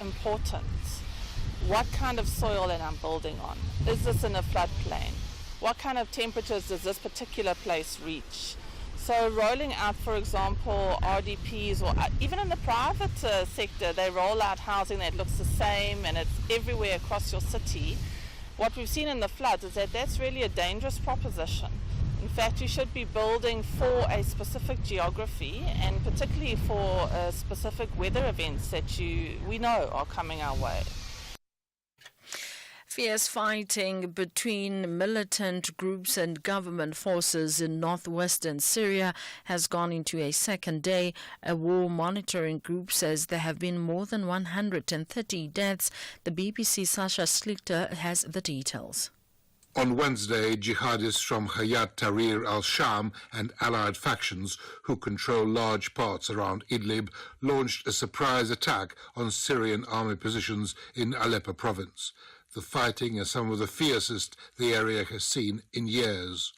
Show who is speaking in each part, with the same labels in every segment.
Speaker 1: important what kind of soil that I'm building on. Is this in a floodplain? What kind of temperatures does this particular place reach? So rolling out, for example, RDPs, or even in the private sector, they roll out housing that looks the same and it's everywhere across your city. What we've seen in the floods is that that's really a dangerous proposition. In fact, you should be building for a specific geography and particularly for specific weather events that we know are coming our way.
Speaker 2: Fierce fighting between militant groups and government forces in northwestern Syria has gone into a second day. A war monitoring group says there have been more than 130 deaths. The BBC Sasha Slichter has the details.
Speaker 3: On Wednesday, jihadists from Hayat Tahrir al-Sham and allied factions who control large parts around Idlib launched a surprise attack on Syrian army positions in Aleppo province. The fighting is some of the fiercest the area has seen in years.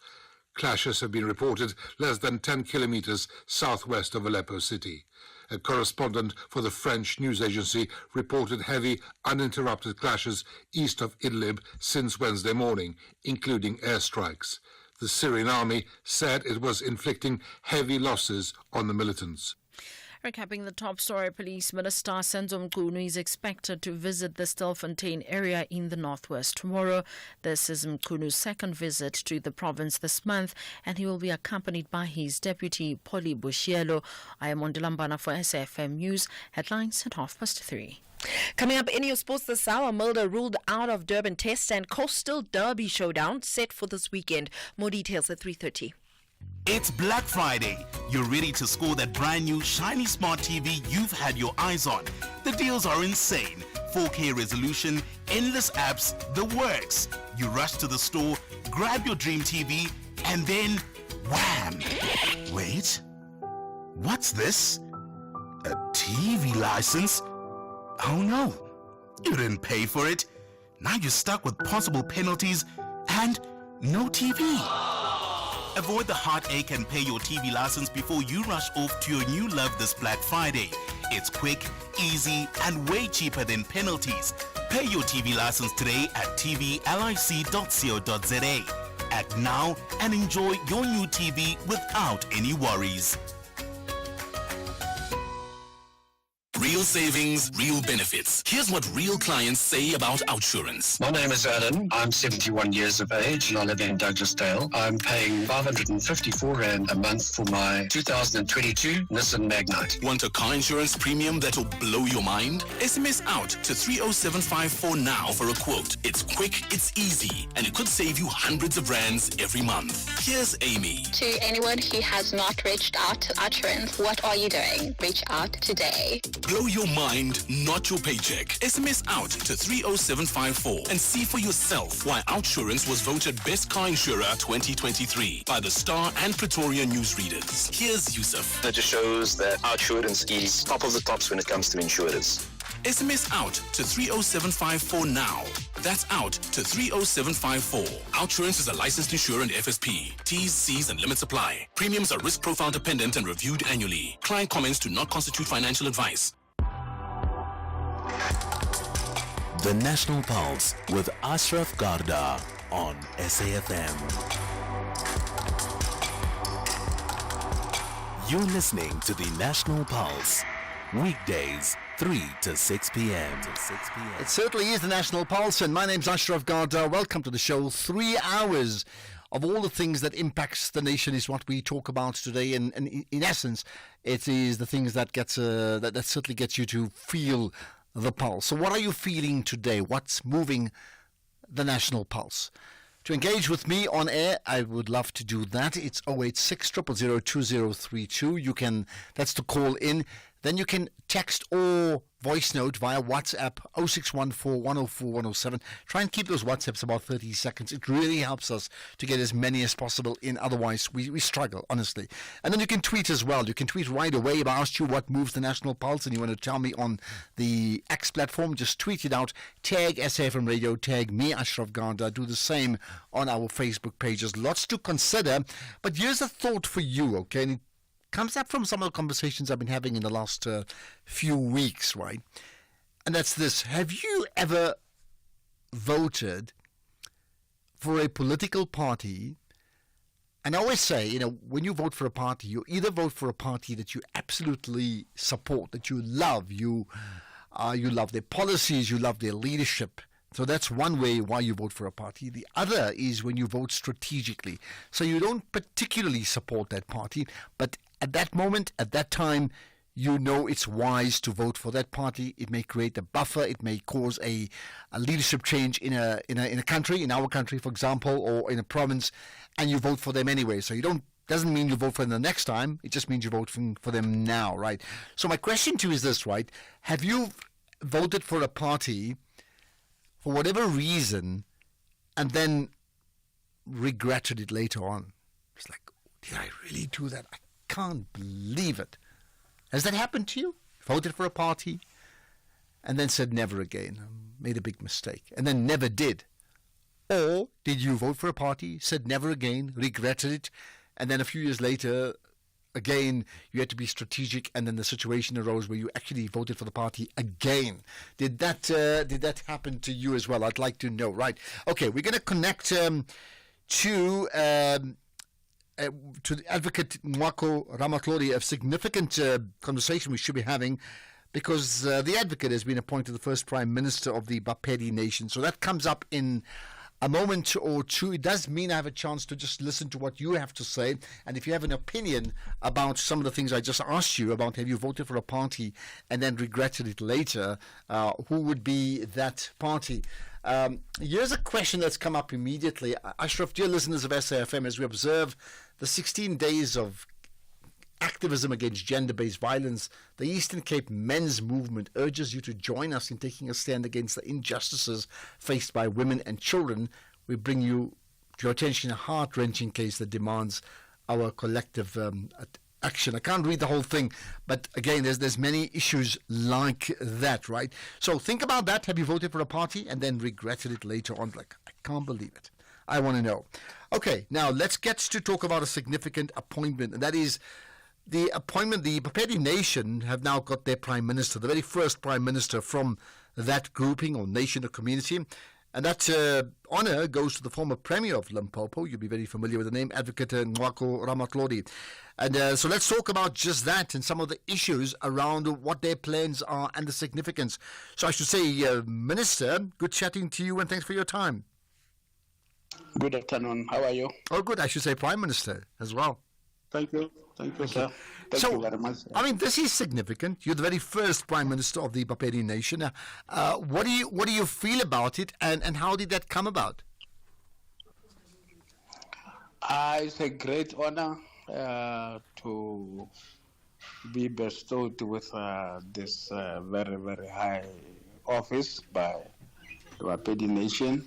Speaker 3: Clashes have been reported less than 10 kilometers southwest of Aleppo city. A correspondent for the French news agency reported heavy, uninterrupted clashes east of Idlib since Wednesday morning, including airstrikes. The Syrian army said it was inflicting heavy losses on the militants.
Speaker 2: Recapping the top story, Police Minister Senzo Mchunu is expected to visit the Stilfontein area in the northwest tomorrow. This is Mchunu's second visit to the province this month, and he will be accompanied by his deputy, Polly Bushielo. I am Ondilambana for SAFM News. Headlines at 3:30.
Speaker 4: Coming up in your sports this hour, Mulder ruled out of Durban Test and Coastal Derby showdown set for this weekend. More details at 3:30.
Speaker 5: It's Black Friday. You're ready to score that brand new shiny smart TV you've had your eyes on. The deals are insane. 4K resolution, endless apps, the works. You rush to the store, grab your dream TV, and then wham! Wait, what's this? A TV license? Oh no, you didn't pay for it. Now you're stuck with possible penalties and no TV. Avoid the heartache and pay your TV license before you rush off to your new love this Black Friday. It's quick, easy, and way cheaper than penalties. Pay your TV license today at tvlic.co.za. Act now and enjoy your new TV without any worries.
Speaker 6: Real savings, real benefits. Here's what real clients say about OUTsurance.
Speaker 7: My name is Adam. I'm 71 years of age and I live in Douglasdale. I'm paying 554 Rand a month for my 2022 Nissan Magnite.
Speaker 6: Want a car insurance premium that'll blow your mind? SMS out to 30754 now for a quote. It's quick, it's easy, and it could save you hundreds of rands every month. Here's Amy.
Speaker 8: To anyone who has not reached out to OUTsurance, what are you doing? Reach out today.
Speaker 6: Blow your mind, not your paycheck. SMS out to 30754 and see for yourself why OUTsurance was voted Best Car Insurer 2023 by the Star and Pretoria newsreaders. Here's Yusuf.
Speaker 9: It just shows that OUTsurance is top of the tops when it comes to insurers.
Speaker 6: SMS out to 30754 now. That's out to 30754. OUTsurance is a licensed insurer and FSP. T's, C's, and limits apply. Premiums are risk profile dependent and reviewed annually. Client comments do not constitute financial advice.
Speaker 10: The National Pulse with Ashraf Garda on SAFM. You're listening to the National Pulse. Weekdays, 3 to 6 p.m.
Speaker 11: It certainly is the National Pulse, and my name's Ashraf Garda. Welcome to the show. 3 hours of all the things that impacts the nation is what we talk about today, and in essence, it is the things that gets that certainly gets you to feel the pulse. So what are you feeling today? What's moving the National Pulse? To engage with me on air, I would love to do that. It's 086 000 2032. You can, that's to call in. Then you can text or voice note via WhatsApp 0614 104 107. Try and keep those WhatsApps about 30 seconds. It really helps us to get as many as possible in. Otherwise, we struggle, honestly. And then you can tweet as well. You can tweet right away. If I asked you what moves the National Pulse and you want to tell me on the X platform, just tweet it out. Tag SAFM Radio, tag me, Ashraf Garda. Do the same on our Facebook pages. Lots to consider. But here's a thought for you, okay? And it comes up from some of the conversations I've been having in the last few weeks, right? and that's this. Have you ever voted for a political party? And I always say, you know, when you vote for a party, you either vote for a party that you absolutely support, that you love, you love their policies, you love their leadership. So that's one way why you vote for a party. The other is when you vote strategically. So you don't particularly support that party, but at that moment, at that time, you know it's wise to vote for that party. It may create a buffer. It may cause a leadership change in a country, in our country, for example, or in a province, and you vote for them anyway. So doesn't mean you vote for them the next time. It just means you vote for them now, right? So my question to you is this, right? Have you voted for a party for whatever reason and then regretted it later on? It's like, did I really do that? I can't believe it. Has that happened to you? Voted for a party and then said never again, made a big mistake, and then never did? Or did you vote for a party, said never again, regretted it, and then a few years later, again, you had to be strategic, and then the situation arose where you actually voted for the party again? Did that happen to you as well? I'd like to know. Right. Okay, we're going to connect to the advocate Nwako Ramatlori, a significant conversation we should be having, because the advocate has been appointed the first Prime Minister of the Bapedi Nation. So that comes up in a moment or two. It does mean I have a chance to just listen to what you have to say. And if you have an opinion about some of the things I just asked you about, have you voted for a party and then regretted it later, who would be that party? Here's a question that's come up immediately. Ashraf, dear listeners of SAFM, as we observe the 16 days of activism against gender-based violence, the Eastern Cape Men's Movement urges you to join us in taking a stand against the injustices faced by women and children. We bring you to your attention a heart-wrenching case that demands our collective action. I can't read the whole thing, but again, there's many issues like that, right? So think about that. Have you voted for a party and then regretted it later on? Like, I can't believe it. I want to know. Okay, now let's get to talk about a significant appointment, and that is the appointment. The Bapedi Nation have now got their Prime Minister, the very first Prime Minister from that grouping or nation or community. And that honour goes to the former Premier of Limpopo. You'll be very familiar with the name, Advocate Nwako Ramatlori. And so let's talk about just that and some of the issues around what their plans are and the significance. So I should say, Minister, good chatting to you and thanks for your time.
Speaker 12: Good afternoon. How are you?
Speaker 11: Oh, good. I should say Prime Minister as well.
Speaker 12: Thank you. Thank you, sir. Thank you very much.
Speaker 11: I mean, this is significant. You're the very first Prime Minister of the Bapedi Nation. What do you feel about it, and how did that come about?
Speaker 12: It's a great honor to be bestowed with this very, very high office by the Bapedi Nation.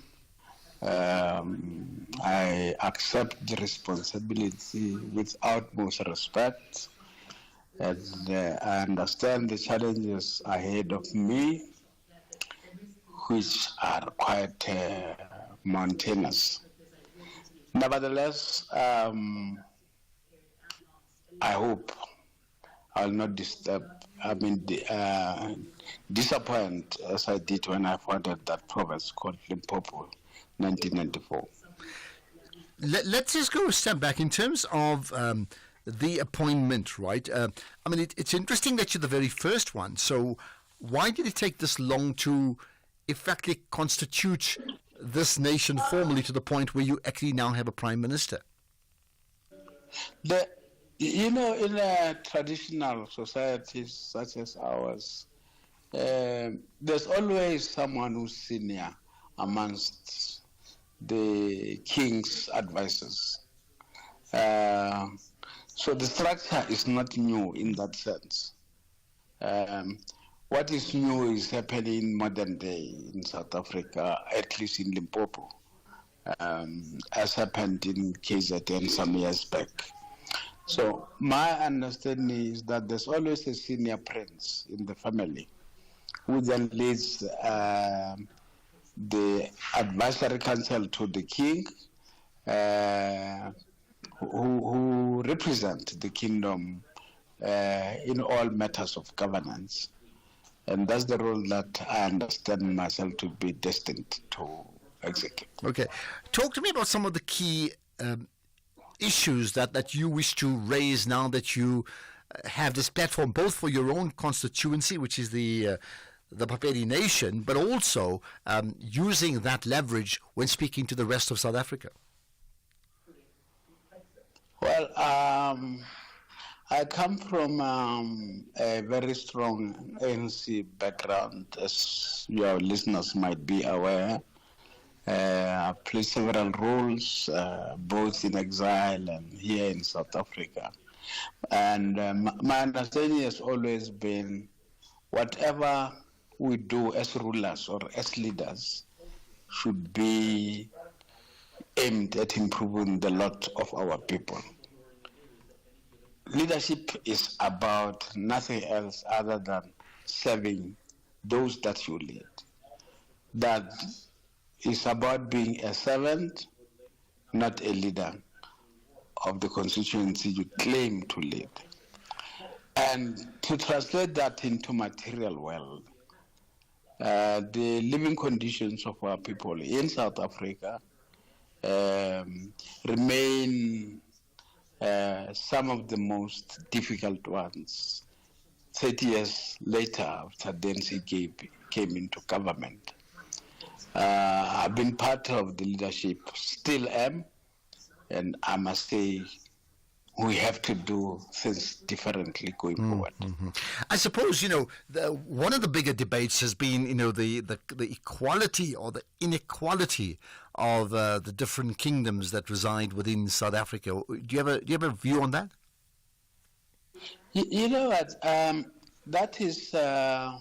Speaker 12: I accept the responsibility with utmost respect, and I understand the challenges ahead of me, which are quite mountainous. Nevertheless, I hope I'll not disappoint as I did when I founded that province called Limpopo, 1994.
Speaker 11: Let's just go a step back in terms of the appointment, right? I mean, it's interesting that you're the very first one. So why did it take this long to effectively constitute this nation formally to the point where you actually now have a Prime Minister?
Speaker 12: In a traditional societies such as ours, there's always someone who's senior amongst the king's advisors. So the structure is not new in that sense. What is new is happening in modern day in South Africa, at least in Limpopo, as happened in KZN some years back. So my understanding is that there's always a senior prince in the family who then leads the advisory council to the king, who represent the kingdom in all matters of governance. And that's the role that I understand myself to be destined to execute.
Speaker 11: Okay. Talk to me about some of the key issues that you wish to raise now that you have this platform, both for your own constituency, which is the Bapedi Nation, but also using that leverage when speaking to the rest of South Africa.
Speaker 12: Well, I come from a very strong ANC background, as your listeners might be aware. I played several roles, both in exile and here in South Africa. And my understanding has always been whatever we do as rulers or as leaders should be aimed at improving the lot of our people. Leadership is about nothing else other than serving those that you lead. That is about being a servant, not a leader of the constituency you claim to lead. And to translate that into material world, the living conditions of our people in South Africa remain some of the most difficult ones 30 years later after ANC came into government. I've been part of the leadership, still am, and I must say we have to do things differently going forward.
Speaker 11: I suppose, one of the bigger debates has been, the equality or the inequality of the different kingdoms that reside within South Africa. Do you have a view on that?
Speaker 12: You know what? That is the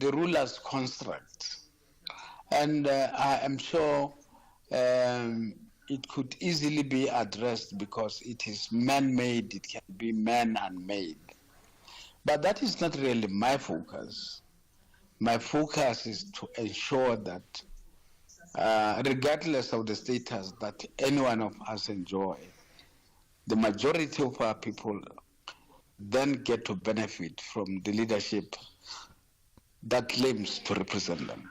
Speaker 12: ruler's construct. And I am sure it could easily be addressed because it is man-made, it can be man-unmade. But that is not really my focus. My focus is to ensure that regardless of the status that any one of us enjoy, the majority of our people then get to benefit from the leadership that claims to represent them.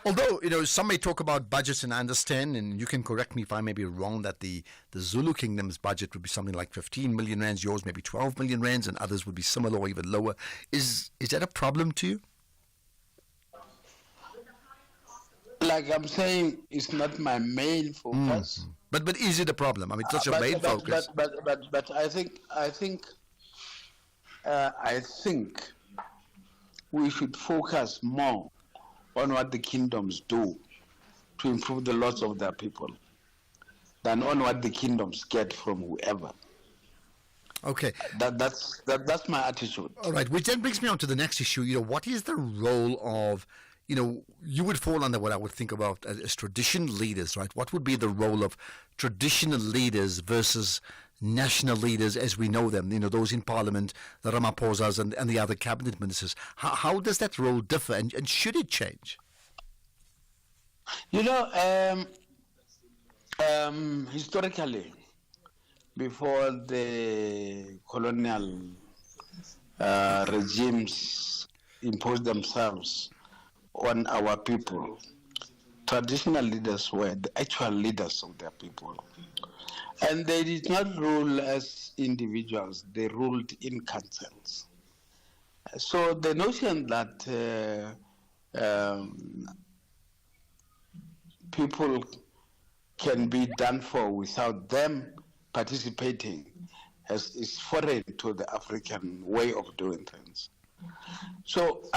Speaker 11: Although, some may talk about budgets, and I understand, and you can correct me if I may be wrong, that the Zulu Kingdom's budget would be something like 15 million rands, yours maybe 12 million rands, and others would be similar or even lower. Is that a problem to you?
Speaker 12: Like I'm saying, it's not my main focus.
Speaker 11: But is it a problem? I mean, it's not your main focus.
Speaker 12: But I think we should focus more on what the kingdoms do to improve the lots of their people than on what the kingdoms get from whoever.
Speaker 11: Okay.
Speaker 12: That's my attitude.
Speaker 11: All right, which then brings me on to the next issue. What is the role of, you would fall under what I would think about as traditional leaders, right? What would be the role of traditional leaders versus national leaders as we know them, those in parliament, the Ramaphosas and the other cabinet ministers? How does that role differ, and should it change?
Speaker 12: Historically, before the colonial regimes imposed themselves on our people, traditional leaders were the actual leaders of their people. And they did not rule as individuals, they ruled in councils. So the notion that people can be done for without them participating is foreign to the African way of doing things. So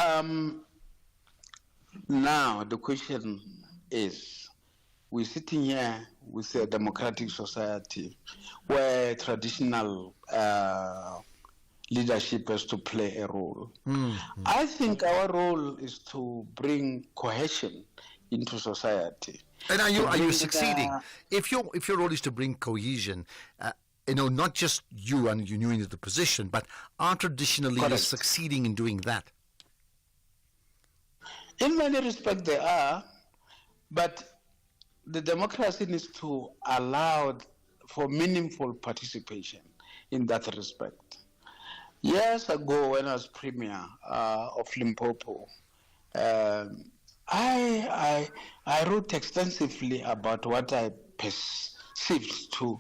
Speaker 12: now the question is, we're sitting here with a democratic society where traditional leadership has to play a role. I think our role is to bring cohesion into society.
Speaker 11: And are you succeeding? If your role is to bring cohesion, not just you and you new into the position, but are traditional leaders succeeding in doing that?
Speaker 12: In many respects they are, but the democracy needs to allow for meaningful participation in that respect. Years ago, when I was premier of Limpopo, I wrote extensively about what I perceived to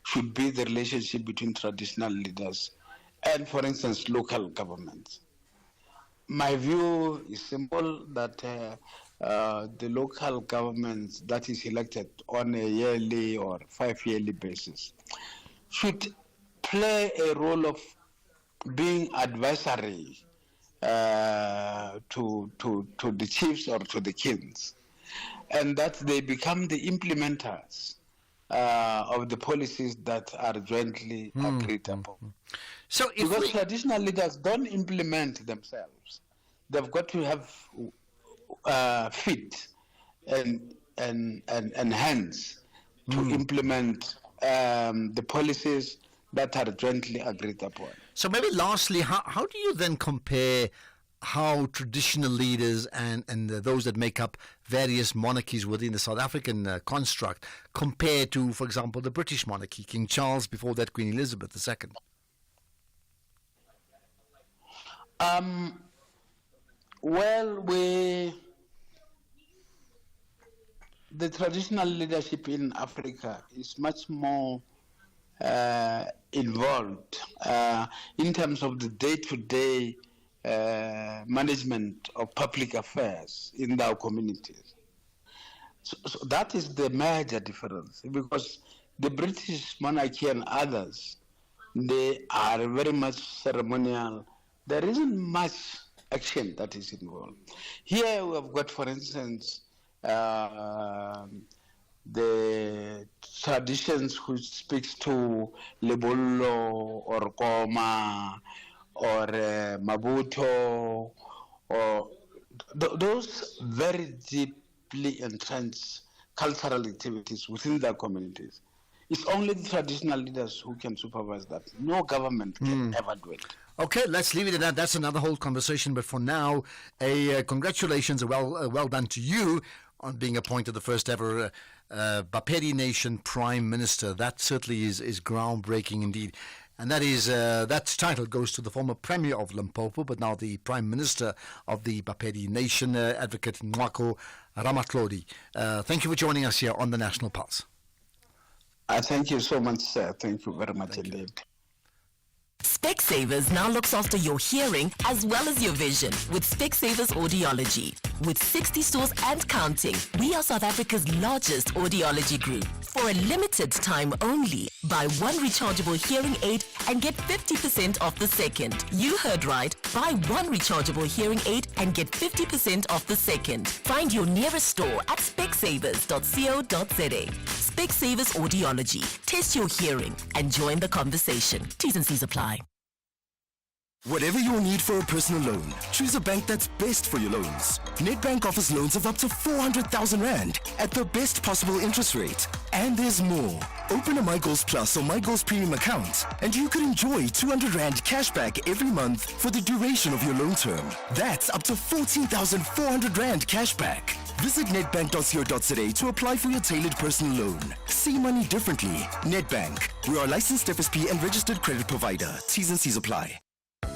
Speaker 12: should be the relationship between traditional leaders and, for instance, local governments. My view is simple, that the local government that is elected on a yearly or 5-yearly basis should play a role of being advisory to the chiefs or to the kings, and that they become the implementers of the policies that are jointly agreed upon.
Speaker 11: So
Speaker 12: because traditional leaders don't implement themselves, they've got to have feet and hands to implement the policies that are jointly agreed upon.
Speaker 11: So maybe lastly, how do you then compare how traditional leaders and those that make up various monarchies within the South African construct compare to, for example, the British monarchy, King Charles, before that Queen Elizabeth II?
Speaker 12: Well, the traditional leadership in Africa is much more involved in terms of the day-to-day management of public affairs in our communities. So that is the major difference, because the British monarchy and others, they are very much ceremonial. There isn't much action that is involved. Here we have got, for instance, the traditions which speaks to Lebollo or Koma or Mabuto, or those very deeply entrenched cultural activities within their communities. It's only the traditional leaders who can supervise that. No government can ever do it.
Speaker 11: Okay, let's leave it at that. That's another whole conversation. But for now, congratulations, well done to you on being appointed the first ever Bapedi Nation Prime Minister. That certainly is groundbreaking indeed. And that title goes to the former Premier of Limpopo, but now the Prime Minister of the Bapedi Nation, Advocate Nwako Ramatlhodi. Thank you for joining us here on the National Pulse.
Speaker 12: Thank you so much, sir. Thank you very much indeed.
Speaker 13: Specsavers now looks after your hearing as well as your vision with Specsavers Audiology. With 60 stores and counting, we are South Africa's largest audiology group. For a limited time only, buy one rechargeable hearing aid and get 50% off the second. You heard right. Buy one rechargeable hearing aid and get 50% off the second. Find your nearest store at specsavers.co.za. Specsavers Audiology. Test your hearing and join the conversation. T's and C's apply.
Speaker 14: Whatever your need for a personal loan, choose a bank that's best for your loans. Nedbank offers loans of up to 400,000 Rand at the best possible interest rate. And there's more. Open a MyGoals Plus or MyGoals Premium account and you could enjoy 200 Rand cashback every month for the duration of your loan term. That's up to 14,400 Rand cashback. Visit nedbank.co.za to apply for your tailored personal loan. See money differently. Nedbank. We are a licensed FSP and registered credit provider. T's and C's apply.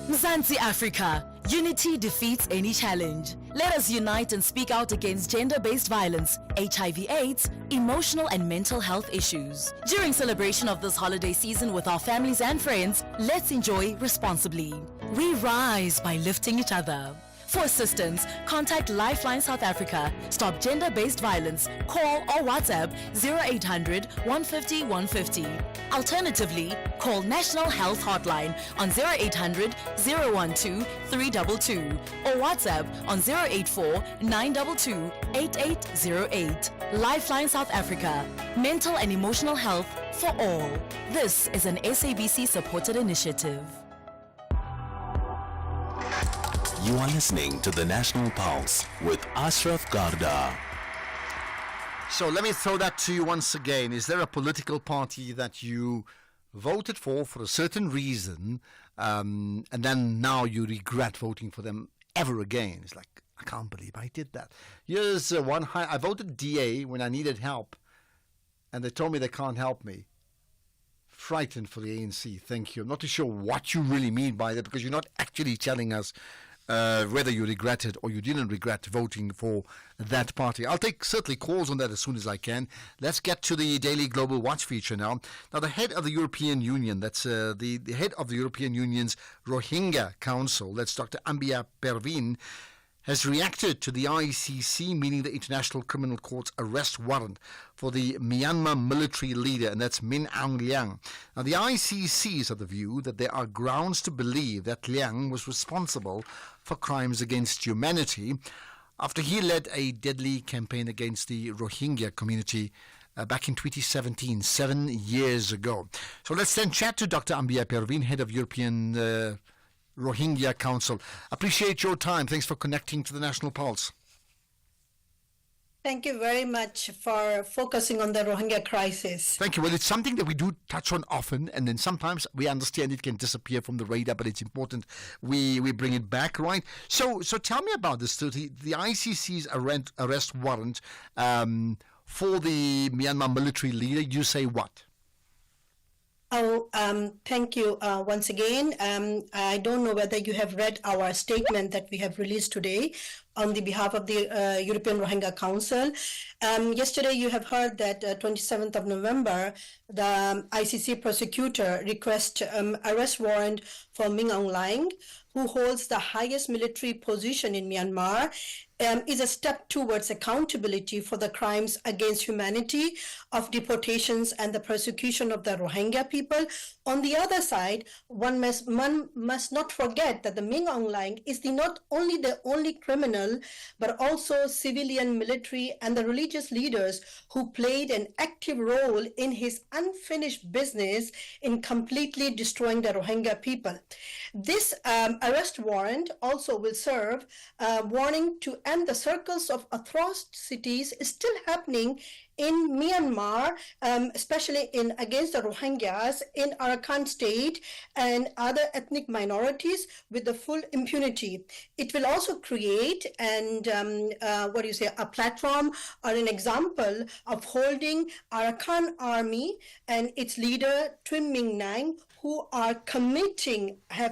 Speaker 13: Mzansi Africa, unity defeats any challenge. Let us unite and speak out against gender-based violence, HIV/AIDS, emotional and mental health issues. During celebration of this holiday season with our families and friends, let's enjoy responsibly. We rise by lifting each other. For assistance, contact Lifeline South Africa. Stop gender-based violence. Call or WhatsApp 0800 150 150. Alternatively, call National Health Hotline on 0800 012 322 or WhatsApp on 084 922 8808. Lifeline South Africa. Mental and emotional health for all. This is an SABC-supported initiative.
Speaker 10: You are listening to the National Pulse with Ashraf Garda.
Speaker 11: So let me throw that to you once again. Is there a political party that you voted for a certain reason, and then now you regret voting for them ever again? It's like, I can't believe I did that. Here's one. I voted DA when I needed help, and they told me they can't help me. frightened for the ANC. Thank you. I'm not too sure what you really mean by that, because you're not actually telling us whether you regretted or you didn't regret voting for that party. I'll take certainly calls on that as soon as I can. Let's get to the Daily Global Watch feature now. Now, the head of the European Union, that's the head of the European Union's Rohingya Council, that's Dr. Ambia Perveen, has reacted to the ICC, meaning the International Criminal Court's arrest warrant for the Myanmar military leader, and that's Min Aung Hlaing. Now, the ICC is of the view that there are grounds to believe that Hlaing was responsible for crimes against humanity after he led a deadly campaign against the Rohingya community back in 2017, 7 years ago. So let's then chat to Dr. Ambia Perveen, head of European Rohingya Council. Appreciate your time. Thanks for connecting to the National Pulse.
Speaker 15: Thank you very much for focusing on the Rohingya crisis.
Speaker 11: Thank you. Well, it's something that we do touch on often, and then sometimes we understand it can disappear from the radar, but it's important we bring it back, right? So tell me about this. So the ICC's arrest warrant for the Myanmar military leader, you say what?
Speaker 15: Thank you once again. I don't know whether you have read our statement that we have released today on the behalf of the European Rohingya Council. Yesterday you have heard that 27th of November, the ICC prosecutor requests arrest warrant for Min Aung Hlaing, who holds the highest military position in Myanmar, is a step towards accountability for the crimes against humanity of deportations and the persecution of the Rohingya people. On the other side, one must not forget that the Min Aung Hlaing is not only the only criminal, but also civilian, military, and the religious leaders who played an active role in his unfinished business in completely destroying the Rohingya people. This arrest warrant also will serve warning to end the circles of atrocities still happening in Myanmar, especially against the Rohingyas in Arakan state and other ethnic minorities with the full impunity. It will also create a platform or an example of holding Arakan army and its leader Twin Minh Nang, who have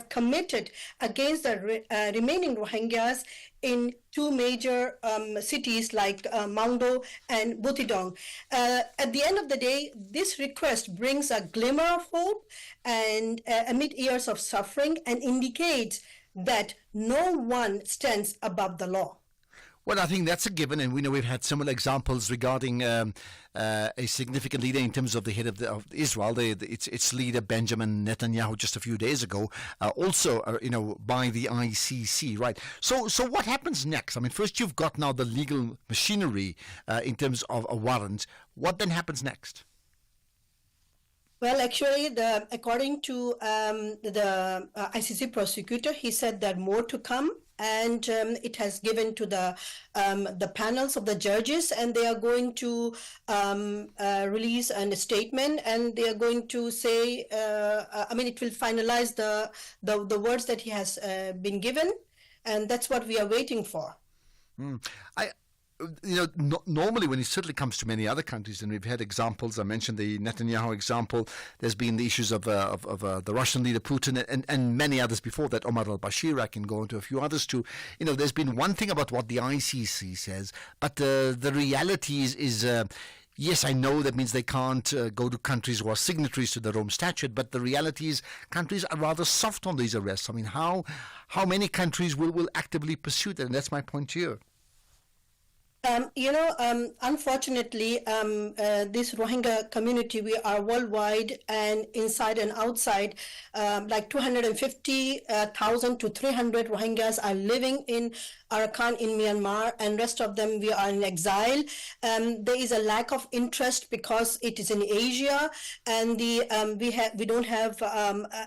Speaker 15: committed against the remaining Rohingyas in two major cities like Mangdo and Butidong. At the end of the day, this request brings a glimmer of hope and amid years of suffering, and indicates that no one stands above the law.
Speaker 11: Well, I think that's a given, and we know we've had similar examples regarding a significant leader in terms of the head of Israel, its leader Benjamin Netanyahu, just a few days ago, also by the ICC, right? So what happens next? I mean, first you've got now the legal machinery in terms of a warrant. What then happens next?
Speaker 15: Well, actually, according to the ICC prosecutor, he said there are more to come. And it has given to the panels of the judges, and they are going to release a statement, and they are going to say, it will finalize the words that he has been given, and that's what we are waiting for.
Speaker 11: Normally when it certainly comes to many other countries, and we've had examples, I mentioned the Netanyahu example, there's been the issues of the Russian leader Putin and many others before that, Omar al-Bashir, I can go into a few others too. There's been one thing about what the ICC says, but the reality is yes, I know that means they can't go to countries who are signatories to the Rome Statute, but the reality is countries are rather soft on these arrests. I mean, how many countries will actively pursue that? And that's my point to you.
Speaker 15: Unfortunately, this Rohingya community, we are worldwide and inside and outside, like 250,000 to 300 Rohingyas are living in Arakan in Myanmar, and rest of them we are in exile. There is a lack of interest because it is in Asia, and we don't have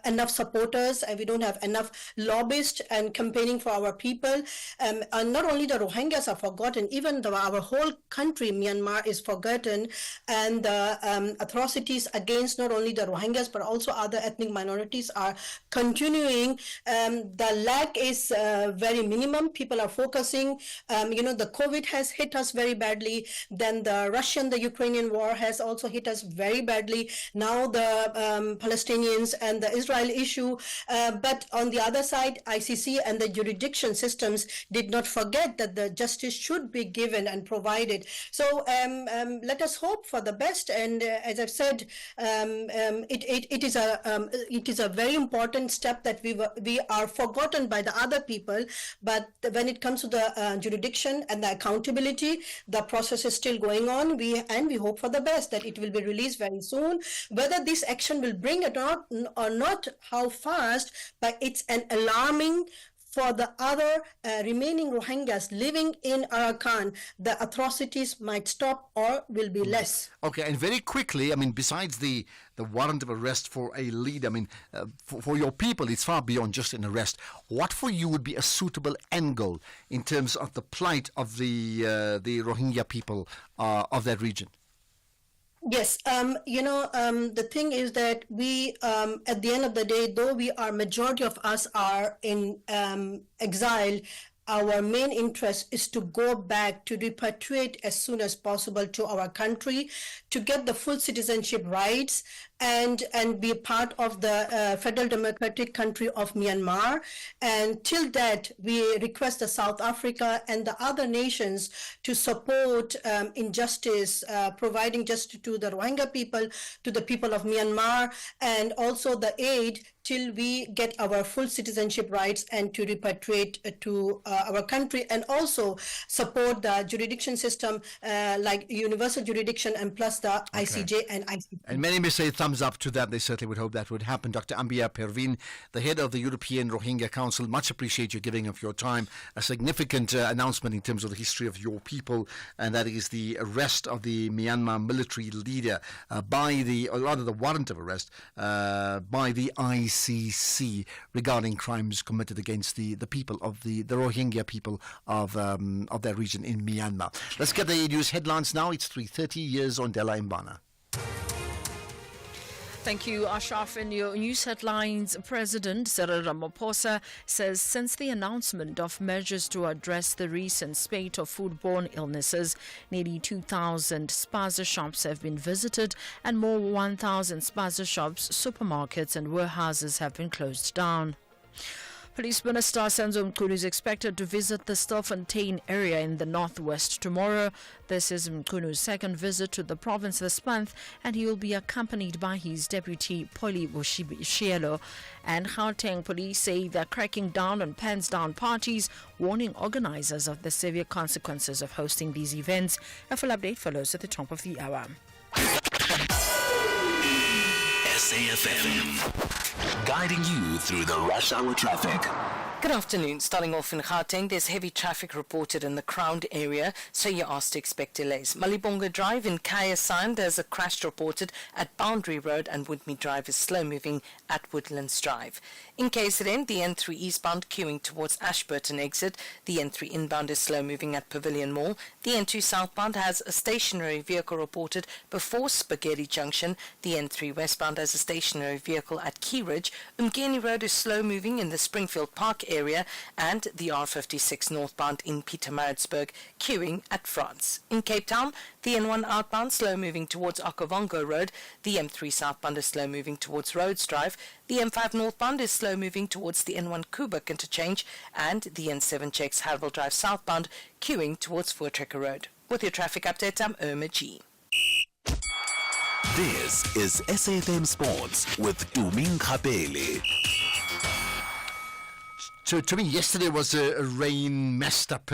Speaker 15: enough supporters, and we don't have enough lobbyists and campaigning for our people. And not only the Rohingyas are forgotten, even front of our whole country, Myanmar, is forgotten, and the atrocities against not only the Rohingyas but also other ethnic minorities are continuing. The lack is very minimum. People are focusing. The COVID has hit us very badly. Then the the Ukrainian war has also hit us very badly. Now the Palestinians and the Israel issue. But on the other side, ICC and the jurisdiction systems did not forget that the justice should be given and provided. So let us hope for the best. And as I've said, it is a very important step that we are forgotten by the other people. But when it comes to the jurisdiction and the accountability, the process is still going on. We hope for the best, that it will be released very soon. Whether this action will bring it or not, how fast, but it's an alarming for the other remaining Rohingyas living in Arakan. The atrocities might stop or will be less.
Speaker 11: Okay, and very quickly, I mean, besides the warrant of arrest for a leader, I mean, for your people, it's far beyond just an arrest. What for you would be a suitable end goal in terms of the plight of the Rohingya people of that region?
Speaker 15: Yes, the thing is that we, at the end of the day, though majority of us are in exile, our main interest is to go back, to repatriate as soon as possible to our country, to get the full citizenship rights and be a part of the Federal Democratic country of Myanmar. And till that, we request the South Africa and the other nations to support injustice, providing justice to the Rohingya people, to the people of Myanmar, and also the aid till we get our full citizenship rights and to repatriate to our country, and also support the jurisdiction system like universal jurisdiction and plus the ICJ and ICC.
Speaker 11: And many may say thumbs up to that. They certainly would hope that would happen. Dr. Ambia Perveen, the head of the European Rohingya Council, much appreciate you giving of your time. A significant announcement in terms of the history of your people, and that is the arrest of the Myanmar military leader or rather the warrant of arrest by the ICC regarding crimes committed against the people of the Rohingya people of that region in Myanmar. Let's get the news headlines now. It's 3:30. Years on Della Mbana.
Speaker 2: Thank you, Ashraf. In your news headlines, President Cyril Ramaphosa says since the announcement of measures to address the recent spate of foodborne illnesses, nearly 2,000 spaza shops have been visited and more 1,000 spaza shops, supermarkets and warehouses have been closed down. Police Minister Senzo Mchunu is expected to visit the Stilfontein area in the northwest tomorrow. This is Mchunu's second visit to the province this month, and he will be accompanied by his deputy Poli Bushielo. And Gauteng police say they're cracking down on pens-down parties, warning organizers of the severe consequences of hosting these events. A full update follows at the top of the hour.
Speaker 10: SAFM, guiding you through the rush hour traffic.
Speaker 16: Good afternoon. Starting off in Gauteng, there's heavy traffic reported in the Crown area, so you're asked to expect delays. Malibonga Drive in Kayasan, there's a crash reported at Boundary Road, and Woodmead Drive is slow moving at Woodlands Drive. In KZN, the N3 eastbound queuing towards Ashburton exit. The N3 inbound is slow moving at Pavilion Mall. The N2 southbound has a stationary vehicle reported before Spaghetti Junction. The N3 westbound has a stationary vehicle at Key Ridge. Umgeni Road is slow moving in the Springfield Park area, and the R56 northbound in Pietermaritzburg queuing at France. In Cape Town, the N1 outbound slow moving towards Okavango Road. The M3 southbound is slow moving towards Rhodes Drive. The M5 northbound is slow moving towards the N1 Kubik interchange, and the N7 checks Haverhill Drive southbound queuing towards Voortrekker Road. With your traffic update, I'm Irma G.
Speaker 10: This is SAFM Sports with Tumin Khapele.
Speaker 11: So to me, yesterday was a rain messed up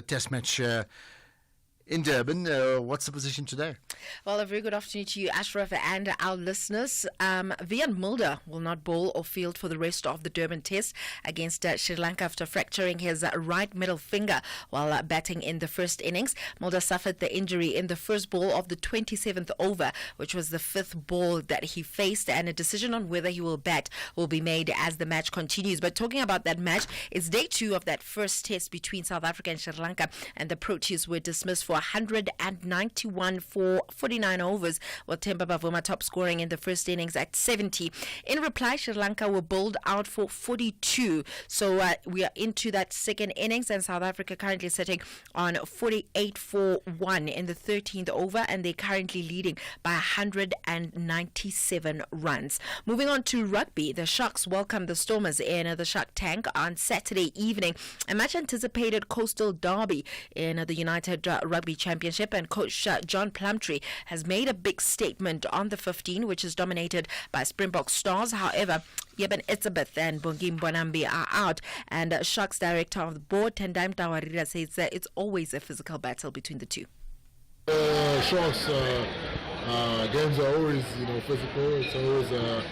Speaker 11: test match in Durban. What's the position today?
Speaker 4: Well, a very good afternoon to you, Ashraf, and our listeners. Wiaan Mulder will not bowl or field for the rest of the Durban Test against Sri Lanka after fracturing his right middle finger while batting in the first innings. Mulder suffered the injury in the first ball of the 27th over, which was the fifth ball that he faced, and a decision on whether he will bat will be made as the match continues. But talking about that match, it's day 2 of that first test between South Africa and Sri Lanka, and the Proteas were dismissed for 191 for 49 overs, while Temba Bavuma top scoring in the first innings at 70. In reply, Sri Lanka were bowled out for 42. So we are into that second innings, and South Africa currently sitting on 48 for 1 in the 13th over, and they're currently leading by 197 runs. Moving on to rugby, the Sharks welcomed the Stormers in the Shark Tank on Saturday evening. A much anticipated coastal derby in the United Rugby Championship, and coach John Plumtree has made a big statement on the 15, which is dominated by Springbok stars. However, Yeben Etzebeth and Bongi Mbonambi are out, and Sharks director of the board, Tendai Mtawarira, says that it's always a physical battle between the two.
Speaker 17: Sharks games are always, physical. It's always a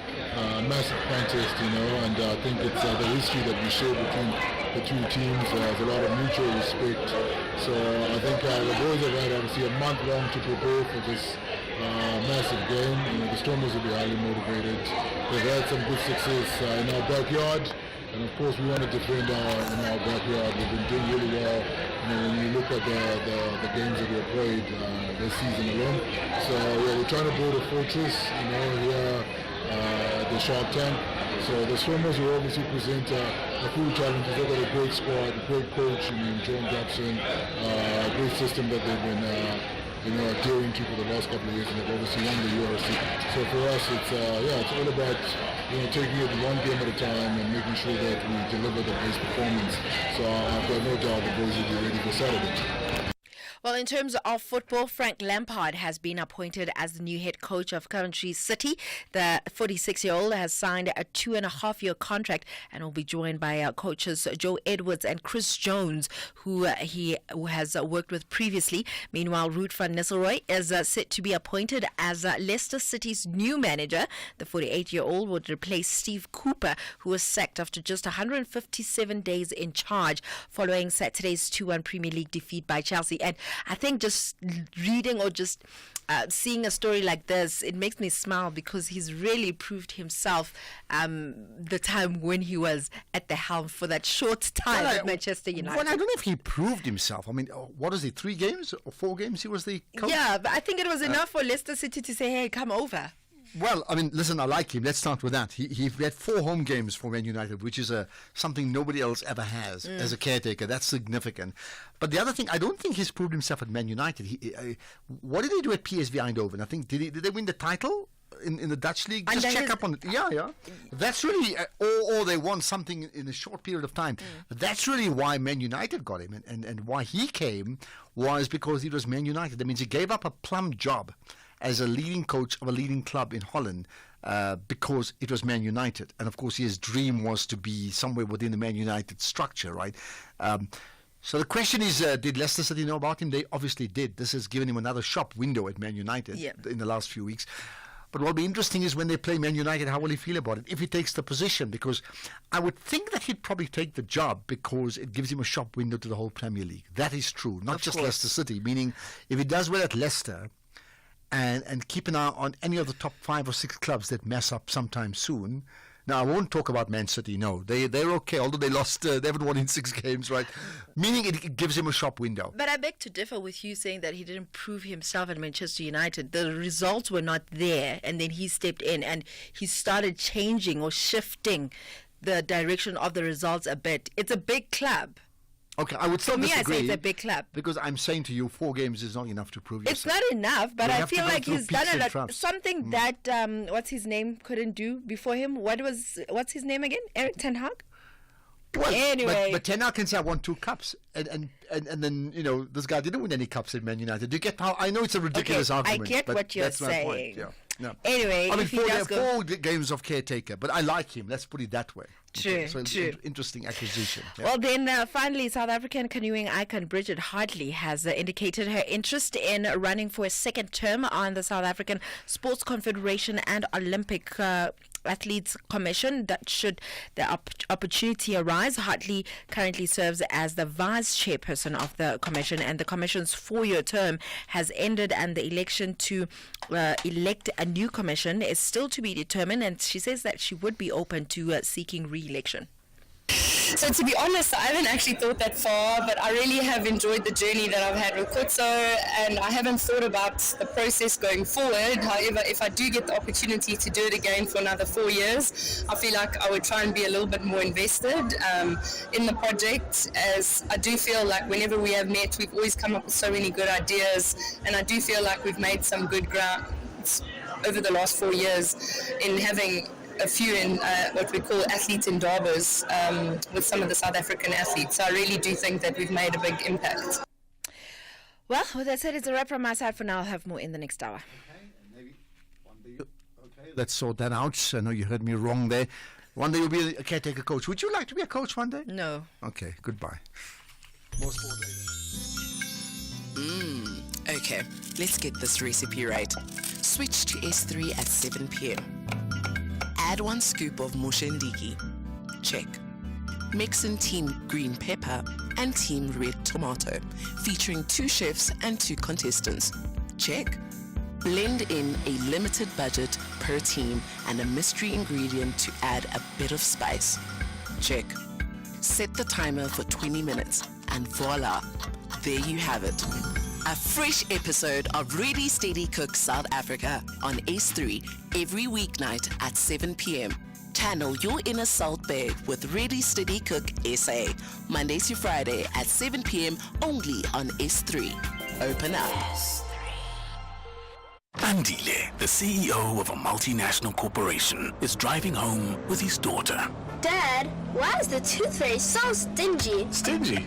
Speaker 17: massive contest, and I think it's the history that we share between the two teams. There's a lot of mutual respect. So I think the boys have had obviously a month long to prepare for this massive game. The Stormers will be highly motivated. They've had some good success in our backyard, and of course we want to defend in our backyard. We've been doing really well. When you look at the games that we have played this season alone. So yeah, we're trying to build a fortress, here at the Shark Tank. So the Stormers will obviously present a full challenge. They've got a great squad, a great coach, John Dobson, a great system that they've been adhering to for the last couple of years, and they've obviously won the URC. So for us, it's all about taking it one game at a time and making sure that we deliver the best performance. So I've got no doubt the boys will be ready for Saturday.
Speaker 4: Well, in terms of football, Frank Lampard has been appointed as the new head coach of Coventry City. The 46-year-old has signed a 2.5-year contract and will be joined by coaches Joe Edwards and Chris Jones, who he has worked with previously. Meanwhile, Ruud van Nistelrooy is set to be appointed as Leicester City's new manager. The 48-year-old would replace Steve Cooper, who was sacked after just 157 days in charge following Saturday's 2-1 Premier League defeat by Chelsea. And I think just reading or just seeing a story like this, it makes me smile because he's really proved himself the time when he was at the helm for that short time at Manchester United.
Speaker 11: Well, I don't know if he proved himself. I mean, what is it, 3 games or 4 games he was the coach?
Speaker 4: Yeah, but I think it was enough for Leicester City to say, hey, come over.
Speaker 11: Well, I mean, listen, I like him. Let's start with that. He had 4 home games for Man United, which is something nobody else ever has as a caretaker. That's significant. But the other thing, I don't think he's proved himself at Man United. What did he do at PSV Eindhoven? I think, did they win the title in the Dutch league? Just check up on it. Yeah. That's really, or they won something in a short period of time. That's really why Man United got him, and why he came was because he was Man United. That means he gave up a plum job as a leading coach of a leading club in Holland because it was Man United. And, of course, his dream was to be somewhere within the Man United structure, right? So the question is, did Leicester City know about him? They obviously did. This has given him another shop window at Man United in the last few weeks. But what will be interesting is when they play Man United, how will he feel about it? If he takes the position, because I would think that he'd probably take the job because it gives him a shop window to the whole Premier League. That is true, not just Leicester City, meaning if he does well at Leicester, and keep an eye on any of the top 5 or 6 clubs that mess up sometime soon. Now, I won't talk about Man City, no. They're okay, although they lost, they haven't won in 6 games, right? Meaning it gives him a shop window.
Speaker 4: But I beg to differ with you saying that he didn't prove himself at Manchester United. The results were not there, and then he stepped in and he started changing or shifting the direction of the results a bit. It's a big club.
Speaker 11: Okay, I would still disagree.
Speaker 4: I say it's a big club.
Speaker 11: Because I'm saying to you, 4 games is not enough to prove yourself.
Speaker 4: It's not enough, but I feel like he's done a lot. Something that, what's his name, couldn't do before him. What's his name again? Erik ten Hag?
Speaker 11: Well,
Speaker 4: anyway.
Speaker 11: But Ten Hag can say I won 2 cups. And then, this guy didn't win any cups at Man United. Do you get how? I know it's a ridiculous argument.
Speaker 4: I get
Speaker 11: but
Speaker 4: what you're
Speaker 11: that's
Speaker 4: saying.
Speaker 11: My point. Yeah. No.
Speaker 4: Anyway,
Speaker 11: I mean,
Speaker 4: if he does
Speaker 11: 4 games of caretaker, but I like him. Let's put it that way.
Speaker 4: True,
Speaker 11: So
Speaker 4: true.
Speaker 11: Interesting acquisition. Yeah.
Speaker 4: Well, then finally, South African canoeing icon Bridget Hartley has indicated her interest in running for a second term on the South African Sports Confederation and Olympic Athletes Commission. That should the opportunity arise. Hartley currently serves as the vice chairperson of the commission, and the commission's 4-year term has ended, and the election to elect a new commission is still to be determined, and she says that she would be open to seeking re-election.
Speaker 18: So to be honest, I haven't actually thought that far, but I really have enjoyed the journey that I've had with Kutso, and I haven't thought about the process going forward. However, if I do get the opportunity to do it again for another 4 years, I feel like I would try and be a little bit more invested in the project, as I do feel like whenever we have met, we've always come up with so many good ideas, and I do feel like we've made some good ground over the last 4 years in having a few in what we call athlete endowers with some of the South African athletes. So I really do think that we've made a big impact.
Speaker 4: Well, with that said, it's a wrap from my side for now. I'll have more in the next hour.
Speaker 11: Let's sort that out. I know you heard me wrong there. One day you'll be a caretaker coach. Would you like to be a coach one day?
Speaker 4: No.
Speaker 11: Okay, goodbye. More sport later.
Speaker 19: Okay, let's get this recipe right. Switch to S3 at 7 p.m. Add 1 scoop of mushendiki. Check. Mix in Team Green Pepper and Team Red Tomato, featuring 2 chefs and 2 contestants. Check. Blend in a limited budget per team and a mystery ingredient to add a bit of spice. Check. Set the timer for 20 minutes and voila, there you have it. A fresh episode of Ready Steady Cook South Africa on S3 every weeknight at 7 p.m. Channel your inner Salt Bay with Ready Steady Cook SA, Monday to Friday at 7 p.m. only on S3. Open up.
Speaker 5: Andile, the CEO of a multinational corporation, is driving home with his daughter.
Speaker 20: Dad, why is the Tooth Fairy so stingy?
Speaker 9: Stingy?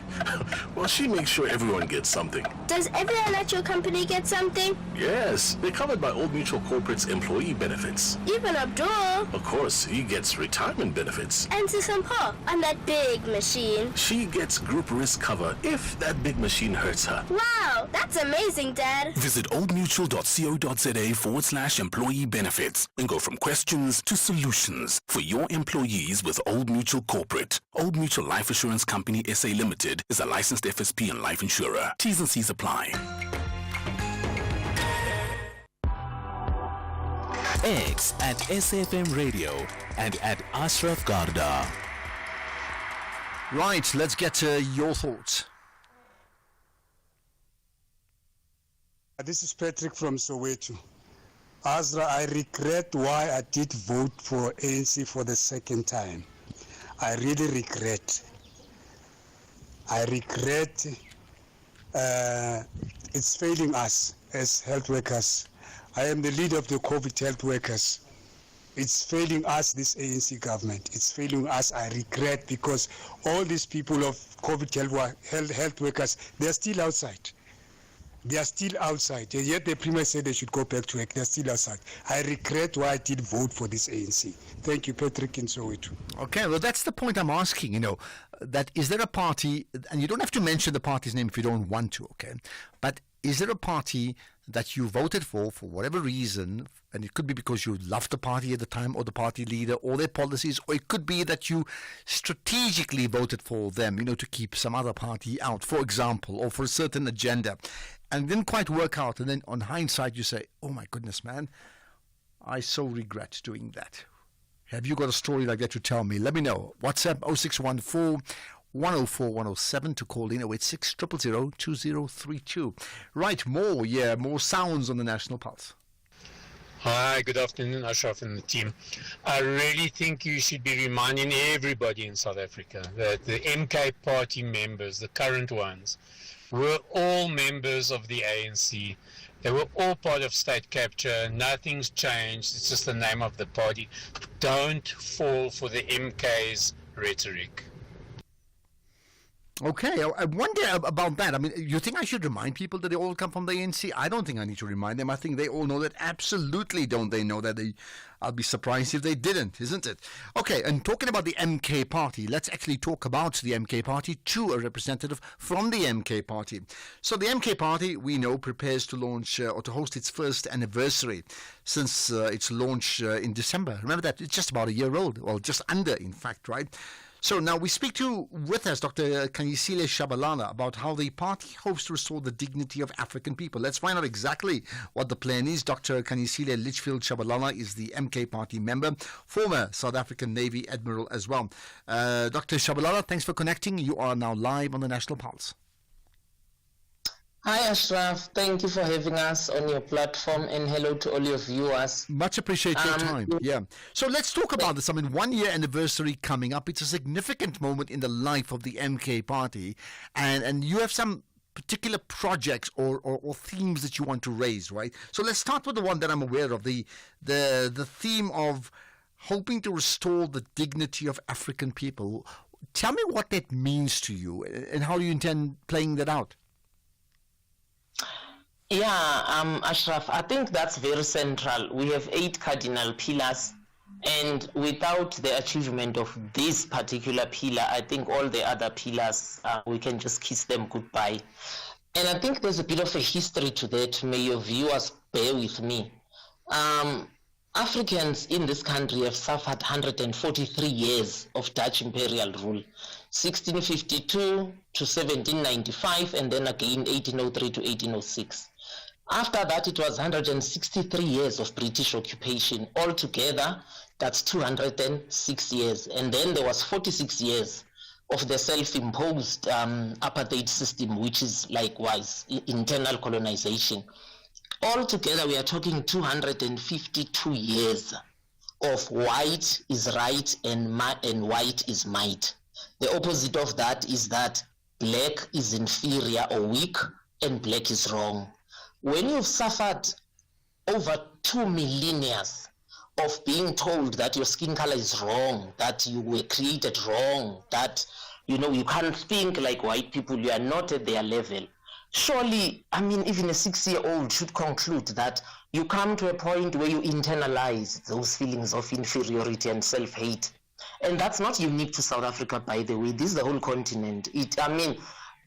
Speaker 9: Well, she makes sure everyone gets something.
Speaker 20: Does everyone at your company get something?
Speaker 9: Yes, they're covered by Old Mutual Corporate's employee benefits.
Speaker 20: Even Abdul.
Speaker 9: Of course, he gets retirement benefits.
Speaker 20: And Sisampo on that big machine.
Speaker 9: She gets group risk cover if that big machine hurts her.
Speaker 20: Wow, that's amazing, Dad.
Speaker 5: Visit oldmutual.co.za/employee benefits and go from questions to solutions for your employees with Old Mutual Corporate. Old Mutual Life Assurance Company SA Limited is a licensed FSP and life insurer. T's and C's apply.
Speaker 10: X at SFM Radio and at Ashraf Garda.
Speaker 11: Right, let's get your thoughts.
Speaker 21: This is Patrick from Soweto. Azra, I regret why I did vote for ANC for the second time. I really regret. I regret it's failing us as health workers. I am the leader of the COVID health workers. It's failing us, this ANC government. It's failing us. I regret, because all these people of COVID health workers, they're still outside. They are still outside. And yet the Premier said they should go back to work. They're still outside. I regret why I did vote for this ANC. Thank you, Patrick in Soweto.
Speaker 11: Okay, well, that's the point I'm asking, that is there a party, and you don't have to mention the party's name if you don't want to, okay? But is there a party that you voted for whatever reason, and it could be because you loved the party at the time or the party leader or their policies, or it could be that you strategically voted for them, to keep some other party out, for example, or for a certain agenda, and didn't quite work out, and then on hindsight you say, oh my goodness, man, I so regret doing that. Have you got a story like that to tell me? Let me know. WhatsApp 0614 104 107 to call in 086 000 2032. Right, more sounds on the National Pulse.
Speaker 22: Hi, good afternoon, Ashraf and the team. I really think you should be reminding everybody in South Africa that the MK party members, the current ones, were all members of the ANC. They were all part of state capture. Nothing's changed. It's just the name of the party. Don't fall for the MK's rhetoric.
Speaker 11: Okay, I wonder about that. I mean, you think I should remind people that they all come from the ANC? I don't think I need to remind them. I think they all know that. Absolutely don't they know that? I'll be surprised if they didn't, isn't it? Okay, and talking about the MK Party, let's actually talk about the MK Party to a representative from the MK Party. So the MK Party, we know, prepares to launch or to host its first anniversary since its launch in December. Remember that? It's just about a year old, well, just under, in fact, right? So now we speak with us Dr. Khanyisile Shabalala about how the party hopes to restore the dignity of African people. Let's find out exactly what the plan is. Dr. Khanyisile Litchfield Shabalala is the MK Party member, former South African Navy Admiral as well. Dr. Shabalala, thanks for connecting. You are now live on the National Pulse.
Speaker 1: Hi Ashraf, thank you for having us on your platform, and hello to all your viewers.
Speaker 11: Much appreciate your time. Yeah. So let's talk about this. I mean, 1 year anniversary coming up. It's a significant moment in the life of the MK Party, and you have some particular projects or themes that you want to raise, right? So let's start with the one that I'm aware of, the theme of hoping to restore the dignity of African people. Tell me what that means to you and how you intend playing that out.
Speaker 1: Yeah, Ashraf, I think that's very central. We have 8 cardinal pillars, and without the achievement of this particular pillar, I think all the other pillars, we can just kiss them goodbye. And I think there's a bit of a history to that. May your viewers bear with me. Africans in this country have suffered 143 years of Dutch imperial rule, 1652 to 1795, and then again 1803 to 1806. After that, it was 163 years of British occupation. Altogether, that's 206 years. And then there was 46 years of the self-imposed apartheid system, which is likewise internal colonization. Altogether, we are talking 252 years of white is right and white is might. The opposite of that is that black is inferior or weak and black is wrong. When you've suffered over 2 millennia of being told that your skin color is wrong, that you were created wrong, that you can't think like white people, you are not at their level. Surely, I mean, even a 6-year-old should conclude that you come to a point where you internalize those feelings of inferiority and self-hate. And that's not unique to South Africa, by the way. This is the whole continent.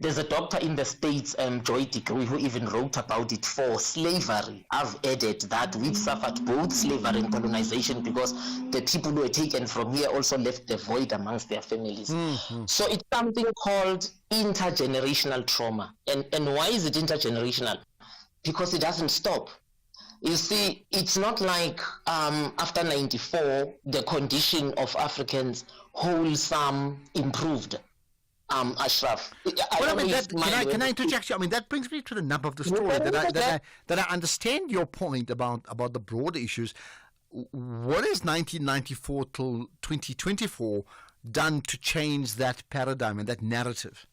Speaker 1: There's a doctor in the States, Joy Degree, who even wrote about it for slavery. I've added that we've suffered both slavery and colonization because the people who were taken from here also left the void amongst their families. Mm-hmm. So it's something called intergenerational trauma. And why is it intergenerational? Because it doesn't stop. You see, it's not like after 94, the condition of Africans wholesome improved. Ashraf.
Speaker 11: Can I interject you? I mean, that brings me to the nub of the story that I understand your point about the broader issues. What is 1994 till 2024 done to change that paradigm and that narrative?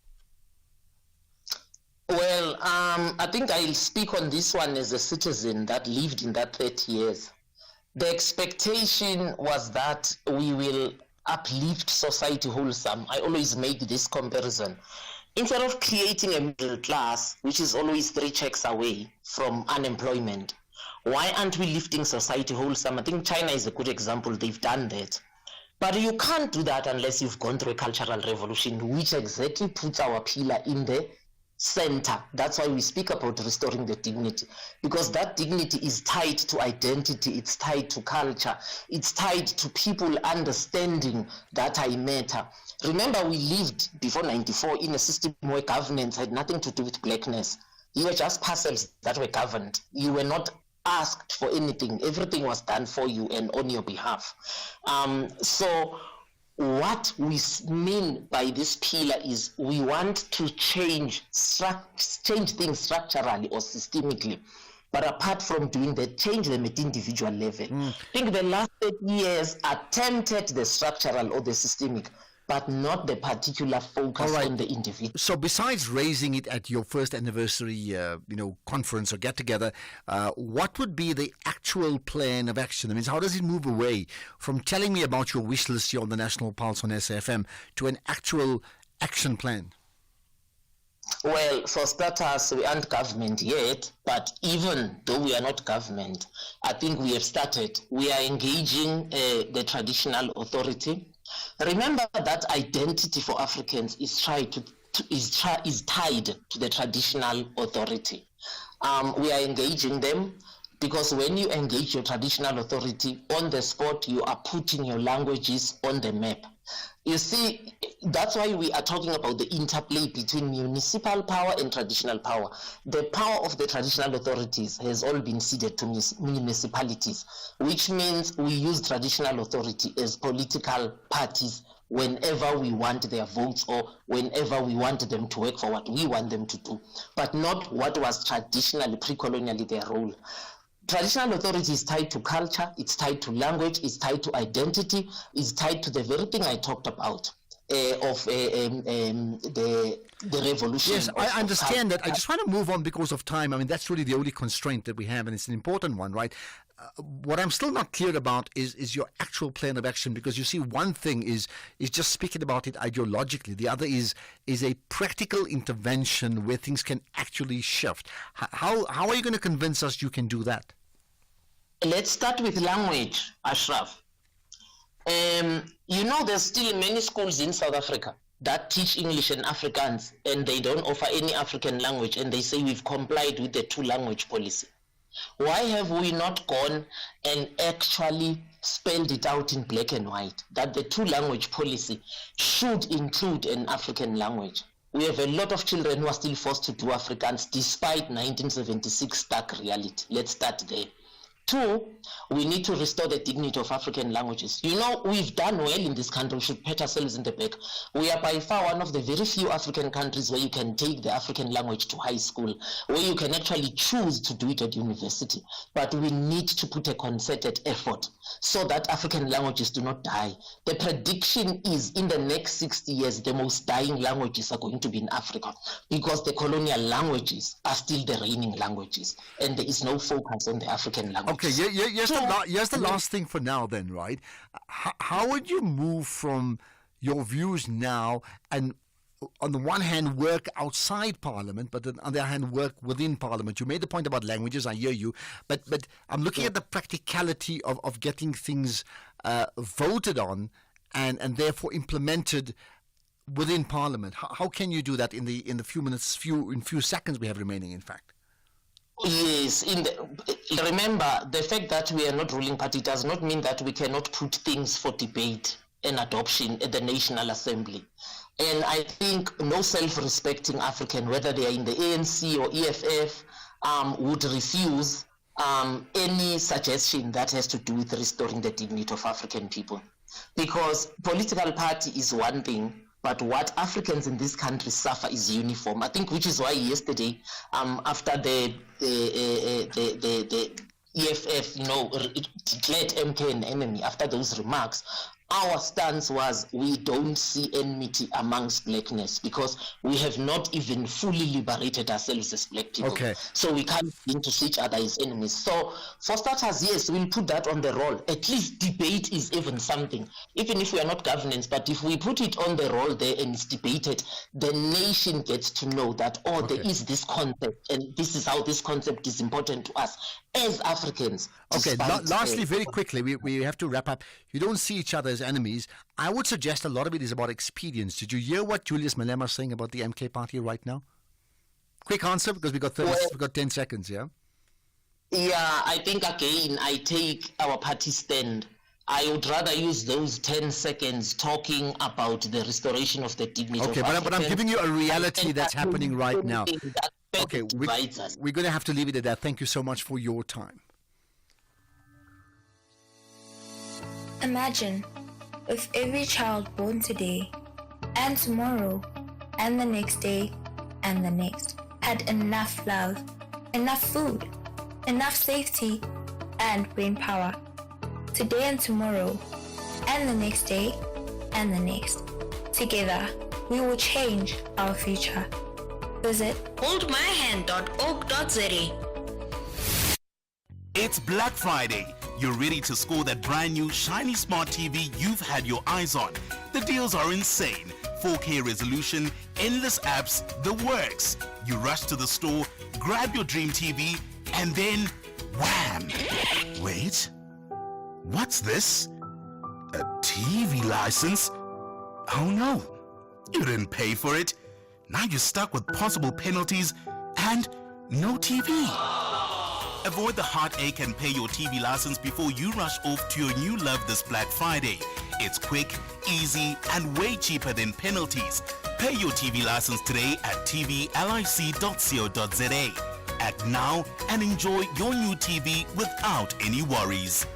Speaker 1: Well, I think I'll speak on this one as a citizen that lived in that 30 years. The expectation was that we will uplift society wholesome. I always make this comparison. Instead of creating a middle class, which is always 3 checks away from unemployment, why aren't we lifting society wholesome? I think China is a good example. They've done that. But you can't do that unless you've gone through a cultural revolution, which exactly puts our pillar in the center. That's why we speak about restoring the dignity, because that dignity is tied to identity, it's tied to culture, it's tied to people understanding that I matter. Remember, we lived before 94 in a system where governance had nothing to do with blackness. You were just parcels that were governed. You were not asked for anything. Everything was done for you and on your behalf. So what we mean by this pillar is we want to change things structurally or systemically. But apart from doing that, change them at individual level. I think the last 30 years attempted the structural or the systemic, but not the particular focus on the individual.
Speaker 11: So besides raising it at your first anniversary, conference or get-together, what would be the actual plan of action? I mean, how does it move away from telling me about your wish list here on the National Pulse on SAFM to an actual action plan?
Speaker 1: Well, for starters, we aren't government yet, but even though we are not government, I think we have started. We are engaging the traditional authority. Remember that identity for Africans is tied to the traditional authority. We are engaging them because when you engage your traditional authority on the spot, you are putting your languages on the map. You see, that's why we are talking about the interplay between municipal power and traditional power. The power of the traditional authorities has all been ceded to municipalities, which means we use traditional authority as political parties whenever we want their votes or whenever we want them to work for what we want them to do, but not what was traditionally, pre-colonially their role. Traditional authority is tied to culture, it's tied to language, it's tied to identity, it's tied to the very thing I talked about of the revolution.
Speaker 11: Yes, I understand that. I just want to move on because of time. I mean, that's really the only constraint that we have, and it's an important one, right? What I'm still not clear about is your actual plan of action, because you see, one thing is just speaking about it ideologically. The other is a practical intervention where things can actually shift. How are you going to convince us you can do that?
Speaker 1: Let's start with language, Ashraf. You know, there's still many schools in South Africa that teach English and Afrikaans, and they don't offer any African language, and they say we've complied with the two-language policy. Why have we not gone and actually spelled it out in black and white that the two-language policy should include an African language? We have a lot of children who are still forced to do Afrikaans despite 1976 stark reality. Let's start there. Two, we need to restore the dignity of African languages. You know, we've done well in this country. We should pat ourselves in the back. We are by far one of the very few African countries where you can take the African language to high school, where you can actually choose to do it at university. But we need to put a concerted effort so that African languages do not die. The prediction is in the next 60 years, the most dying languages are going to be in Africa because the colonial languages are still the reigning languages, and there is no focus on the African language.
Speaker 11: Okay, here's the last thing for now then, right? How would you move from your views now and on the one hand work outside Parliament, but on the other hand work within Parliament? You made the point about languages, I hear you, but I'm looking at the practicality of getting things voted on and therefore implemented within Parliament. How can you do that in the few seconds we have remaining, in fact?
Speaker 1: Yes, remember, the fact that we are not ruling party does not mean that we cannot put things for debate and adoption at the National Assembly. And I think no self-respecting African, whether they are in the ANC or EFF, would refuse any suggestion that has to do with restoring the dignity of African people. Because political party is one thing, but what Africans in this country suffer is uniform. I think, which is why yesterday, after the EFF, declared MK an enemy, after those remarks, our stance was we don't see enmity amongst blackness because we have not even fully liberated ourselves as black people.
Speaker 11: Okay.
Speaker 1: So we can't begin to see each other as enemies. So for starters, yes, we'll put that on the roll. At least debate is even something. Even if we are not governance, but if we put it on the roll there and it's debated, the nation gets to know that, there is this concept and this is how this concept is important to us as Africans.
Speaker 11: Okay, lastly, very quickly, we have to wrap up. You don't see each other as enemies. I would suggest a lot of it is about experience. Did you hear what Julius Malema is saying about the MK party right now? Quick answer, because we got 10 seconds, yeah?
Speaker 1: Yeah, I think again, I take our party stand. I would rather use those 10 seconds talking about the restoration of the dignity of Africans.
Speaker 11: But I'm giving you a reality that's happening right now. Okay, we're going to have to leave it at that. Thank you so much for your time.
Speaker 3: Imagine if every child born today and tomorrow and the next day and the next had enough love, enough food, enough safety and brain power. Today and tomorrow and the next day and the next. Together, we will change our future. Visit holdmyhand.org.za.
Speaker 5: It's Black Friday. You're ready to score that brand new shiny smart TV you've had your eyes on. The deals are insane. 4K resolution, endless apps, the works. You rush to the store, grab your dream TV, and then wham! Wait, what's this? A TV license? Oh no, you didn't pay for it. Now you're stuck with possible penalties and no TV. Avoid the heartache and pay your TV license before you rush off to your new love this Black Friday. It's quick, easy, and way cheaper than penalties. Pay your TV license today at tvlic.co.za. Act now and enjoy your new TV without any worries.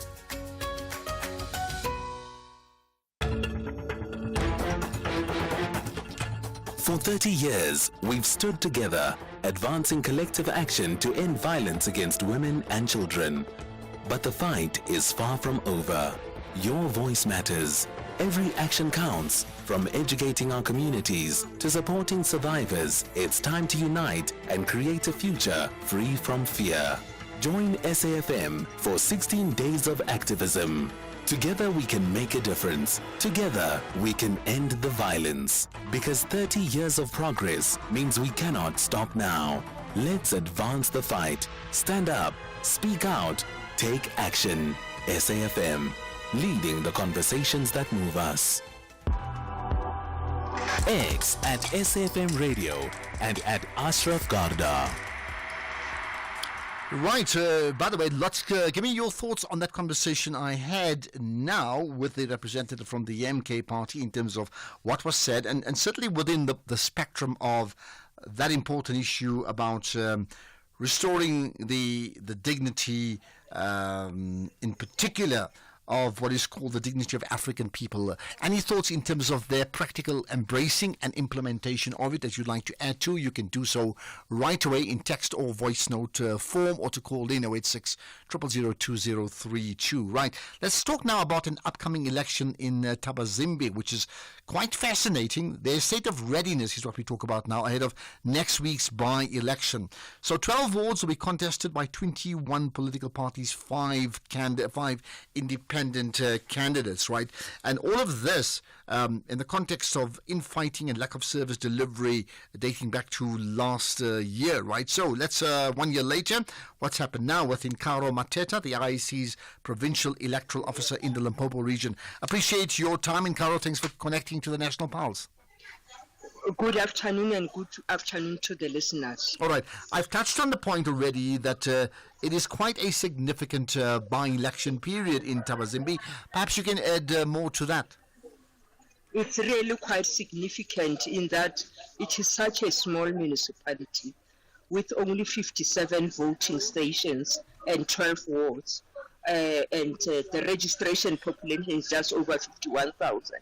Speaker 10: For 30 years, we've stood together, advancing collective action to end violence against women and children. But the fight is far from over. Your voice matters. Every action counts. From educating our communities to supporting survivors, it's time to unite and create a future free from fear. Join SAFM for 16 days of activism. Together we can make a difference. Together we can end the violence. Because 30 years of progress means we cannot stop now. Let's advance the fight. Stand up, speak out, take action. SAFM, leading the conversations that move us. X at SAFM Radio and at Ashraf Garda.
Speaker 11: Right, by the way, give me your thoughts on that conversation I had now with the representative from the MK party in terms of what was said, and certainly within the spectrum of that important issue about restoring the dignity, in particular, of what is called the dignity of African people. Any thoughts in terms of their practical embracing and implementation of it that you'd like to add to? You can do so right away in text or voice note form, or to call in 086 000 2032. Right, let's talk now about an upcoming election in Thabazimbi, which is quite fascinating. Their state of readiness is what we talk about now ahead of next week's by-election. So 12 wards will be contested by 21 political parties, 5 independent candidates, right? And all of this in the context of infighting and lack of service delivery dating back to last year, right? So let's 1 year later, what's happened now with Nkaro Mateta, the IEC's provincial electoral officer in the Limpopo region. Appreciate your time, Nkaro. Thanks for connecting to the National Pulse.
Speaker 7: Good afternoon and good afternoon to the listeners.
Speaker 11: All right. I've touched on the point already that it is quite a significant by-election period in Thabazimbi. Perhaps you can add more to that.
Speaker 7: It's really quite significant in that it is such a small municipality with only 57 voting stations and 12 wards. The registration population is just over 51,000.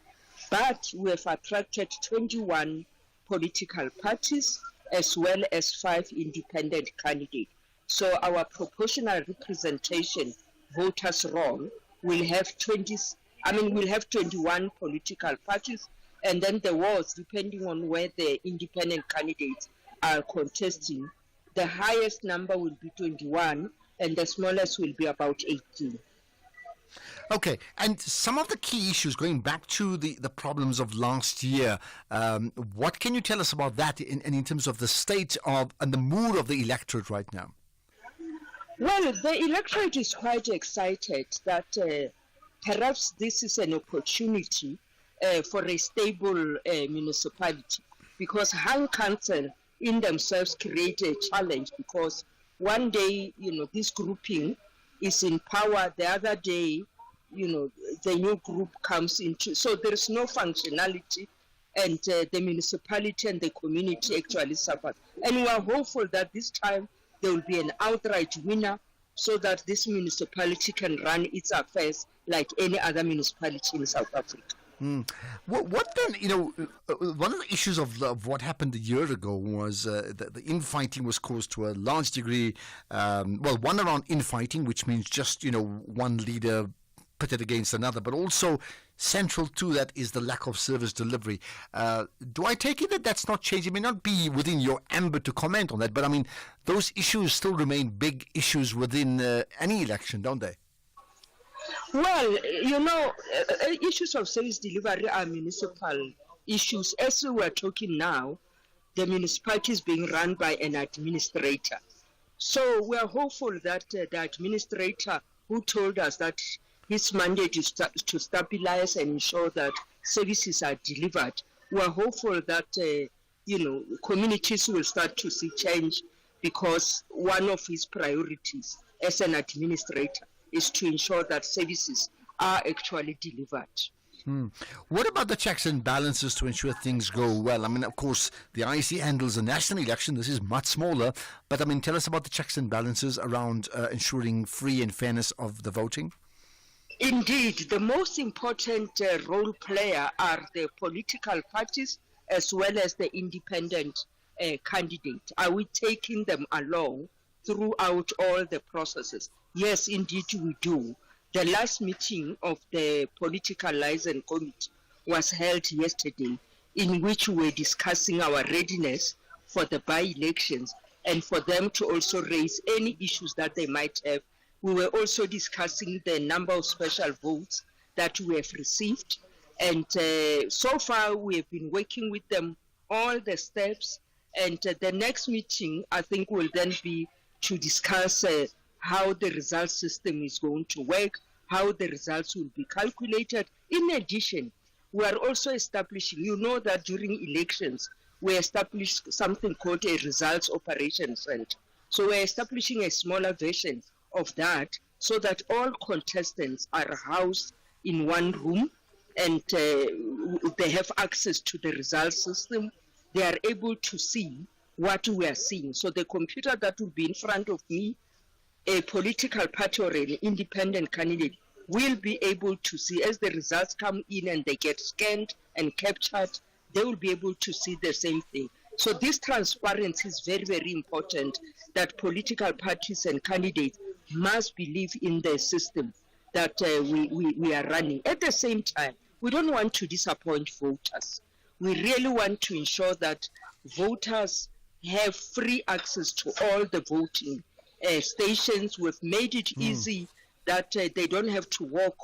Speaker 7: But we have attracted 21 political parties as well as 5 independent candidates. So our proportional representation voters roll will have 21 political parties, and then the wards, depending on where the independent candidates are contesting, the highest number will be 21 and the smallest will be about 18.
Speaker 11: Okay, and some of the key issues, going back to the problems of last year, what can you tell us about that in terms of the state of and the mood of the electorate right now?
Speaker 7: Well, the electorate is quite excited that perhaps this is an opportunity for a stable municipality, because Hang Council in themselves create a challenge, because one day, this grouping is in power, the other day, the new group comes into, so there is no functionality, and the municipality and the community actually suffers. And we are hopeful that this time there will be an outright winner, so that this municipality can run its affairs like any other municipality in South Africa.
Speaker 11: What then, one of the issues of what happened a year ago was that the infighting was caused to a large degree, one around infighting, which means just, one leader pitted against another, but also central to that is the lack of service delivery. Do I take it that that's not changing? It may not be within your ambit to comment on that, but I mean, those issues still remain big issues within any election, don't they?
Speaker 7: Well, issues of service delivery are municipal issues. As we are talking now, the municipality is being run by an administrator. So we are hopeful that the administrator who told us that his mandate is to stabilize and ensure that services are delivered, we are hopeful that communities will start to see change, because one of his priorities as an administrator is to ensure that services are actually delivered.
Speaker 11: What about the checks and balances to ensure things go well? I mean, of course, the IEC handles the national election. This is much smaller. But, I mean, tell us about the checks and balances around ensuring free and fairness of the voting.
Speaker 7: Indeed, the most important role player are the political parties as well as the independent candidate. Are we taking them along throughout all the processes? Yes, indeed we do. The last meeting of the Political Liaison Committee was held yesterday, in which we were discussing our readiness for the by-elections and for them to also raise any issues that they might have. We were also discussing the number of special votes that we have received. And so far, we have been working with them all the steps. And the next meeting, I think, will then be to discuss how the result system is going to work, how the results will be calculated. In addition, we are also establishing, you know that during elections, we established something called a results operations center. So we're establishing a smaller version of that so that all contestants are housed in one room and they have access to the results system. They are able to see what we are seeing. So the computer that will be in front of me, a political party or an independent candidate will be able to see as the results come in and they get scanned and captured, they will be able to see the same thing. So this transparency is very, very important, that political parties and candidates must believe in the system that we are running. At the same time, we don't want to disappoint voters. We really want to ensure that voters have free access to all the voting stations. We've made it easy that they don't have to walk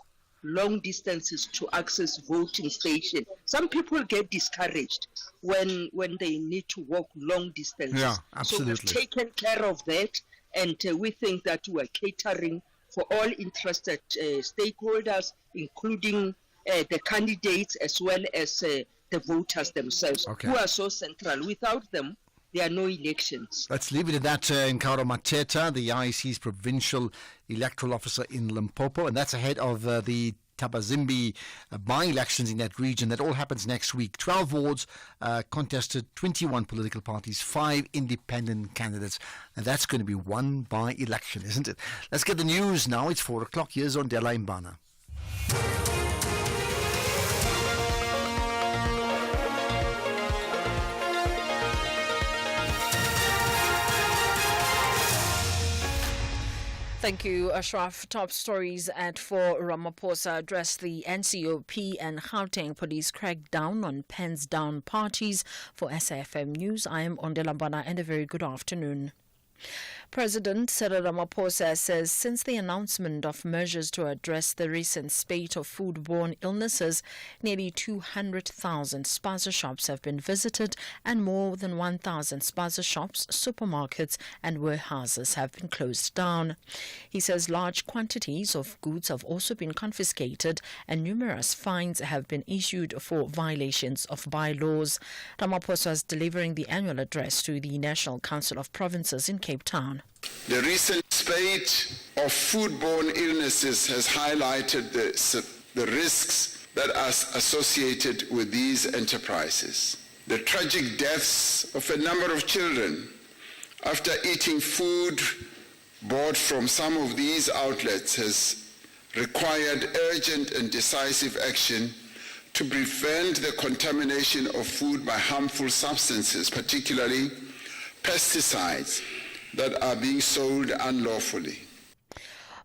Speaker 7: long distances to access voting station. Some people get discouraged when they need to walk long distances.
Speaker 11: Yeah, absolutely.
Speaker 7: So we've taken care of that, and we think that we are catering for all interested stakeholders, including the candidates as well as the voters themselves, who are so central. Without them, there are no elections.
Speaker 11: Let's leave it at that. Nkaro Mateta, the IEC's provincial electoral officer in Limpopo, and that's ahead of the Tabazimbi by-elections in that region. That all happens next week. 12 wards contested, 21 political parties, 5 independent candidates. And that's going to be one by-election, isn't it? Let's get the news now. It's 4 o'clock. Here's Ondela Imbana.
Speaker 2: Thank you, Ashraf. Top stories at 4. Ramaphosa addressed the NCOP and Gauteng police crackdown on pens down parties. For SAFM News, I am Ondela Imbana, and a very good afternoon. President Cyril Ramaphosa says since the announcement of measures to address the recent spate of foodborne illnesses, nearly 200,000 spaza shops have been visited and more than 1,000 spaza shops, supermarkets and warehouses have been closed down. He says large quantities of goods have also been confiscated and numerous fines have been issued for violations of bylaws. Ramaphosa is delivering the annual address to the National Council of Provinces in Cape Town.
Speaker 6: The recent spate of foodborne illnesses has highlighted the risks that are associated with these enterprises. The tragic deaths of a number of children after eating food bought from some of these outlets has required urgent and decisive action to prevent the contamination of food by harmful substances, particularly pesticides, that are being sold unlawfully.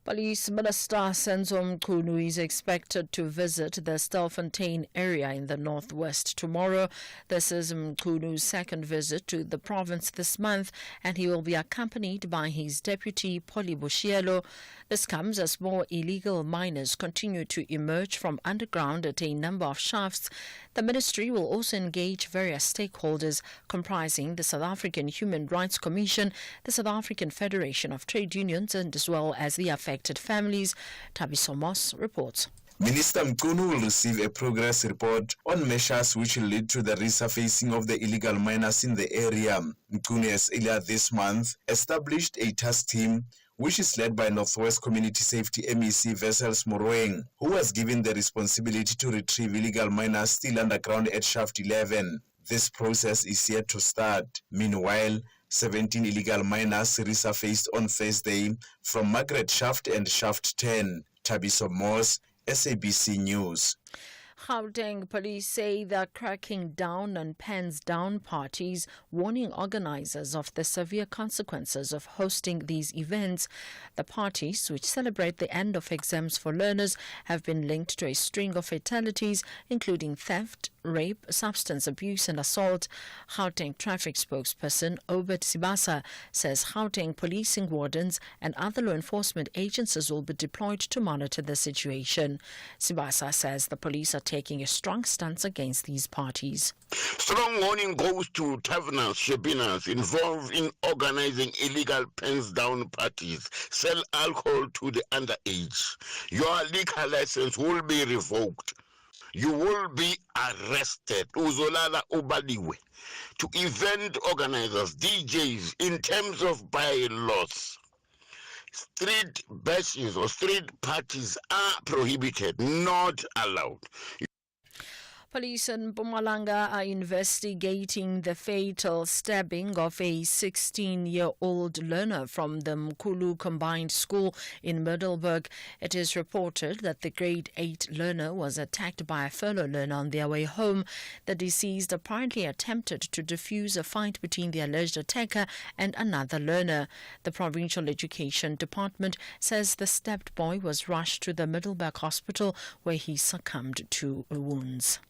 Speaker 2: Police Minister Senzo Mchunu is expected to visit the Stilfontein area in the northwest tomorrow. This is Mchunu's second visit to the province this month, and he will be accompanied by his deputy Polly Bushielo. This comes as more illegal miners continue to emerge from underground at a number of shafts The ministry will also engage various stakeholders comprising the South African Human Rights Commission, the South African Federation of Trade Unions, and as well as the affected families. Thabiso Moss reports.
Speaker 8: Minister Mchunu will receive a progress report on measures which will lead to the resurfacing of the illegal miners in the area. Mchunu has earlier this month established a task team which is led by Northwest Community Safety MEC Vessels Moroeng, who was given the responsibility to retrieve illegal miners still underground at Shaft 11. This process is yet to start. Meanwhile, 17 illegal miners resurfaced on Thursday from Margaret Shaft and Shaft 10. Thabiso Moss, SABC News.
Speaker 2: Gauteng police say they're cracking down on pens down parties, warning organizers of the severe consequences of hosting these events. The parties, which celebrate the end of exams for learners, have been linked to a string of fatalities, including theft, rape, substance abuse and assault. Gauteng traffic spokesperson Obed Sibasa says Gauteng policing wardens and other law enforcement agencies will be deployed to monitor the situation. Sibasa says the police are taking a strong stance against these parties.
Speaker 12: Strong warning goes to taverners, shebinas involved in organizing illegal pens down parties, sell alcohol to the underage. Your liquor license will be revoked. You will be arrested. Uzolala ubaliwe. To event organizers, DJs, in terms of bylaws, street bashes or street parties are prohibited, not allowed.
Speaker 2: Police in Mpumalanga are investigating the fatal stabbing of a 16-year-old learner from the Mkulu Combined School in Middelburg. It is reported that the grade 8 learner was attacked by a fellow learner on their way home. The deceased apparently attempted to defuse a fight between the alleged attacker and another learner. The Provincial Education Department says the stabbed boy was rushed to the Middelburg Hospital where he succumbed to wounds.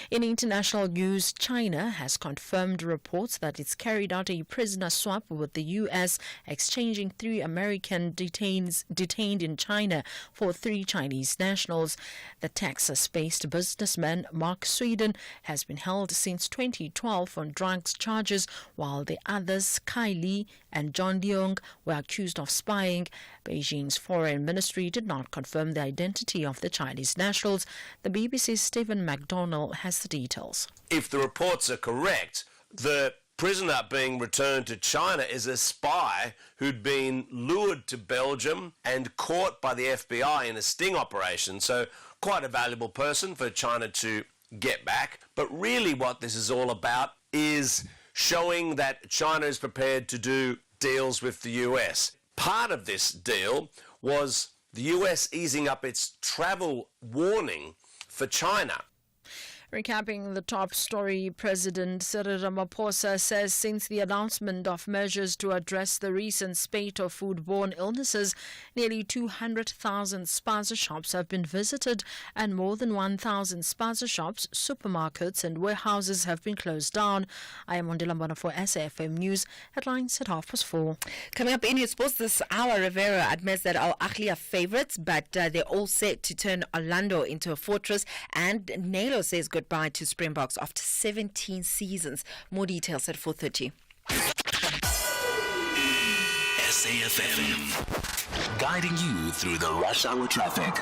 Speaker 2: In international news, China has confirmed reports that it's carried out a prisoner swap with the U.S., exchanging 3 American detained in China for 3 Chinese nationals. The Texas-based businessman Mark Sweden has been held since 2012 on drugs charges, while the others, Kai Li and John Leong, were accused of spying. Beijing's foreign ministry did not confirm the identity of the Chinese nationals. The BBC's Stephen MacDonald has the details.
Speaker 23: If the reports are correct, the prisoner being returned to China is a spy who'd been lured to Belgium and caught by the FBI in a sting operation. So quite a valuable person for China to get back. But really what this is all about is showing that China is prepared to do deals with the US. Part of this deal was the US easing up its travel warning for China.
Speaker 2: Recapping the top story, President Cyril Ramaphosa says since the announcement of measures to address the recent spate of foodborne illnesses, nearly 200,000 spaza shops have been visited and more than 1,000 spaza shops, supermarkets and warehouses have been closed down. I am Mondela Mbana for SAFM News. Headlines at 4:30.
Speaker 4: Coming up in your sports this hour, Rivera admits that Al Ahly are favourites, but they're all set to turn Orlando into a fortress, and Nelo says goodbye to Springboks after 17 seasons. More details at 4:30.
Speaker 10: SAFM, guiding you through the rush hour traffic.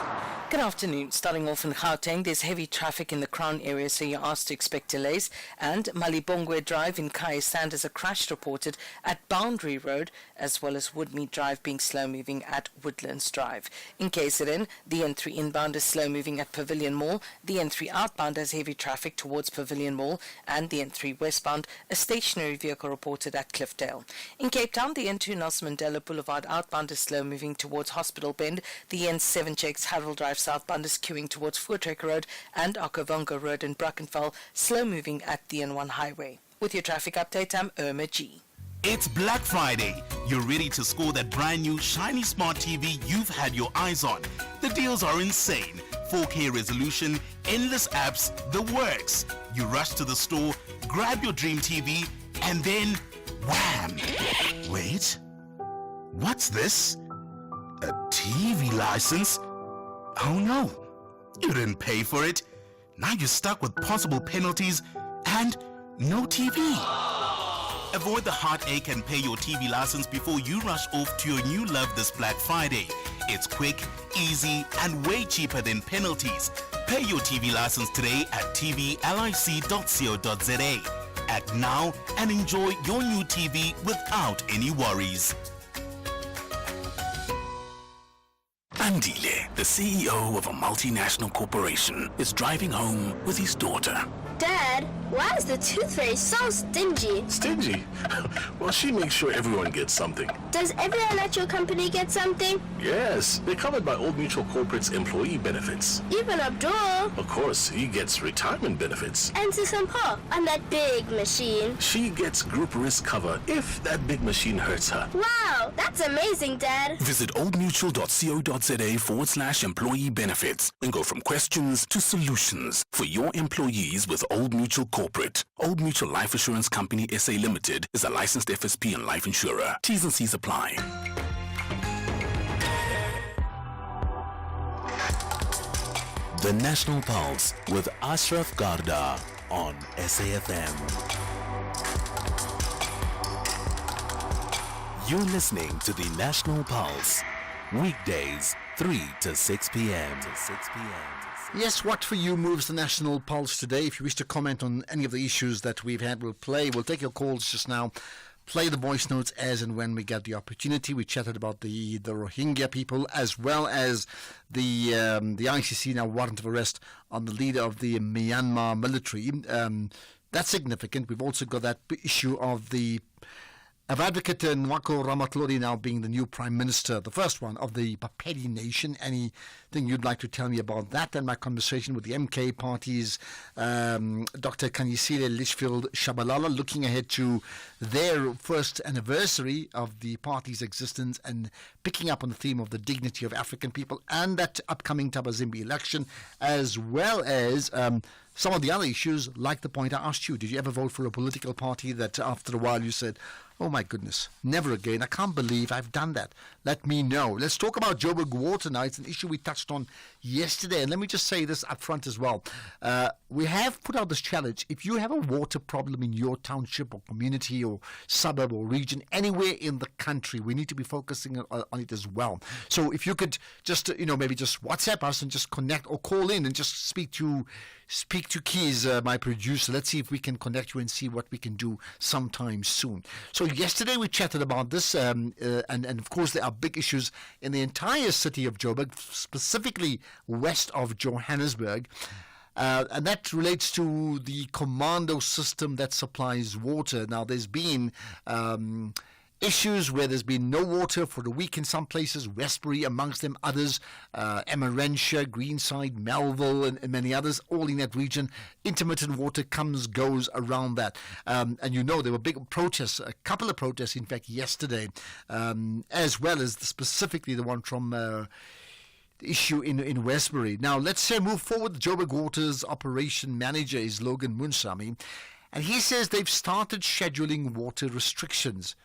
Speaker 16: Good afternoon. Starting off in Gauteng, there's heavy traffic in the Crown area, so you're asked to expect delays. And Malibongwe Drive in Kayasand is a crash reported at Boundary Road, as well as Woodmead Drive being slow-moving at Woodlands Drive. In KZN, the N3 inbound is slow-moving at Pavilion Mall. The N3 outbound has heavy traffic towards Pavilion Mall. And the N3 westbound, a stationary vehicle reported at Cliffdale. In Cape Town, the N2 Nelson Mandela Boulevard outbound is slow-moving towards Hospital Bend. The N7 checks Harold Drive southbound is queuing towards Voortrekker Road, and Okavango Road in Brackenfell slow-moving at the N1 highway. With your traffic update, I'm Irma G.
Speaker 5: It's Black Friday. You're ready to score that brand new shiny smart TV you've had your eyes on. The deals are insane. 4K resolution, endless apps, the works. You rush to the store, grab your dream TV, and then wham! Wait, what's this? A TV license? Oh no, you didn't pay for it. Now you're stuck with possible penalties and no TV. Avoid the heartache and pay your TV license before you rush off to your new love this Black Friday. It's quick, easy, and way cheaper than penalties. Pay your TV license today at tvlic.co.za. Act now and enjoy your new TV without any worries.
Speaker 10: Andile, the CEO of a multinational corporation, is driving home with his daughter.
Speaker 20: Dad, why is the Tooth Fairy so stingy?
Speaker 13: Stingy? Well, she makes sure everyone gets something.
Speaker 20: Does everyone at your company get something?
Speaker 13: Yes, they're covered by Old Mutual Corporate's employee benefits.
Speaker 20: Even Abdul.
Speaker 13: Of course, he gets retirement benefits.
Speaker 20: And Susampa on that big machine.
Speaker 13: She gets group risk cover if that big machine hurts her.
Speaker 20: Wow, that's amazing, Dad.
Speaker 10: Visit oldmutual.co.za/employee benefits and go from questions to solutions for your employees with Old Mutual Corporate. Old Mutual Life Assurance Company SA Limited is a licensed FSP and life insurer. T's and C's apply. The National Pulse with Ashraf Garda on SAFM. You're listening to the National Pulse. Weekdays, 3 to 6 p.m.
Speaker 11: Yes, what for you moves the National Pulse today? If you wish to comment on any of the issues that we've had, we'll take your calls just now. Play the voice notes as and when we get the opportunity. We chatted about the Rohingya people as well as the ICC now warrant of arrest on the leader of the Myanmar military. That's significant. We've also got that issue of Advocate Nwako Ramatlori now being the new Prime Minister, the first one of the Bapedi Nation. Anything you'd like to tell me about that? And my conversation with the MK party's Dr. Kanyisile Litchfield Shabalala, looking ahead to their first anniversary of the party's existence and picking up on the theme of the dignity of African people and that upcoming Tabazimbi election, as well as some of the other issues, like the point I asked you. Did you ever vote for a political party that after a while you said, oh my goodness, never again, I can't believe I've done that? Let me know. Let's talk about Joburg water now. It's an issue we touched on yesterday. And let me just say this up front as well. We have put out this challenge. If you have a water problem in your township or community or suburb or region, anywhere in the country, we need to be focusing on it as well. So if you could just, maybe just WhatsApp us and just connect or call in and just speak to Keys, my producer. Let's see if we can connect you and see what we can do sometime soon. So yesterday we chatted about this, and of course there are big issues in the entire city of Joburg, specifically west of Johannesburg. And that relates to the commando system that supplies water. Now, there's been issues where there's been no water for a week in some places, Westbury amongst them, others, Emmarentia, Greenside, Melville, and many others, all in that region. Intermittent water goes around that. And there were big protests, a couple of protests, in fact, yesterday, as well as specifically the one from the issue in Westbury. Now, let's move forward. The Joburg Water's operation manager is Logan Munsami, and he says they've started scheduling water restrictions,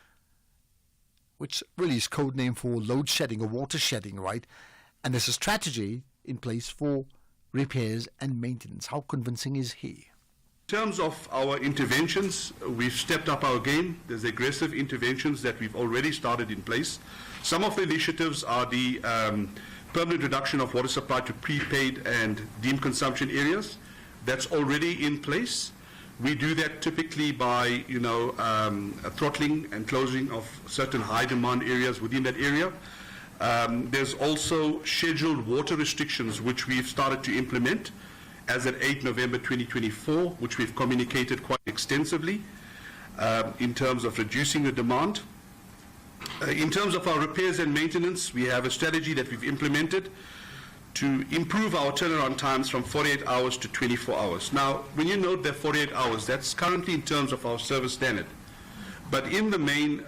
Speaker 11: which really is code name for load shedding or water shedding, right? And there's a strategy in place for repairs and maintenance. How convincing is he?
Speaker 14: In terms of our interventions, we've stepped up our game. There's aggressive interventions that we've already started in place. Some of the initiatives are the permanent reduction of water supply to prepaid and deemed consumption areas. That's already in place. We do that typically by, throttling and closing of certain high demand areas within that area. There's also scheduled water restrictions which we've started to implement as at 8 November 2024, which we've communicated quite extensively in terms of reducing the demand. In terms of our repairs and maintenance, we have a strategy that we've implemented to improve our turnaround times from 48 hours to 24 hours. Now, when you note that 48 hours, that's currently in terms of our service standard. But in the main,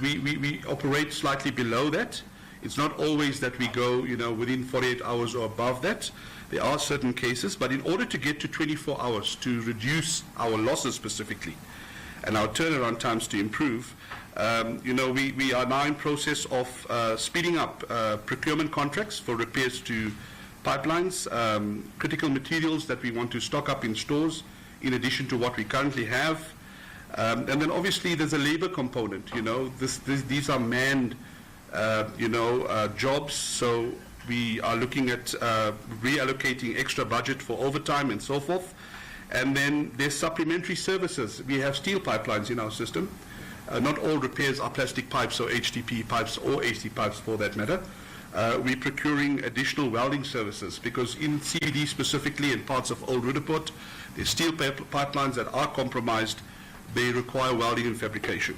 Speaker 14: we operate slightly below that. It's not always that we go, within 48 hours or above that. There are certain cases, but in order to get to 24 hours to reduce our losses specifically and our turnaround times to improve, we are now in process of speeding up procurement contracts for repairs to pipelines, critical materials that we want to stock up in stores in addition to what we currently have. And then obviously there's a labor component, these are manned, jobs, so we are looking at reallocating extra budget for overtime and so forth. And then there's supplementary services. We have steel pipelines in our system. Not all repairs are plastic pipes or HDP pipes or AC pipes for that matter. We're procuring additional welding services because in CBD specifically and parts of Old Rudaport, there's steel pipelines that are compromised. They require welding and fabrication.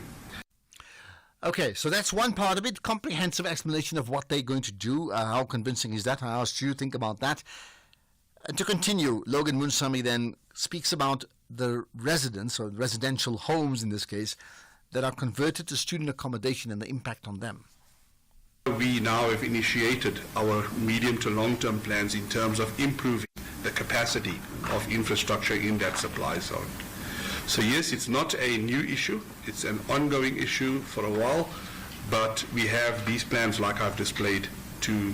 Speaker 11: Okay, so that's one part of it. Comprehensive explanation of what they're going to do. How convincing is that? I asked you to think about that. And to continue, Logan Munsami then speaks about the residents, or residential homes in this case, that are converted to student accommodation and the impact on them.
Speaker 14: We now have initiated our medium to long-term plans in terms of improving the capacity of infrastructure in that supply zone. So yes, it's not a new issue, it's an ongoing issue for a while, but we have these plans like I've displayed to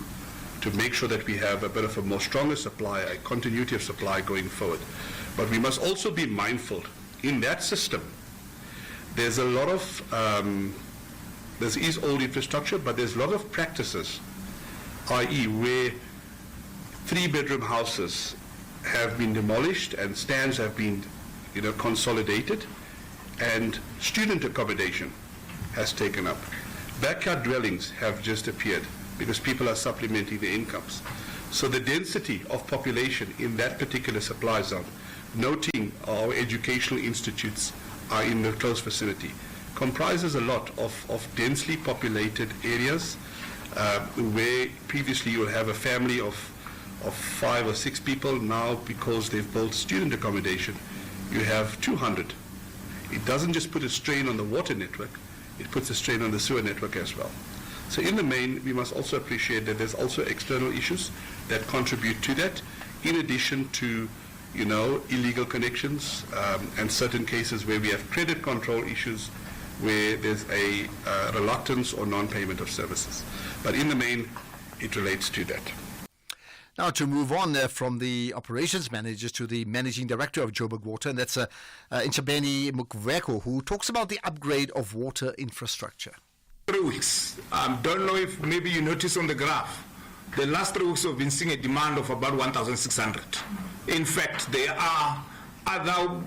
Speaker 14: make sure that we have a bit of a more stronger supply, a continuity of supply going forward. But we must also be mindful, in that system, there's a lot of, there is old infrastructure, but there's a lot of practices, i.e. where 3-bedroom houses have been demolished and stands have been consolidated, and student accommodation has taken up. Backyard dwellings have just appeared because people are supplementing their incomes. So the density of population in that particular supply zone, noting our educational institutes are in the close vicinity, comprises a lot of densely populated areas where previously you would have a family of 5 or 6 people. Now, because they've built student accommodation, you have 200. It doesn't just put a strain on the water network, it puts a strain on the sewer network as well. So in the main, we must also appreciate that there's also external issues that contribute to that, in addition to illegal connections and certain cases where we have credit control issues where there's a reluctance or non-payment of services. But in the main, it relates to that.
Speaker 11: Now to move on from the operations managers to the managing director of Joburg Water, and that's Nchabeni Mukweko, who talks about the upgrade of water infrastructure.
Speaker 15: 3 weeks. Don't know if maybe you notice on the graph, the last 3 weeks we've been seeing a demand of about 1,600. In fact, there are other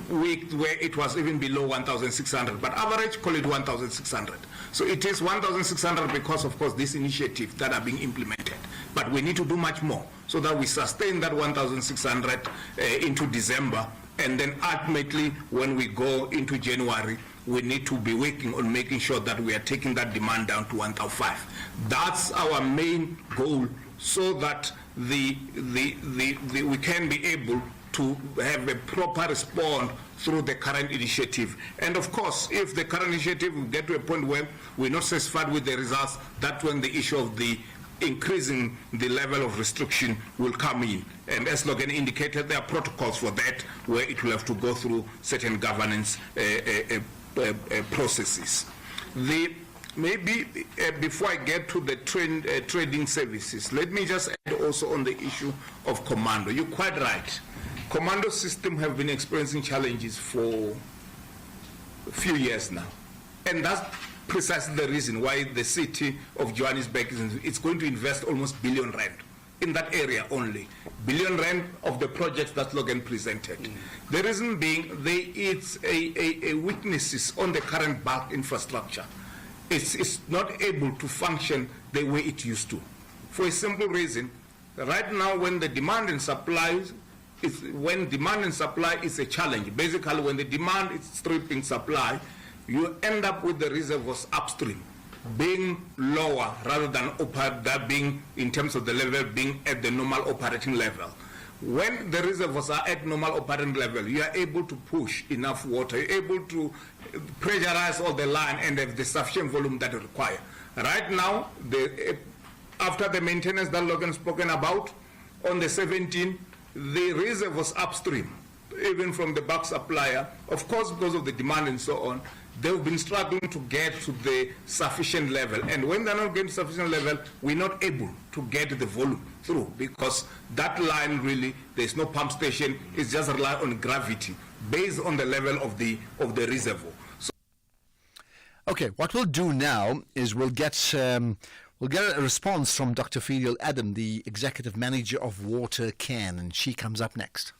Speaker 15: weeks where it was even below 1,600, but average, call it 1,600. So it is 1,600 because, of course, these initiatives that are being implemented. But we need to do much more so that we sustain that 1,600 into December, and then ultimately when we go into January, we need to be working on making sure that we are taking that demand down to 1,500. That's our main goal, so that we can be able to have a proper response through the current initiative. And of course, if the current initiative will get to a point where we're not satisfied with the results, that's when the issue of the increasing the level of restriction will come in. And as Logan indicated, there are protocols for that, where it will have to go through certain governance processes. Maybe before I get to the trading services, let me just add also on the issue of Commando. You're quite right. Commando system have been experiencing challenges for a few years now. And that's precisely the reason why the city of Johannesburg is going to invest almost R1 billion in that area only. R1 billion of the projects that Logan presented. The reason being, it's a weaknesses on the current bulk infrastructure. It's not able to function the way it used to. For a simple reason, right now when the demand and supply is a challenge, basically when the demand is stripping supply, you end up with the reservoirs upstream being lower rather than that being, in terms of the level, being at the normal operating level. When the reservoirs are at normal operating level, you are able to push enough water, you're able to pressurize all the line and have the sufficient volume that you require. Right now, after the maintenance that Logan spoken about, on the 17th, the reservoirs upstream, even from the bulk supplier, of course because of the demand and so on, they've been struggling to get to the sufficient level. And when they're not getting to sufficient level, we're not able to get the volume through, because that line really, there's no pump station, it's just rely on gravity based on the level of the reservoir.
Speaker 11: Okay, what we'll do now is we'll get a response from Dr. Ferial Adam, the Executive Manager of WaterCan, and she comes up next.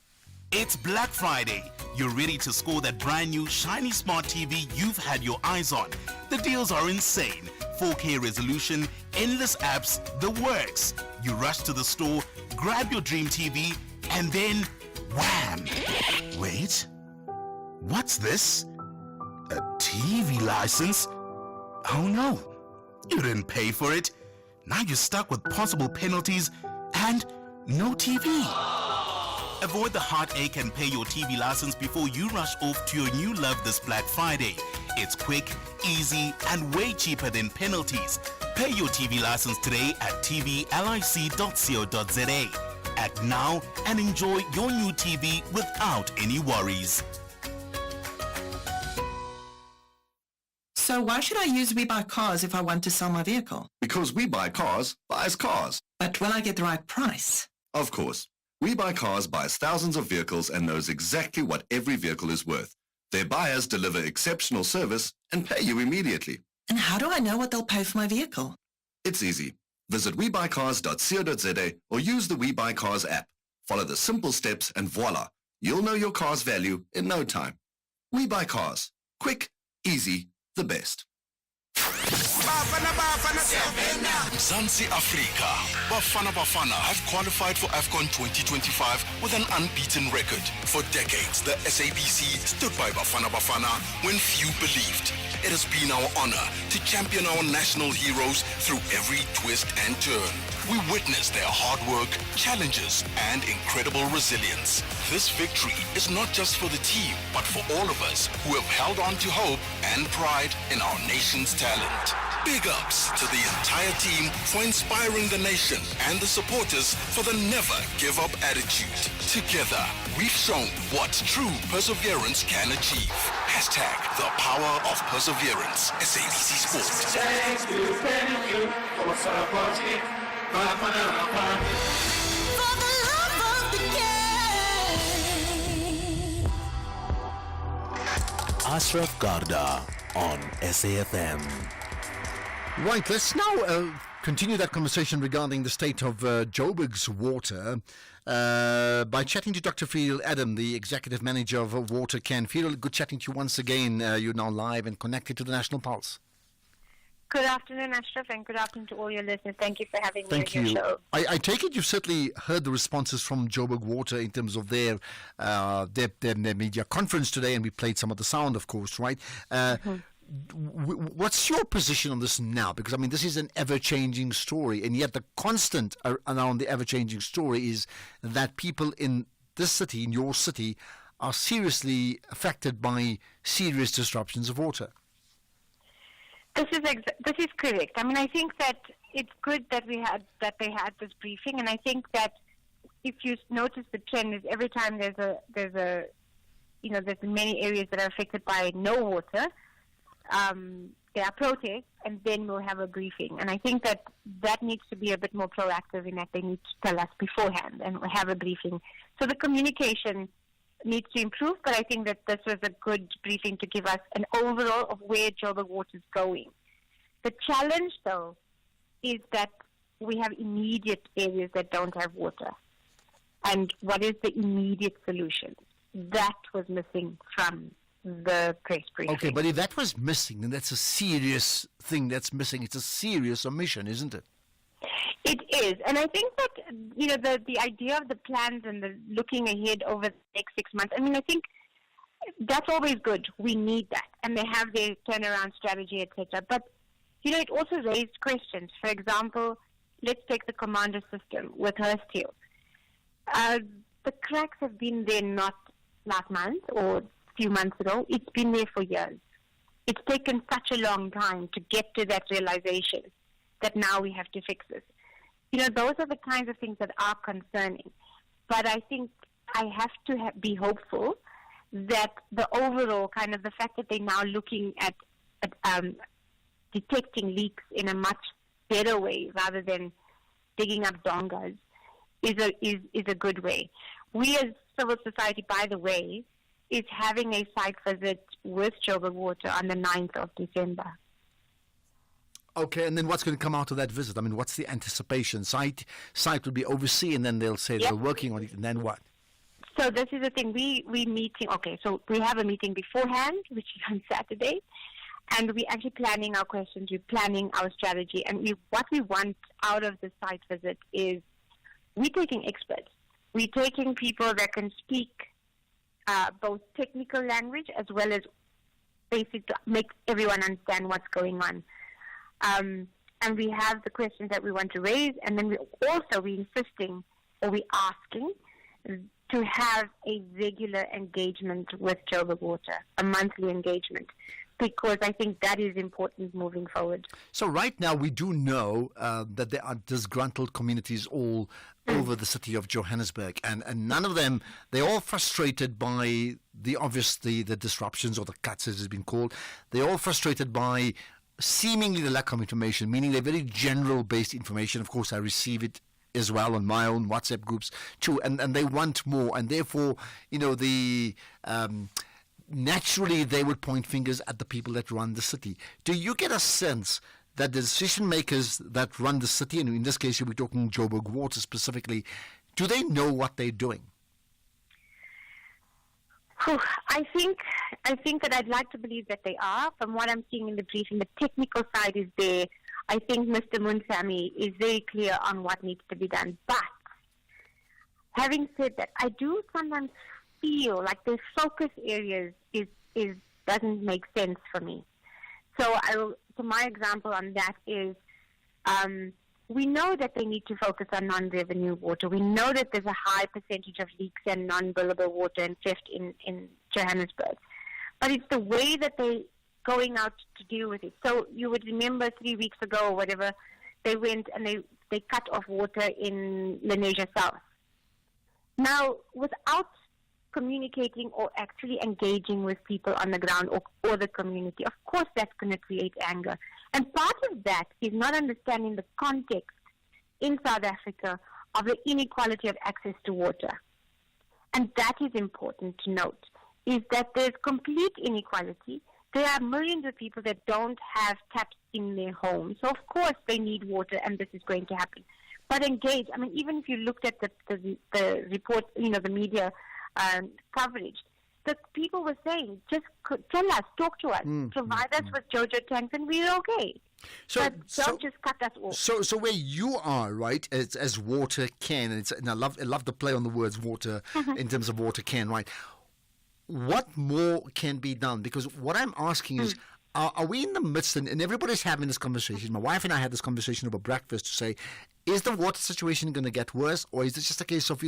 Speaker 5: It's Black Friday. You're ready to score that brand new shiny smart TV you've had your eyes on. The deals are insane. 4K resolution, endless apps, the works. You rush to the store, grab your dream TV, and then wham! Wait, what's this? A TV license? Oh no, you didn't pay for it. Now you're stuck with possible penalties and no TV. Avoid the heartache and pay your TV license before you rush off to your new love this Black Friday. It's quick, easy, and way cheaper than penalties. Pay your TV license today at tvlic.co.za. Act now and enjoy your new TV without any worries.
Speaker 17: So why should I use We Buy Cars if I want to sell my vehicle?
Speaker 18: Because We Buy Cars buys cars.
Speaker 17: But will I get the right price?
Speaker 18: Of course. We Buy Cars buys thousands of vehicles and knows exactly what every vehicle is worth. Their buyers deliver exceptional service and pay you immediately.
Speaker 17: And how do I know what they'll pay for my vehicle?
Speaker 18: It's easy. Visit webuycars.co.za or use the We Buy Cars app. Follow the simple steps and voila, you'll know your car's value in no time. We Buy Cars. Quick, easy, the best.
Speaker 19: Mzansi Africa. Bafana have qualified for AFCON 2025 with an unbeaten record. For decades, the SABC stood by Bafana when few believed. It has been our honor to champion our national heroes through every twist and turn. We witnessed their hard work, challenges, and incredible resilience. This victory is not just for the team, but for all of us who have held on to hope and pride in our nation's talent. Big ups to the entire team for inspiring the nation and the supporters for the never give up attitude. Together, we've shown what true perseverance can achieve. Hashtag the power of perseverance. SABC Sport.
Speaker 24: Thank you for supporting Bafana. For the love of the game.
Speaker 10: Ashraf Garda on SAFM.
Speaker 11: Right, let's now continue that conversation regarding the state of Joburg's water by chatting to Dr. Ferial Adam, the Executive Manager of WaterCan. Ferial, good chatting to you once again. You're now live and connected to the National Pulse.
Speaker 25: Good afternoon, Ashraf, and good afternoon to all your listeners. Thank you for having me on your show.
Speaker 11: I take it you've certainly heard the responses from Joburg Water in terms of their media conference today, and we played some of the sound, of course, right? What's your position on this now? Because, I mean, this is an ever-changing story, and yet the constant around the ever-changing story is that people in this city, in your city, are seriously affected by serious disruptions of water.
Speaker 25: This is correct. I mean, I think that it's good that they had this briefing, and I think that if you notice the trend is every time there's many areas that are affected by no water. There are protests, and then we'll have a briefing. And I think that needs to be a bit more proactive in that they need to tell us beforehand and we'll have a briefing. So the communication needs to improve, but I think that this was a good briefing to give us an overall of where Joburg Water is going. The challenge, though, is that we have immediate areas that don't have water. And what is the immediate solution? That was missing from the press briefing.
Speaker 11: Okay, but if that was missing, then that's a serious thing that's missing. It's a serious omission, isn't it?
Speaker 25: It is. And I think that, the idea of the plans and the looking ahead over the next 6 months, I mean, I think that's always good. We need that. And they have their turnaround strategy, etc. But, it also raised questions. For example, let's take the commander system with Hursthill. The cracks have been there not last month or few months ago. It's been there for years. It's taken such a long time to get to that realization that now we have to fix this. Those are the kinds of things that are concerning. But I think I have to be hopeful that the overall kind of the fact that they're now looking at detecting leaks in a much better way rather than digging up dongas is a good way. We as civil society, by the way, is having a site visit with Joburg Water on the 9th of December.
Speaker 11: Okay, and then what's going to come out of that visit? I mean, what's the anticipation? Site will be overseen, and then they'll say they're working on it, and then what?
Speaker 25: So this is the thing. We meeting. Okay, so we have a meeting beforehand, which is on Saturday, and we're actually planning our questions. We're planning our strategy, and what we want out of the site visit is we're taking experts. We're taking people that can speak both technical language as well as basic to make everyone understand what's going on. And we have the questions that we want to raise, and then we're insisting or we're asking to have a regular engagement with Joburg Water, a monthly engagement, because I think that is important moving forward.
Speaker 11: So right now we do know that there are disgruntled communities all over the city of Johannesburg, and none of them, they're all frustrated by the disruptions or the cuts as it's been called. They're all frustrated by seemingly the lack of information, meaning they're very general-based information. Of course, I receive it as well on my own WhatsApp groups too, and they want more, and therefore, naturally they would point fingers at the people that run the city. Do you get a sense that the decision makers that run the city, and in this case we're talking Joburg Water specifically, do they know what they're doing?
Speaker 25: I think that I'd like to believe that they are. From what I'm seeing in the briefing, the technical side is there. I think Mr. Munsami is very clear on what needs to be done. But having said that, I do sometimes feel like the focus areas doesn't make sense for me. So my example on that is we know that they need to focus on non-revenue water. We know that there's a high percentage of leaks and non-billable water and theft in Johannesburg. But it's the way that they're going out to deal with it. So you would remember 3 weeks ago or whatever, they went and they cut off water in Lenasia South. Now, without communicating or actually engaging with people on the ground or the community, of course that's going to create anger. And part of that is not understanding the context in South Africa of the inequality of access to water. And that is important to note, is that there's complete inequality. There are millions of people that don't have taps in their homes. So, of course, they need water, and this is going to happen. But engage. I mean, even if you looked at the report, the media coverage, the people were saying, just tell us, talk to us, provide us with JoJo tanks, and we're okay. But don't just cut us off.
Speaker 11: So where you are, right, as water can, and I love the play on the words water in terms of water can, right? What more can be done? Because what I'm asking is, are we in the midst, and everybody's having this conversation, my wife and I had this conversation over breakfast to say, is the water situation going to get worse, or is it just a case of,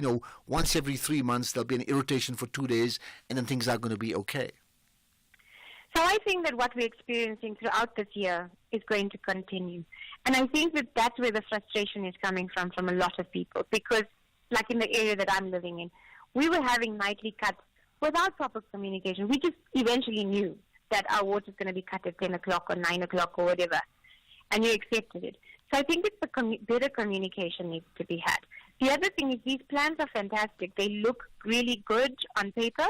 Speaker 11: once every 3 months there'll be an irritation for 2 days and then things are going to be okay?
Speaker 25: So I think that what we're experiencing throughout this year is going to continue. And I think that that's where the frustration is coming from a lot of people, because like in the area that I'm living in, we were having nightly cuts without proper communication. We just eventually knew that our water is going to be cut at 10 o'clock or 9 o'clock or whatever, and you accepted it. So I think that better communication needs to be had. The other thing is these plans are fantastic. They look really good on paper,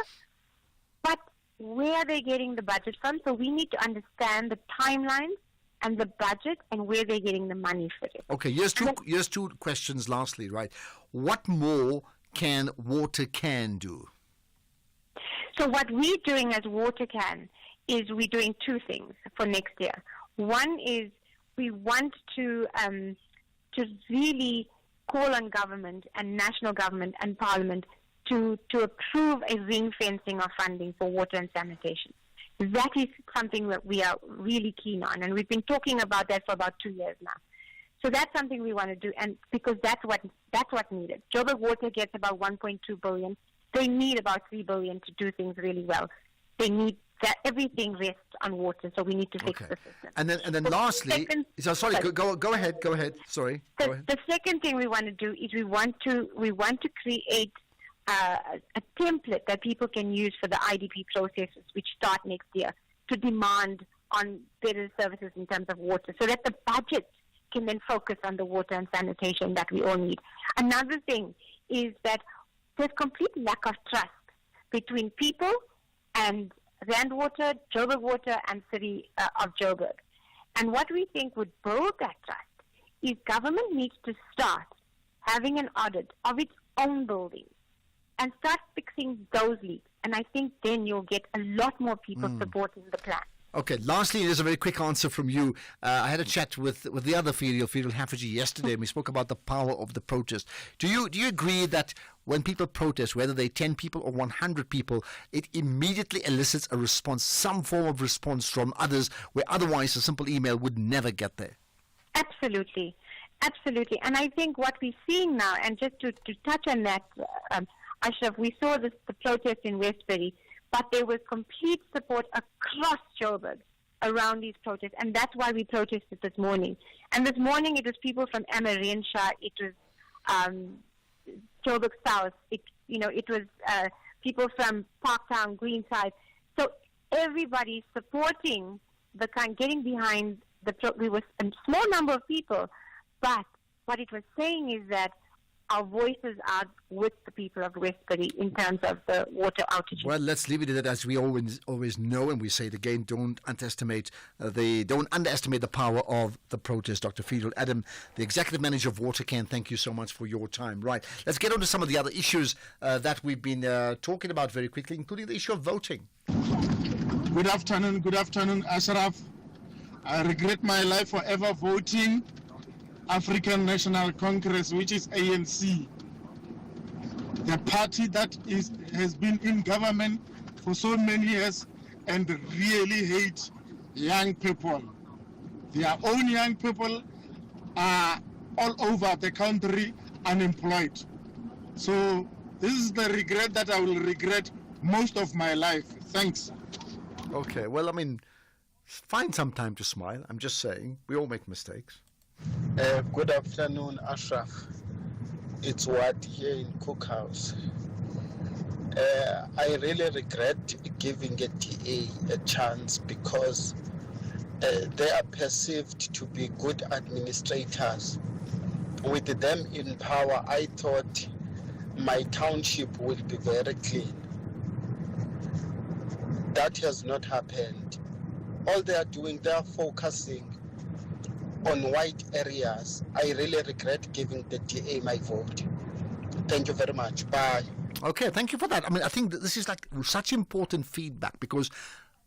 Speaker 25: but where are they getting the budget from? So we need to understand the timelines and the budget and where they're getting the money for it.
Speaker 11: Okay, here's two questions lastly, right? What more can Water Can do?
Speaker 25: So what we're doing as Water Can is we're doing two things for next year. One is we want to really call on government and national government and parliament to approve a ring fencing of funding for water and sanitation. That is something that we are really keen on, and we've been talking about that for about 2 years now. So that's something we want to do, and because that's what's needed. Joburg Water gets about 1.2 billion. They need about 3 billion to do things really well. They need that everything rests on water, so we need to fix the system.
Speaker 11: And then lastly, go ahead. Sorry.
Speaker 25: The second thing we want to do is we want to create a template that people can use for the IDP processes, which start next year, to demand on better services in terms of water, so that the budget can then focus on the water and sanitation that we all need. Another thing is that there's complete lack of trust between people and Rand Water, Joburg Water, and City of Joburg. And what we think would build that trust is government needs to start having an audit of its own buildings and start fixing those leaks. And I think then you'll get a lot more people supporting the plan.
Speaker 11: Okay, lastly, there's a very quick answer from you. I had a chat with the other Ferial Haffajee yesterday, and we spoke about the power of the protest. Do you agree that when people protest, whether they're 10 people or 100 people, it immediately elicits a response, some form of response from others, where otherwise a simple email would never get there?
Speaker 25: Absolutely. Absolutely. And I think what we're seeing now, and just to touch on that, Ashraf, we saw the protest in Westbury, but there was complete support across Joburg around these protests, and that's why we protested this morning. And this morning it was people from Amarensha, it was Joburg South, it was people from Parktown, Greenside. So everybody supporting the getting behind we were a small number of people, but what it was saying is that our voices are with the people of Westbury in terms of the water outages.
Speaker 11: Well, let's leave it at that. As we always know, and we say it again, don't underestimate the power of the protest. Dr. Ferial Adam, the Executive Manager of WaterCan, thank you so much for your time. Right, let's get on to some of the other issues that we've been talking about very quickly, including the issue of voting.
Speaker 1: Good afternoon, Ashraf. I regret my life for ever voting African National Congress, which is ANC, the party that has been in government for so many years and really hate young people. Their own young people are all over the country unemployed. So this is the regret that I will regret most of my life. Thanks.
Speaker 11: Okay, well, I mean, find some time to smile. I'm just saying, we all make mistakes.
Speaker 3: Good afternoon, Ashraf. It's Wad here in Cookhouse. I really regret giving a TA a chance because they are perceived to be good administrators. With them in power, I thought my township will be very clean. That has not happened. All they are doing, they are focusing on white areas. I really regret giving the DA my vote. Thank you very much. Bye.
Speaker 11: Okay, thank you for that. I mean, I think that this is like such important feedback because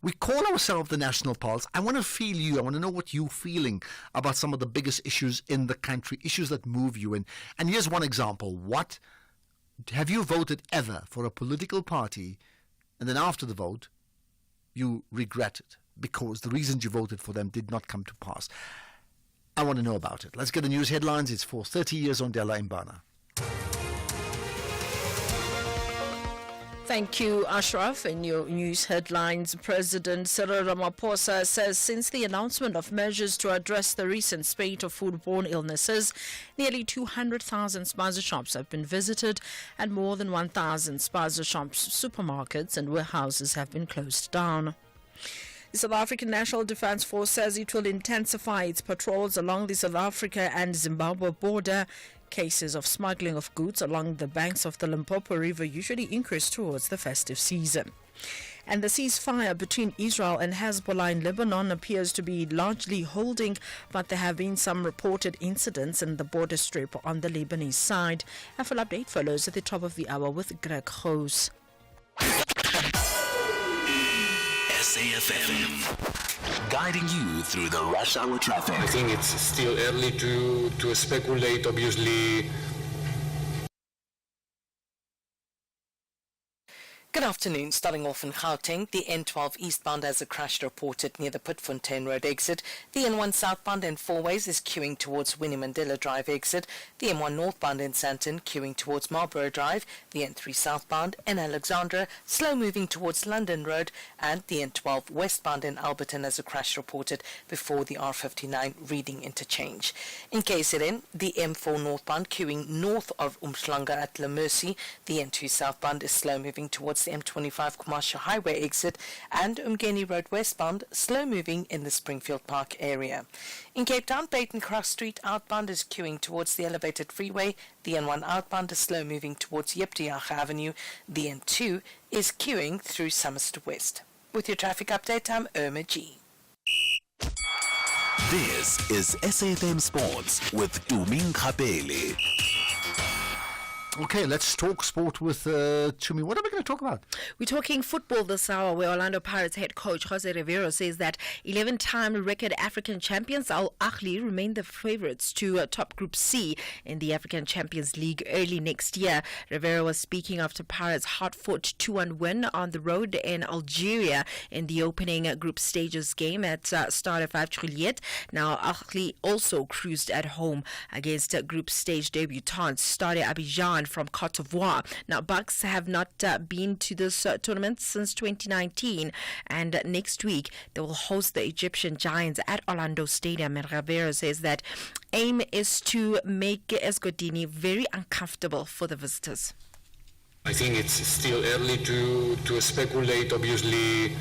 Speaker 11: we call ourselves the National Pulse. I want to feel you. I want to know what you're feeling about some of the biggest issues in the country, issues that move you. And here's one example. What have you voted ever for a political party and then after the vote you regret it because the reasons you voted for them did not come to pass? I want to know about it. Let's get the news headlines. It's 4:30 years on Della Mbana.
Speaker 2: Thank you, Ashraf. In your news headlines, President Cyril Ramaphosa says since the announcement of measures to address the recent spate of foodborne illnesses, nearly 200,000 spaza shops have been visited and more than 1,000 spaza shops, supermarkets and warehouses have been closed down. The South African National Defence Force says it will intensify its patrols along the South Africa and Zimbabwe border. Cases of smuggling of goods along the banks of the Limpopo River usually increase towards the festive season. And the ceasefire between Israel and Hezbollah in Lebanon appears to be largely holding, but there have been some reported incidents in the border strip on the Lebanese side. A full update follows at the top of the hour with Greg Hose.
Speaker 10: SAFM, guiding you through the rush hour traffic.
Speaker 9: I think it's still early to speculate, obviously.
Speaker 16: Good afternoon. Starting off in Gauteng, the N12 eastbound has a crash reported near the Pitfontein Road exit. The N1 southbound in four ways is queuing towards Winnie Mandela Drive exit. The M1 northbound in Sandton queuing towards Marlborough Drive. The N3 southbound in Alexandra slow moving towards London Road. And the N12 westbound in Alberton has a crash reported before the R59 Reading interchange. In KZN, the M4 northbound queuing north of Umhlanga at La Mercy. The N2 southbound is slow moving towards the M25 Commercial Highway exit, and Umgeni Road westbound slow moving in the Springfield Park area. In Cape Town, Peyton Cross Street outbound is queuing towards the elevated freeway. The N1 outbound is slow moving towards Yeptiach Avenue. The N2 is queuing through Somerset West. With your traffic update, I'm Irma G.
Speaker 10: This is SAFM Sports with Tuming Kapele.
Speaker 11: Okay, let's talk sport with Tumi. What are we going to talk about?
Speaker 2: We're talking football this hour, where Orlando Pirates head coach Jose Rivero says that 11-time record African champions Al Ahly remain the favourites to top Group C in the African Champions League early next year. Rivero was speaking after Pirates' hard-fought 2-1 win on the road in Algeria in the opening group stages game at Stade 5 Juliet. Now, Ahly also cruised at home against group stage debutants Stade Abidjan from Cote d'Ivoire. Now, Bucks have not been to this tournament since 2019, and next week they will host the Egyptian Giants at Orlando Stadium. And Rivero says that aim is to make Esgodini very uncomfortable for the visitors.
Speaker 9: I think it's still early to speculate. Obviously,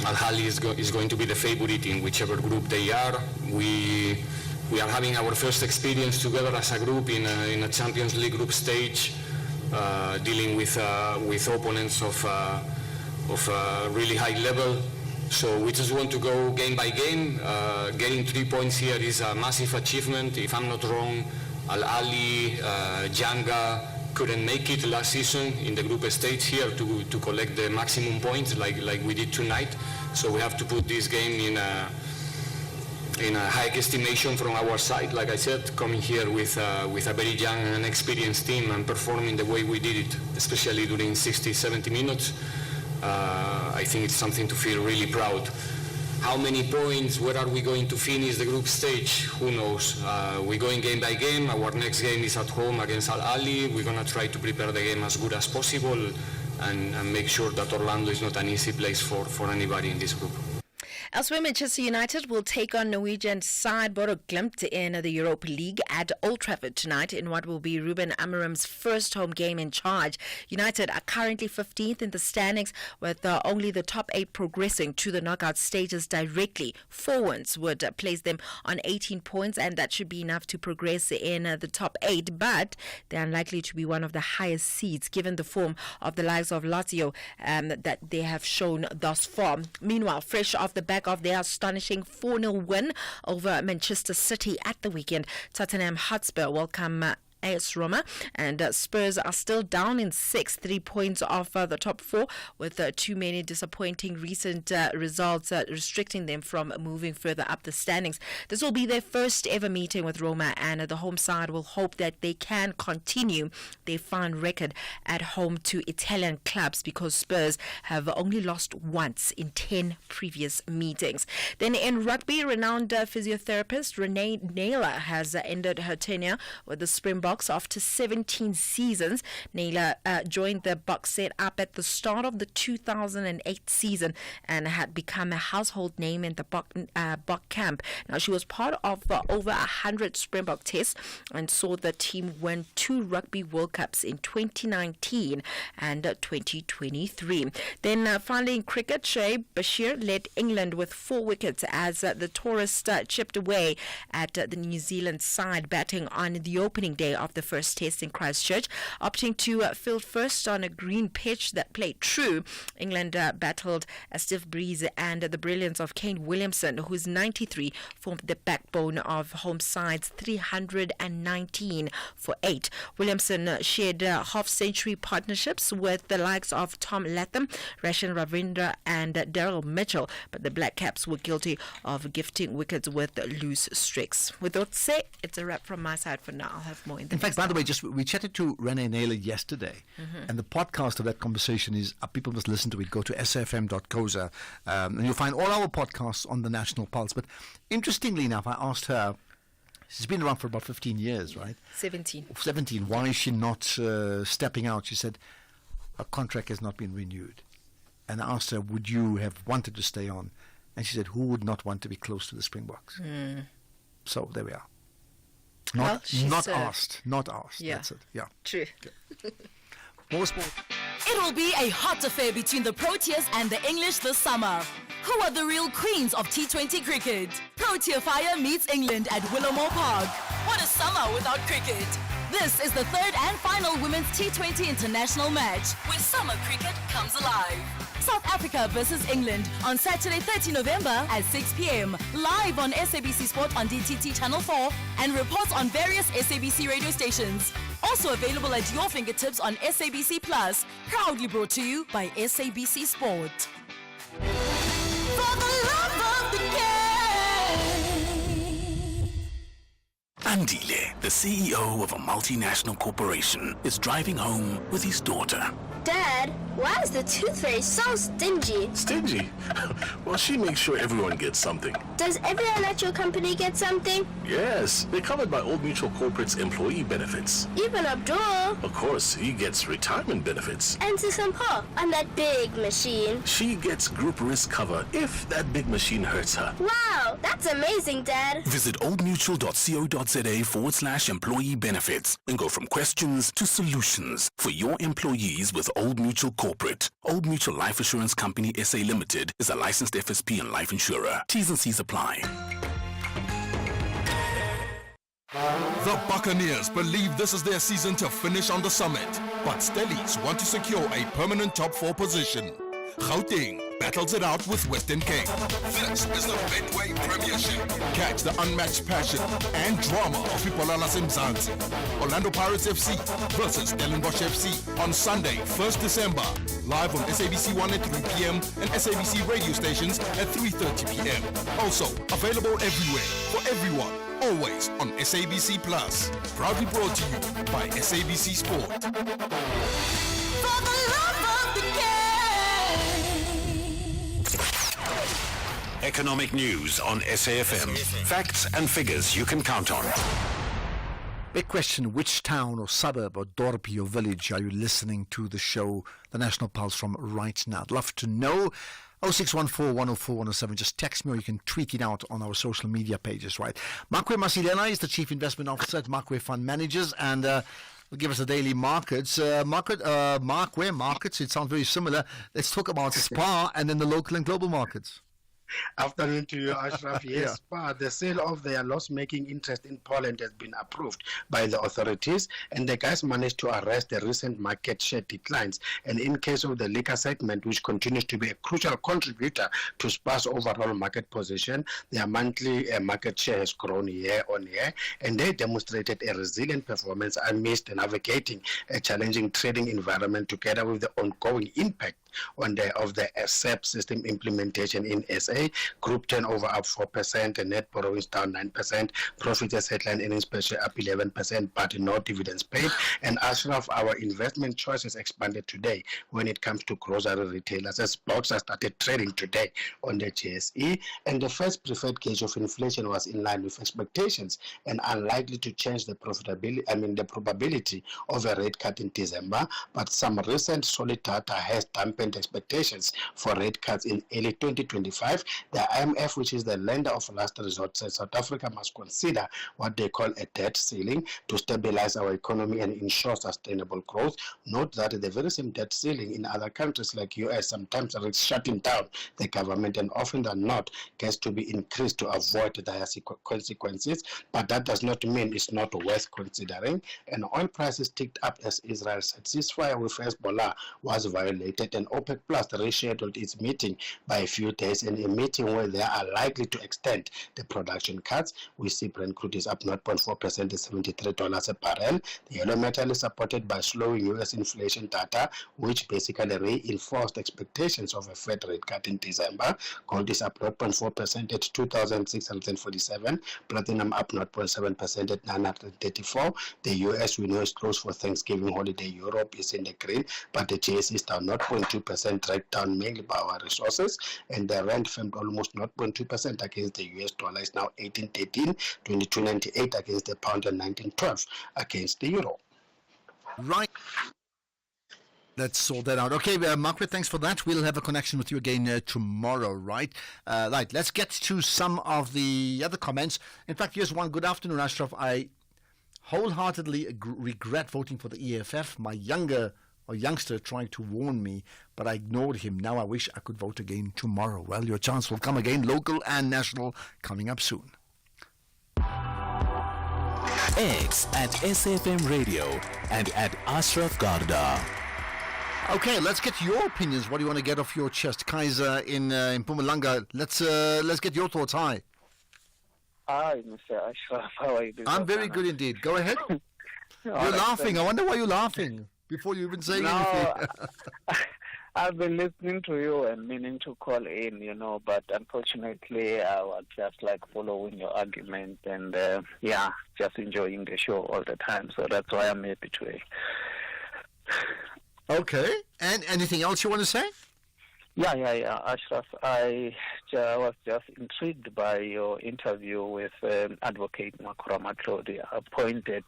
Speaker 9: Al Ahly is going to be the favorite in whichever group they are. We are having our first experience together as a group in a Champions League group stage, dealing with opponents of really high level. So we just want to go game by game. Getting 3 points here is a massive achievement. If I'm not wrong, Al Ahly, Janga couldn't make it last season in the group stage here to collect the maximum points like we did tonight. So we have to put this game in a high estimation from our side. Like I said, coming here with a very young and experienced team and performing the way we did it, especially during 60, 70 minutes, I think it's something to feel really proud. How many points, where are we going to finish the group stage? Who knows? We're going game by game. Our next game is at home against Al Ahly. We're going to try to prepare the game as good as possible and make sure that Orlando is not an easy place for anybody in this group.
Speaker 2: Elsewhere, Manchester United will take on Norwegian side Bodo Glimt in the Europa League at Old Trafford tonight in what will be Ruben Amorim's first home game in charge. United are currently 15th in the standings, with only the top 8 progressing to the knockout stages directly. 4 wins would place them on 18 points, and that should be enough to progress in the top 8, but they're unlikely to be one of the highest seeds given the form of the likes of Lazio that they have shown thus far. Meanwhile, fresh off the back of their astonishing 4-0 win over Manchester City at the weekend, Tottenham Hotspur welcome AS Roma, and Spurs are still down in 6th, 3 points off the top 4, with too many disappointing recent results restricting them from moving further up the standings. This will be their first ever meeting with Roma, and the home side will hope that they can continue their fine record at home to Italian clubs, because Spurs have only lost once in 10 previous meetings. Then in rugby, renowned physiotherapist Renee Naylor has ended her tenure with the Springboks after 17 seasons. Naylor joined the Boks set up at the start of the 2008 season and had become a household name in the Bok camp. Now, she was part of over 100 Springbok tests and saw the team win 2 Rugby World Cups in 2019 and 2023. Then finally in cricket, Shoaib Bashir led England with 4 wickets as the tourist chipped away at the New Zealand side, batting on the opening day of the first test in Christchurch, opting to field first on a green pitch that played true. England battled a stiff breeze and the brilliance of Kane Williamson, whose 93 formed the backbone of home side's 319 for 8. Williamson shared half-century partnerships with the likes of Tom Latham, Roshan Ravindra and Daryl Mitchell, but the Black Caps were guilty of gifting wickets with loose streaks. With that said, it's a wrap from my side for now. I'll have more in
Speaker 11: In fact, by the way, we chatted to Renee Naylor yesterday, and the podcast of that conversation is, people must listen to it. Go to sfm.coza, and you'll find all our podcasts on the National Pulse. But interestingly enough, I asked her, she's been around for about 15 years, right?
Speaker 4: 17.
Speaker 11: 17. Why is she not stepping out? She said her contract has not been renewed. And I asked her, would you have wanted to stay on? And she said, who would not want to be close to the Springboks? So there we are. Not asked.
Speaker 4: Yeah.
Speaker 11: That's it. Yeah.
Speaker 4: True.
Speaker 11: More sport.
Speaker 6: It will be a hot affair between the Proteas and the English this summer. Who are the real queens of T20 cricket? Protea Fire meets England at Willowmore Park. What a summer without cricket. This is the third and final Women's T20 international match, where summer cricket comes alive. South Africa versus England on Saturday 30 November at 6 p.m. live on SABC Sport on DTT Channel 4 and reports on various SABC radio stations. Also available at your fingertips on SABC Plus, proudly brought to you by SABC Sport. For the love of the game.
Speaker 5: Andile, the CEO of a multinational corporation, is driving home with his daughter.
Speaker 20: Dad, why is the tooth fairy so stingy?
Speaker 13: Stingy? Well, she makes sure everyone gets something.
Speaker 20: Does everyone at your company get something?
Speaker 13: Yes, they're covered by Old Mutual Corporate's employee benefits.
Speaker 20: Even Abdul.
Speaker 13: Of course, he gets retirement benefits.
Speaker 20: And Sisampo on that big machine.
Speaker 13: She gets group risk cover if that big machine hurts her.
Speaker 20: Wow, that's amazing, Dad.
Speaker 5: Visit oldmutual.co.za/employee benefits and go from questions to solutions for your employees with Old Mutual Corporate. Old Mutual Life Assurance Company SA Limited is a licensed FSP and life insurer. T's and C's apply.
Speaker 19: The Buccaneers believe this is their season to finish on the summit, but Stellies want to secure a permanent top 4 position. Gauteng battles it out with Western Cape. This is the Betway Premiership. Catch the unmatched passion and drama of Ipola Lasemzansi. Orlando Pirates FC versus Stellenbosch FC on Sunday, 1st December. Live on SABC 1 at 3 p.m. and SABC radio stations at 3:30 p.m. Also available everywhere for everyone. Always on SABC Plus. Proudly brought to you by SABC Sport.
Speaker 6: For the love of the game.
Speaker 7: Economic news on SAFM. Facts and figures you can count on.
Speaker 11: Big question, which town or suburb or dorpie or village are you listening to the show, The National Pulse, from right now? I'd love to know. 0614-104-107. Just text me, or you can tweet it out on our social media pages, right? Makwe Masilena is the Chief Investment Officer at Makwe Fund Managers, and will give us the daily markets. Makwe markets, it sounds very similar. Let's talk about SPAR and then the local and global markets.
Speaker 8: Afternoon to you, Ashraf. Yes, the sale of their loss-making interest in Poland has been approved by the authorities, and the guys managed to arrest the recent market share declines. And in case of the liquor segment, which continues to be a crucial contributor to SPAR's overall market position, their monthly market share has grown year on year, and they demonstrated a resilient performance amidst navigating a challenging trading environment, together with the ongoing impact of the SAP system implementation in SA. Group turnover up 4%, and net borrowings down 9%. Profit as headline earnings per share up 11%, but no dividends paid. And Ashraf, our investment choices expanded today when it comes to grocery retailers, as stocks have started trading today on the JSE. And the first preferred gauge of inflation was in line with expectations and unlikely to change the probability of a rate cut in December. But some recent solid data has dampened expectations for rate cuts in early 2025. The IMF, which is the lender of last resort, says South Africa must consider what they call a debt ceiling to stabilize our economy and ensure sustainable growth. Note that the very same debt ceiling in other countries like US sometimes risks shutting down the government, and often than not gets to be increased to avoid dire consequences. But that does not mean it's not worth considering. And oil prices ticked up as Israel said ceasefire with Hezbollah was violated, and OPEC Plus rescheduled its meeting by a few days, and meeting where they are likely to extend the production cuts. We see Brent crude is up 0.4% at $73 a barrel. The yellow metal is supported by slowing U.S. inflation data, which basically reinforced expectations of a Fed rate cut in December. Gold is up 0.4% at $2,647. Platinum up 0.7% at $934. The U.S. we know is closed for Thanksgiving holiday. Europe is in the green, but the JSE is down 0.2%, dragged down mainly by our resources, and the rand firmed almost 0.2% against the US dollar. Is now 18.13, 22.98 against the pound, and 19.12 against the euro.
Speaker 11: Right. Let's sort that out. Okay, Margaret, thanks for that. We'll have a connection with you again tomorrow, right? Right, let's get to some of the other comments. In fact, here's one. Good afternoon, Ashraf. I wholeheartedly regret voting for the EFF. My youngster trying to warn me, but I ignored him. Now I wish I could vote again tomorrow. Well, your chance will come again, local and national, coming up soon.
Speaker 10: X at SFM Radio and at Ashraf Garda.
Speaker 11: Okay, let's get your opinions. What do you want to get off your chest? Kaiser in Mpumalanga, let's get your thoughts. Hi.
Speaker 12: Hi, Mr. Ashraf. How are you doing?
Speaker 11: I'm very good indeed. Go ahead. You're laughing. I wonder why you're laughing before you even say anything.
Speaker 12: I've been listening to you and meaning to call in, but unfortunately I was just following your argument and just enjoying the show all the time. So that's why I'm happy today.
Speaker 11: Okay. And anything else you want to say?
Speaker 12: Yeah, Ashraf, I was just intrigued by your interview with Advocate Makura Matlodi, appointed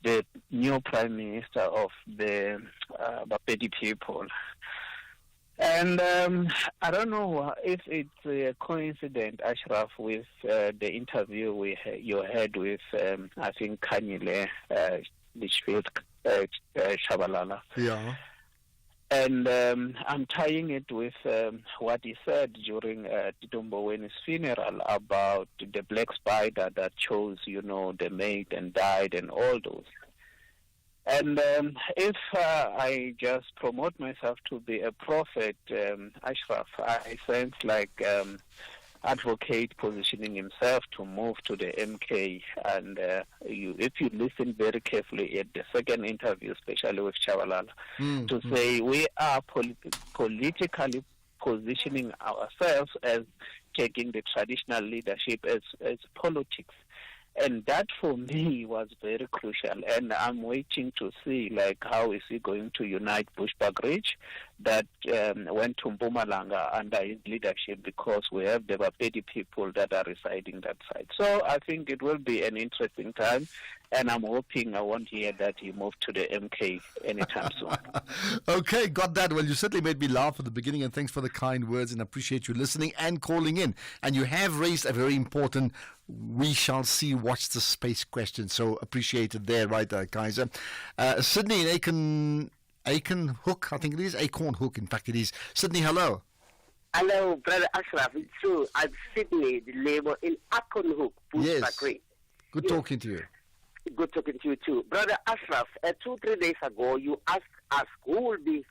Speaker 12: the new Prime Minister of the Bapedi people. And I don't know if it's a coincidence, Ashraf, with the interview you had with, I think, Kanyile Litchfield Shabalala.
Speaker 11: Yeah.
Speaker 12: And I'm tying it with what he said during Tito Mboweni's funeral about the black spider that chose, the mate and died and all those. And if I just promote myself to be a prophet, Ashraf, I sense Advocate positioning himself to move to the MK. And if you listen very carefully at the second interview, especially with Chabalala, to say we are politically positioning ourselves as taking the traditional leadership as politics. And that for me was very crucial, and I'm waiting to see how is he going to unite Bushbuckridge that went to Mpumalanga under his leadership, because we have the Bapedi people that are residing that side. So I think it will be an interesting time, and I'm hoping I won't hear that he moved to the MK anytime soon.
Speaker 11: Okay, got that. Well, you certainly made me laugh at the beginning, and thanks for the kind words, and appreciate you listening and calling in. And you have raised a very important we shall see watch the space question, so appreciated there, right, Kaiser. Sydney in Acorn Hook, I think it is. Acorn Hook, in fact it is. Sydney, hello.
Speaker 14: Hello, Brother Ashraf. It's true. I'm Sydney, the labor in Acorn Hook.
Speaker 11: Yes. Good talking to you.
Speaker 14: Good talking to you too. Brother Ashraf, 2-3 days ago, you asked us who will be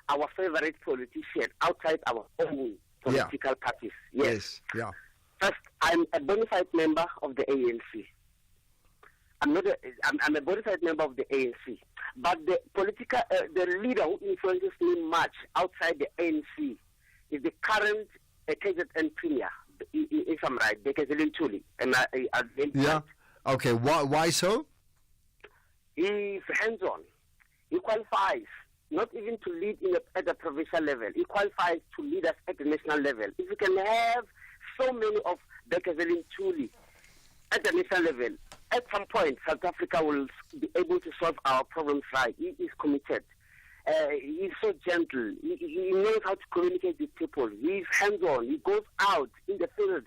Speaker 14: our favorite politician outside our own political parties. Yes.
Speaker 11: Yeah.
Speaker 14: First, I'm a bona fide member of the ANC. I'm a bona fide member of the ANC. But the the leader who influences me much outside the ANC is the current KZN Premier, if I'm right, Bekezelin Tuli.
Speaker 11: Yeah. Okay. Why so?
Speaker 14: He's hands-on. He qualifies not even to lead at the provincial level. He qualifies to lead us at the national level. If we can have so many of Bekezelin Tuli at the national level, at some point South Africa will be able to solve our problems right. He is committed. He's so gentle. He knows how to communicate with people. He's hands-on. He goes out in the field.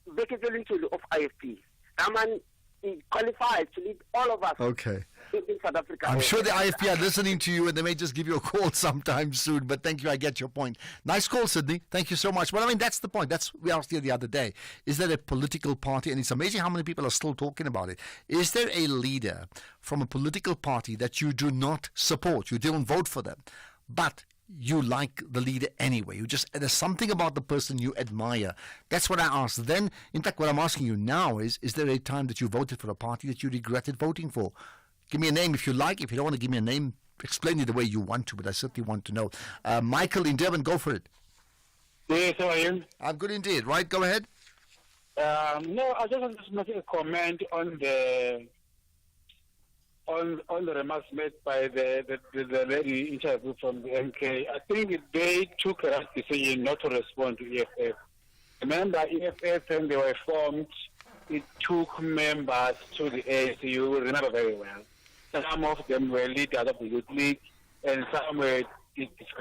Speaker 14: Bekezelin Tuli of IFP. Raman, he qualifies to lead all of us.
Speaker 11: Okay.
Speaker 14: In South Africa.
Speaker 11: I'm sure the IFP are listening to you, and they may just give you a call sometime soon. But thank you, I get your point. Nice call, Sydney. Thank you so much. Well, I mean, that's the point. We asked you the other day. Is there a political party, and it's amazing how many people are still talking about it. Is there a leader from a political party that you do not support? You don't vote for them, but you like the leader anyway. There's something about the person you admire. That's what I asked then. In fact, what I'm asking you now is there a time that you voted for a party that you regretted voting for? Give me a name if you like. If you don't want to give me a name, explain it the way you want to, but I certainly want to know. Michael in Durban, go for it.
Speaker 15: Yes, how are you?
Speaker 11: I'm good indeed. Right, go ahead.
Speaker 15: No, I just want to make a comment on the remarks made by the lady interviewed from the MK. I think they took a right decision not to respond to EFF. Remember, EFF, when they were formed, it took members to the ANC. You will remember very well. Some of them were leaders of the Youth League, and some were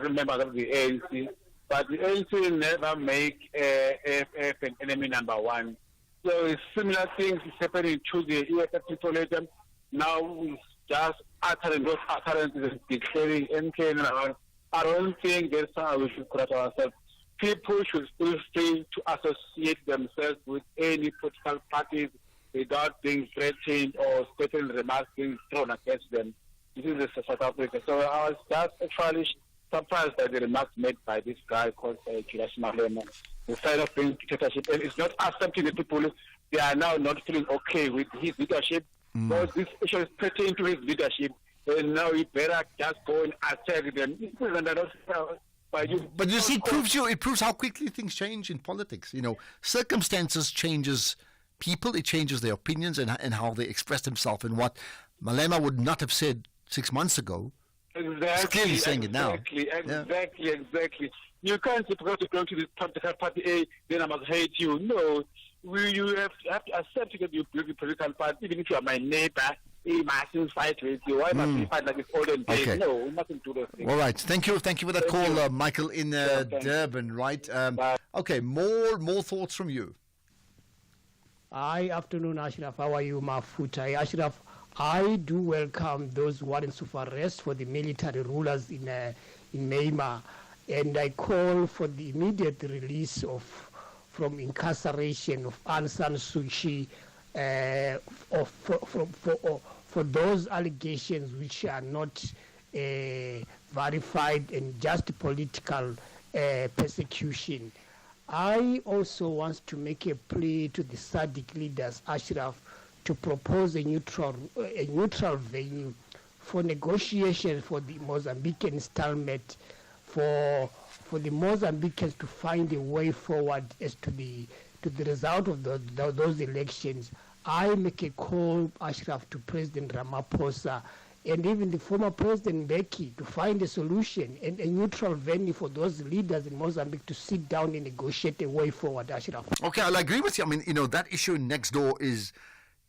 Speaker 15: members of the ANC. But the ANC never make EFF an enemy number one. So similar things is happening to the EFF people later. Now we just uttering those utterances and declaring MK now. I don't think that's how we should correct ourselves. People should feel free to associate themselves with any political parties without being threatened or certain remarks being thrown against them. This is South Africa. So I was just actually surprised by the remarks made by this guy called Julius Malema. The side of being dictatorship, and it's not accepting the people. They are now not feeling okay with his leadership. Because this issue is pertaining to his leadership, and now he better just go and attack them.
Speaker 11: But you see, it proves how quickly things change in politics. You know, circumstances changes people, it changes their opinions and how they express themselves, and what Malema would not have said 6 months ago.
Speaker 15: Exactly.
Speaker 11: He's clearly saying it now.
Speaker 15: Exactly. You can't say because you belong to this political party A, then I must hate you. No. You have to accept that you belong to the political party, even if you are my neighbor. He mustn't fight with you. Why must we fight like this olden days?
Speaker 11: Okay.
Speaker 15: No, we mustn't do those things.
Speaker 11: All right. Thank you for that call, Michael in Durban. Right. Okay. More thoughts from you.
Speaker 17: Hi, afternoon, Ashraf. How are you, Mafuta? Ashraf, I do welcome those warrants of arrest for the military rulers in Myanmar, and I call for the immediate release from incarceration of Aung San Suu Kyi for those allegations which are not verified and just political persecution. I also want to make a plea to the SADC leaders, Ashraf, to propose a neutral venue for negotiation for the Mozambican stalemate, for the Mozambicans to find a way forward as to the result of those elections. I make a call, Ashraf, to President Ramaphosa and even the former President Mbeki to find a solution and a neutral venue for those leaders in Mozambique to sit down and negotiate a way forward, Ashraf.
Speaker 11: Okay, I'll agree with you. I mean, that issue next door is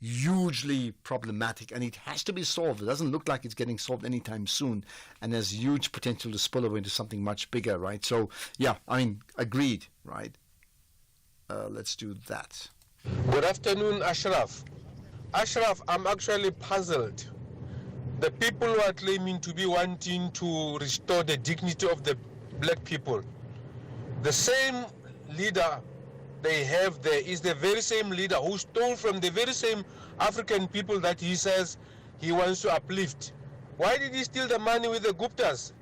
Speaker 11: hugely problematic and it has to be solved. It doesn't look like it's getting solved anytime soon and there's huge potential to spill over into something much bigger, right? So, yeah, I mean, agreed, right? Let's do that.
Speaker 21: Good afternoon, Ashraf. Ashraf, I'm actually puzzled. The people who are claiming to be wanting to restore the dignity of the black people, the same leader they have there is the very same leader who stole from the very same African people that he says he wants to uplift. Why did he steal the money with the Guptas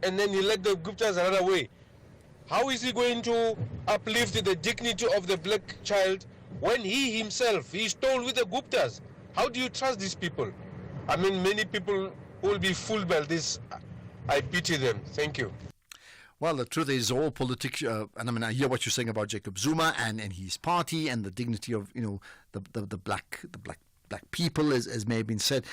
Speaker 21: and then he let the Guptas run away? How is he going to uplift the dignity of the black child when he himself, he stole with the Guptas? How do you trust these people? I mean, many people will be fooled by this. I pity them. Thank you.
Speaker 11: Well, the truth is, all politics, and I mean, I hear what you're saying about Jacob Zuma and his party and the dignity of, the black people, as may have been said.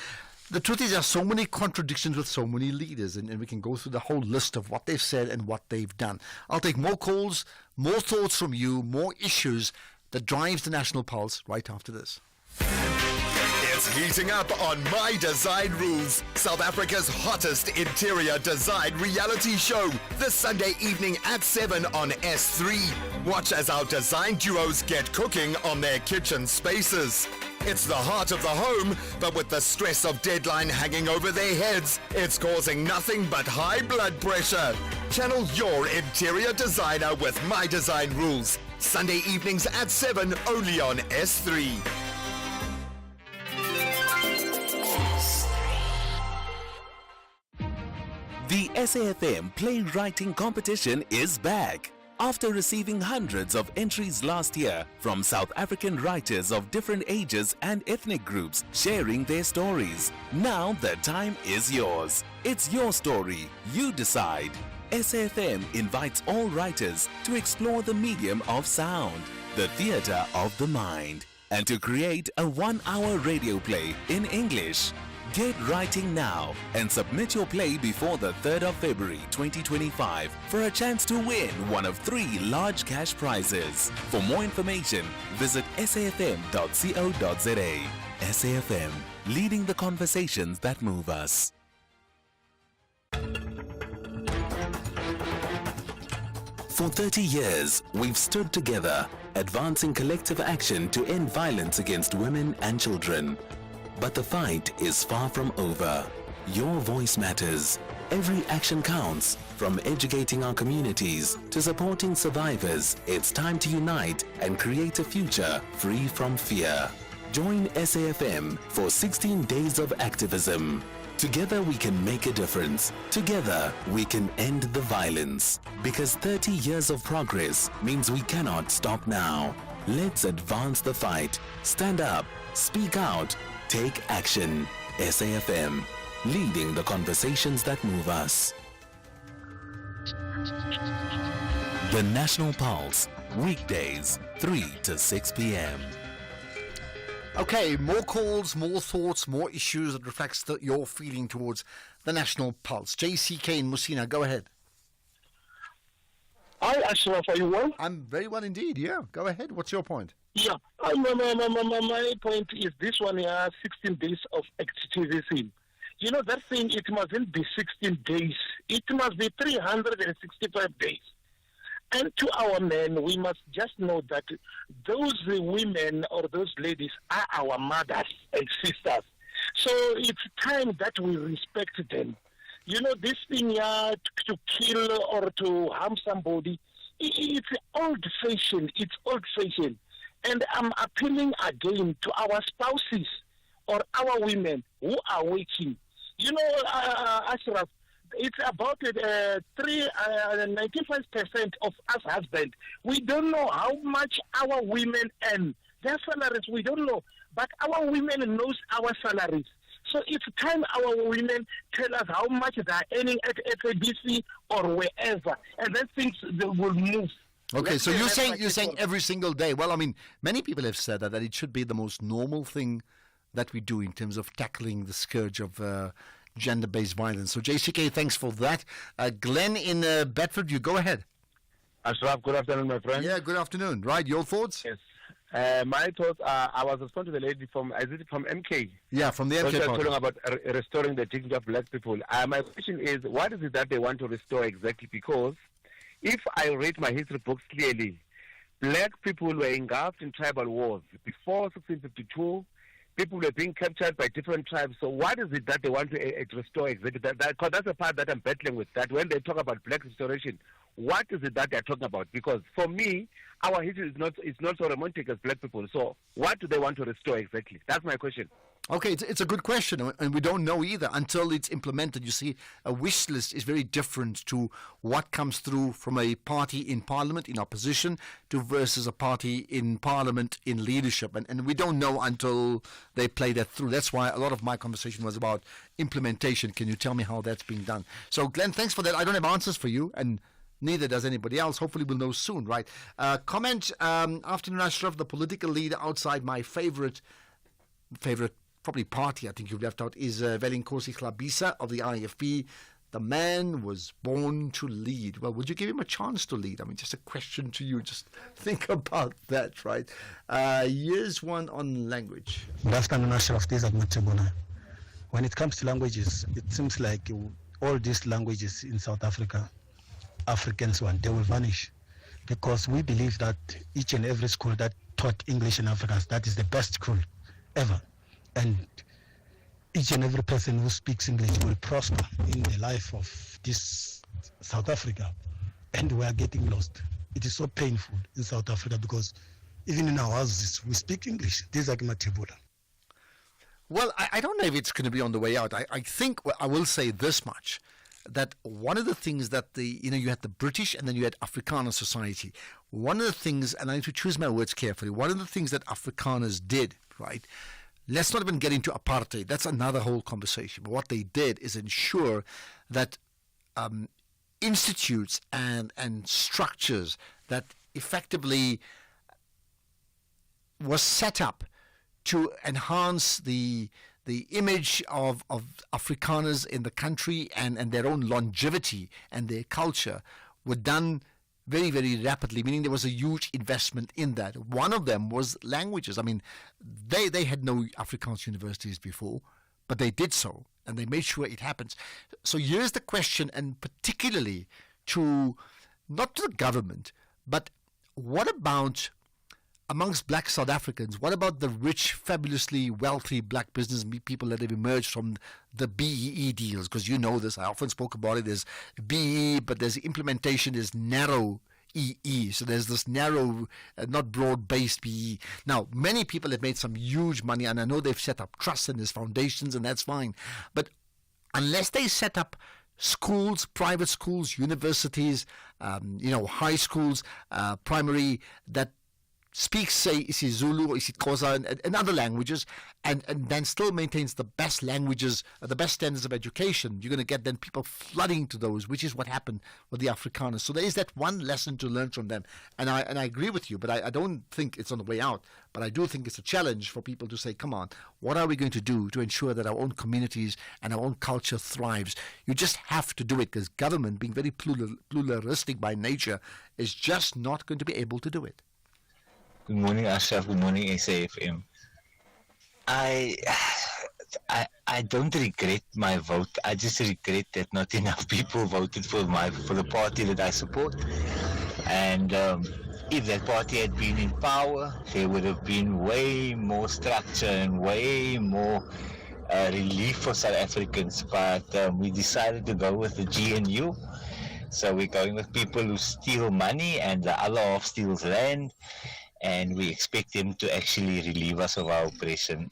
Speaker 11: The truth is, there are so many contradictions with so many leaders, and we can go through the whole list of what they've said and what they've done. I'll take more calls, more thoughts from you, more issues that drives the National Pulse right after this.
Speaker 22: It's heating up on My Design Rules, South Africa's hottest interior design reality show, this Sunday evening at 7 on S3. Watch as our design duos get cooking on their kitchen spaces. It's the heart of the home, but with the stress of deadline hanging over their heads, it's causing nothing but high blood pressure. Channel your interior designer with My Design Rules, Sunday evenings at 7 only on S3.
Speaker 10: The SAFM Playwriting Competition is back. After receiving hundreds of entries last year from South African writers of different ages and ethnic groups sharing their stories, now the time is yours. It's your story. You decide. SAFM invites all writers to explore the medium of sound, the theatre of the mind, and to create a 1-hour radio play in English. Get writing now and submit your play before the 3rd of February 2025 for a chance to win one of 3 large cash prizes. For more information, visit safm.co.za. SAFM, leading the conversations that move us. For 30 years, we've stood together, advancing collective action to end violence against women and children. But the fight is far from over. Your voice matters. Every action counts. From educating our communities to supporting survivors, it's time to unite and create a future free from fear. Join SAFM for 16 days of activism. Together we can make a difference. Together we can end the violence. Because 30 years of progress means we cannot stop now. Let's advance the fight. Stand up. Speak out. Take action. SAFM, leading the conversations that move us. The National Pulse, weekdays, 3 to 6 p.m.
Speaker 11: Okay, more calls, more thoughts, more issues that reflects your feeling towards the National Pulse. JCK in Musina, go ahead.
Speaker 1: Hi, Ashraf, are you well?
Speaker 11: I'm very well indeed, yeah. Go ahead. What's your point?
Speaker 1: Yeah, my point is this one here, 16 days of activism. You know, that thing, it mustn't be 16 days. It must be 365 days. And to our men, we must just know that those women or those ladies are our mothers and sisters. So it's time that we respect them. You know, this thing here, to kill or to harm somebody, it's old-fashioned. It's old-fashioned. And I'm appealing again to our spouses or our women who are working. You know, Ashraf, it's about 95% of us husbands. We don't know how much our women earn. Their salaries, we don't know. But our women knows our salaries. So it's time our women tell us how much they are earning at SABC or wherever. And then things will move.
Speaker 11: Okay, so you're saying every single day. Well, I mean, many people have said that it should be the most normal thing that we do in terms of tackling the scourge of gender-based violence. So, JCK, thanks for that. Glenn in Bedford, you go ahead.
Speaker 18: Ashraf, good afternoon, my friend.
Speaker 11: Yeah, good afternoon. Right, your thoughts?
Speaker 18: Yes. My thoughts are, I was responding to the lady from MK.
Speaker 11: Yeah, from the MK
Speaker 18: talking about restoring the dignity of black people. My question is, what is it that they want to restore exactly? Because if I read my history books clearly, black people were engulfed in tribal wars. Before 1652, people were being captured by different tribes. So what is it that they want to restore exactly? Because that's the part that I'm battling with, that when they talk about black restoration, what is it that they're talking about? Because for me, our history is not so romantic as black people. So what do they want to restore exactly? That's my question.
Speaker 11: Okay, it's a good question, and we don't know either until it's implemented. You see, a wish list is very different to what comes through from a party in parliament in opposition to versus a party in parliament in leadership. And we don't know until they play that through. That's why a lot of my conversation was about implementation. Can you tell me how that's being done? So, Glenn, thanks for that. I don't have answers for you, and neither does anybody else. Hopefully we'll know soon, right? Comment, afternoon, Ashraf, the political leader outside my favorite probably party, I think you've left out, is Velinkosi Hlabisa of the IFP. The man was born to lead. Well, would you give him a chance to lead? I mean, just a question to you. Just think about that, right? Here's one on language.
Speaker 23: Good afternoon, Ashraf. This is Matebona. When it comes to languages, it seems like all these languages in South Africa, Africans one, they will vanish. Because we believe that each and every school that taught English in Afrikaans, that is the best school ever. And each and every person who speaks English will prosper in the life of this South Africa. And we are getting lost. It is so painful in South Africa because even in our houses, we speak English. This is Matebula.
Speaker 11: Well, I don't know if it's going to be on the way out. I think I will say this much. that one of the things that you had the British and then you had Afrikaner society. One of the things, and I need to choose my words carefully, one of the things that Afrikaners did, right? Let's not even get into apartheid. That's another whole conversation. But what they did is ensure that institutes and structures that effectively was set up to enhance the image of Afrikaners in the country and their own longevity and their culture were done very, very rapidly, meaning there was a huge investment in that. One of them was languages. I mean, they had no Afrikaans universities before, but they did so, and they made sure it happens. So here's the question, and particularly not to the government, but what about amongst black South Africans, what about the rich, fabulously wealthy black business people that have emerged from the BEE deals? Because you know this, I often spoke about it. There's BEE, but there's implementation, there's narrow EE. So there's this narrow, not broad-based BEE. Now, many people have made some huge money, and I know they've set up trusts and there's foundations, and that's fine. But unless they set up schools, private schools, universities, high schools, primary, that speaks, say, isiZulu or isiXhosa and other languages, and then still maintains the best languages, the best standards of education, you're going to get then people flooding to those, which is what happened with the Afrikaners. So there is that one lesson to learn from them. And I agree with you, but I don't think it's on the way out. But I do think it's a challenge for people to say, come on, what are we going to do to ensure that our own communities and our own culture thrives? You just have to do it, because government, being very pluralistic by nature, is just not going to be able to do it.
Speaker 3: Good morning, Ashraf. Good morning, SAFM. I don't regret my vote. I just regret that not enough people voted for the party that I support. And if that party had been in power, there would have been way more structure and way more relief for South Africans. But we decided to go with the GNU. So we're going with people who steal money and the other half steals land. And we expect them to actually relieve us of our oppression.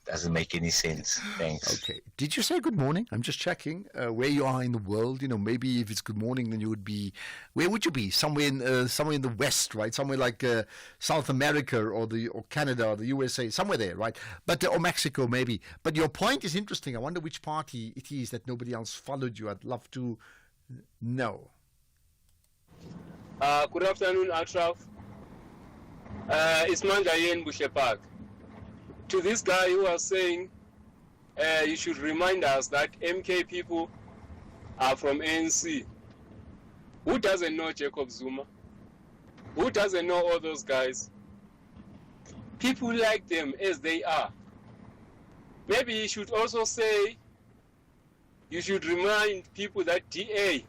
Speaker 3: Doesn't make any sense. Thanks.
Speaker 11: Okay. Did you say good morning? I'm just checking where you are in the world. Maybe if it's good morning, then you would be. Where would you be? Somewhere in the West, right? Somewhere like South America or Canada or the USA, somewhere there, right? But or Mexico maybe. But your point is interesting. I wonder which party it is that nobody else followed you. I'd love to know.
Speaker 21: Good afternoon, Ashraf. It's Mandayen Bushe Park. To this guy who was saying you should remind us that MK people are from ANC. Who doesn't know Jacob Zuma? Who doesn't know all those guys? People like them as they are. Maybe you should also say, you should remind people that DA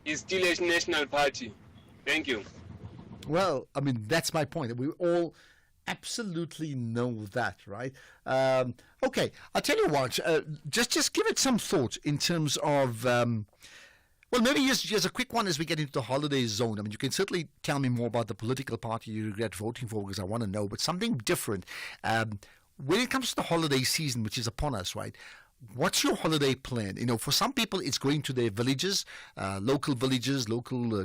Speaker 21: is still a national party. Thank you.
Speaker 11: Well, I mean, that's my point. We all absolutely know that, right? Okay, I'll tell you what, just give it some thought in terms of, well, maybe just a quick one as we get into the holiday zone. I mean, you can certainly tell me more about the political party you regret voting for, because I want to know, but something different. When it comes to the holiday season, which is upon us, right? What's your holiday plan? For some people, it's going to their villages, local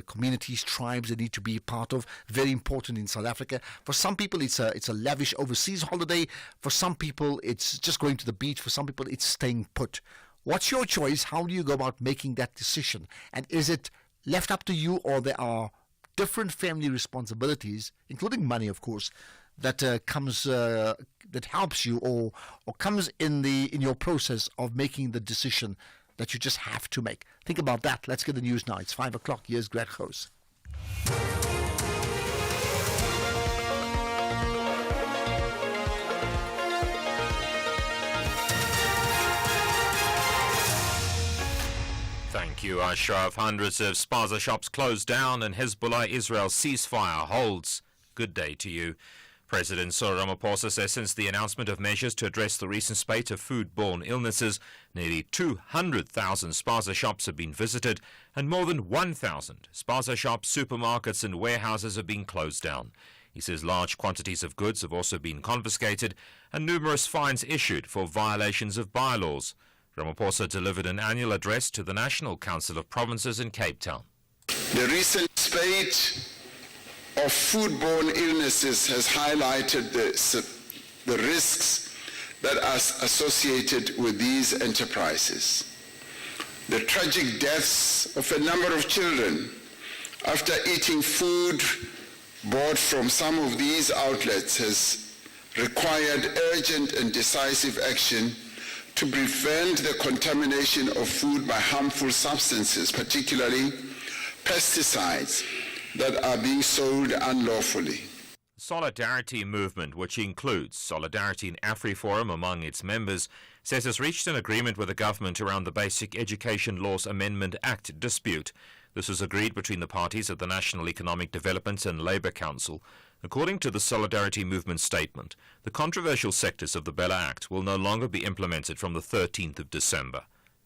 Speaker 11: communities, tribes they need to be part of. Very important in South Africa. For some people, it's a lavish overseas holiday. For some people, it's just going to the beach. For some people, it's staying put. What's your choice? How do you go about making that decision? And is it left up to you, or there are different family responsibilities, including money, of course, that comes that helps you or comes in your process of making the decision that you just have to make? Think about that. Let's get the news now. It's 5 o'clock. Here's Greg House.
Speaker 9: Thank you, Ashraf. Hundreds of spaza shops closed down and Hezbollah-Israel ceasefire holds. Good day to you. President Cyril Ramaphosa says since the announcement of measures to address the recent spate of foodborne illnesses, nearly 200,000 spaza shops have been visited and more than 1,000 spaza shops, supermarkets and warehouses have been closed down. He says large quantities of goods have also been confiscated and numerous fines issued for violations of bylaws. Ramaphosa delivered an annual address to the National Council of Provinces in Cape Town.
Speaker 2: The recent spate of foodborne illnesses has highlighted the risks that are associated with these enterprises. The tragic deaths of a number of children after eating food bought from some of these outlets has required urgent and decisive action to prevent the contamination of food by harmful substances, particularly pesticides that are being sold unlawfully.
Speaker 9: Solidarity Movement, which includes Solidarity in AfriForum among its members, says it's reached an agreement with the government around the Basic Education Laws Amendment Act dispute. This was agreed between the parties at the National Economic Development and Labour Council. According to the Solidarity Movement statement, the controversial sectors of the Bella Act will no longer be implemented from the 13th of December.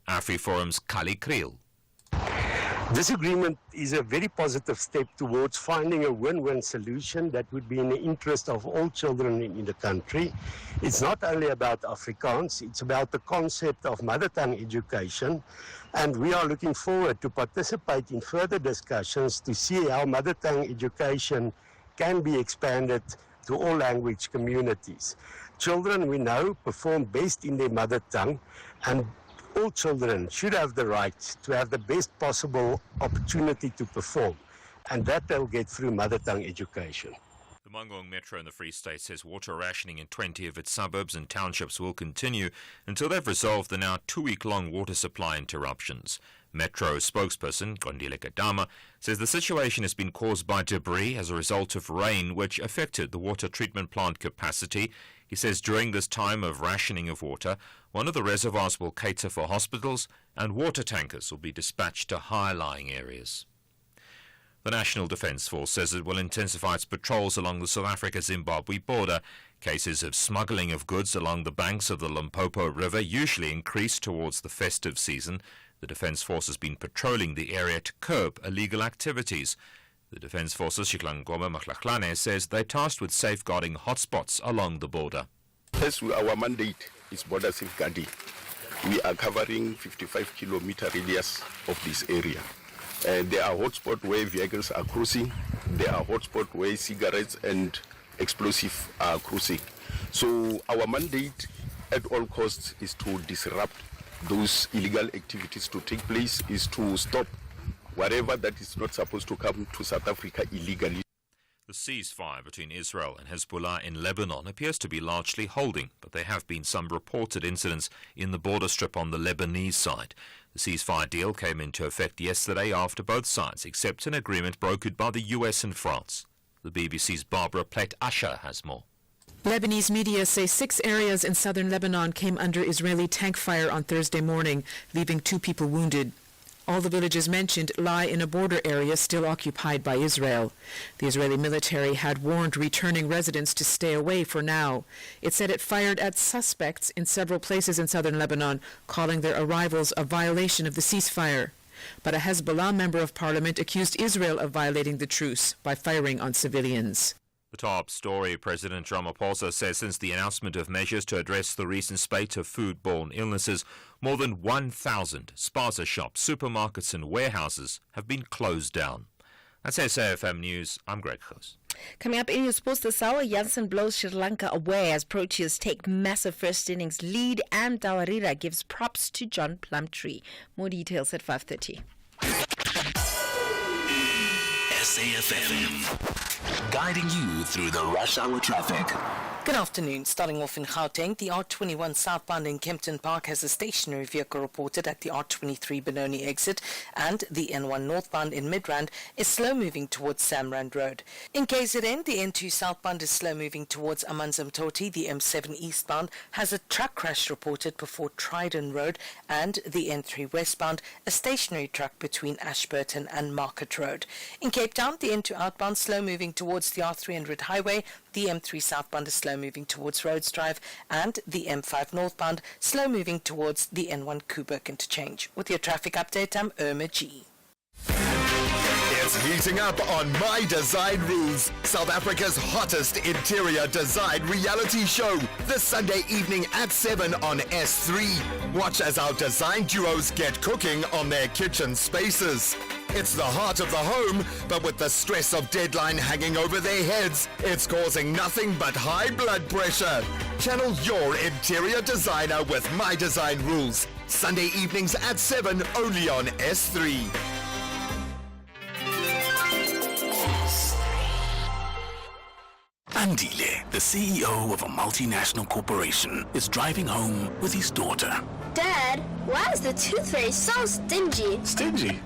Speaker 9: AfriForum's Kali Kriel.
Speaker 4: This agreement is a very positive step towards finding a win-win solution that would be in the interest of all children in the country. It's not only about Afrikaans, it's about the concept of mother tongue education, and we are looking forward to participate in further discussions to see how mother tongue education can be expanded to all language communities. Children, we know, perform best in their mother tongue, and all children should have the right to have the best possible opportunity to perform, and that they'll get through mother tongue education.
Speaker 9: The Mangaung Metro in the Free State says water rationing in 20 of its suburbs and townships will continue until they've resolved the now 2-week-long water supply interruptions. Metro spokesperson Gondile Kadama says the situation has been caused by debris as a result of rain which affected the water treatment plant capacity. He says during this time of rationing of water, one of the reservoirs will cater for hospitals and water tankers will be dispatched to high-lying areas. The National Defence Force says it will intensify its patrols along the South Africa-Zimbabwe border. Cases of smuggling of goods along the banks of the Limpopo River usually increase towards the festive season. The Defence Force has been patrolling the area to curb illegal activities. The Defence Force's Shiklangoma Makhlaklane says they're tasked with safeguarding hotspots along the border.
Speaker 16: Yes, our mandate is border safeguarding. We are covering 55-kilometer radius of this area. There are hotspots where vehicles are crossing. There are hotspots where cigarettes and explosives are crossing. So our mandate at all costs is to disrupt those illegal activities to take place, is to stop whatever that is not supposed to come to South Africa illegally.
Speaker 9: The ceasefire between Israel and Hezbollah in Lebanon appears to be largely holding, but there have been some reported incidents in the border strip on the Lebanese side. The ceasefire deal came into effect yesterday after both sides accept an agreement brokered by the US and France. The BBC's Barbara Plett-Usher has more.
Speaker 24: Lebanese media say 6 areas in southern Lebanon came under Israeli tank fire on Thursday morning, leaving 2 people wounded. All the villages mentioned lie in a border area still occupied by Israel. The Israeli military had warned returning residents to stay away for now. It said it fired at suspects in several places in southern Lebanon, calling their arrivals a violation of the ceasefire. But a Hezbollah member of parliament accused Israel of violating the truce by firing on civilians.
Speaker 9: The top story, President Ramaphosa says since the announcement of measures to address the recent spate of foodborne illnesses, more than 1,000 spaza shops, supermarkets and warehouses have been closed down. That's SAFM News. I'm Greg Goos.
Speaker 25: Coming up in your sports this hour, Janssen blows Sri Lanka away as Proteas take massive first innings lead, and Tawarira gives props to John Plumtree. More details at 5:30.
Speaker 10: SAFM, guiding you through the rush hour traffic.
Speaker 25: Good afternoon. Starting off in Gauteng, the R21 southbound in Kempton Park has a stationary vehicle reported at the R23 Benoni exit, and the N1 northbound in Midrand is slow moving towards Samrand Road. In KZN, the N2 southbound is slow moving towards Amanzimtoti. The M7 eastbound has a truck crash reported before Trident Road, and the N3 westbound a stationary truck between Ashburton and Market Road. In Cape Town, the N2 outbound slow moving towards the R300 highway. The M3 southbound is slow moving towards Rhodes Drive, and the M5 northbound slow moving towards the N1 Kuburg interchange. With your traffic update, I'm Irma G.
Speaker 22: It's heating up on My Design Rules, South Africa's hottest interior design reality show, this Sunday evening at 7 on S3. Watch as our design duos get cooking on their kitchen spaces. It's the heart of the home, but with the stress of deadline hanging over their heads, it's causing nothing but high blood pressure. Channel your interior designer with My Design Rules, Sunday evenings at 7 only on S3.
Speaker 10: Andile, the CEO of a multinational corporation, is driving home with his daughter.
Speaker 5: Dad, why is the Tooth Fairy so stingy?
Speaker 6: Stingy?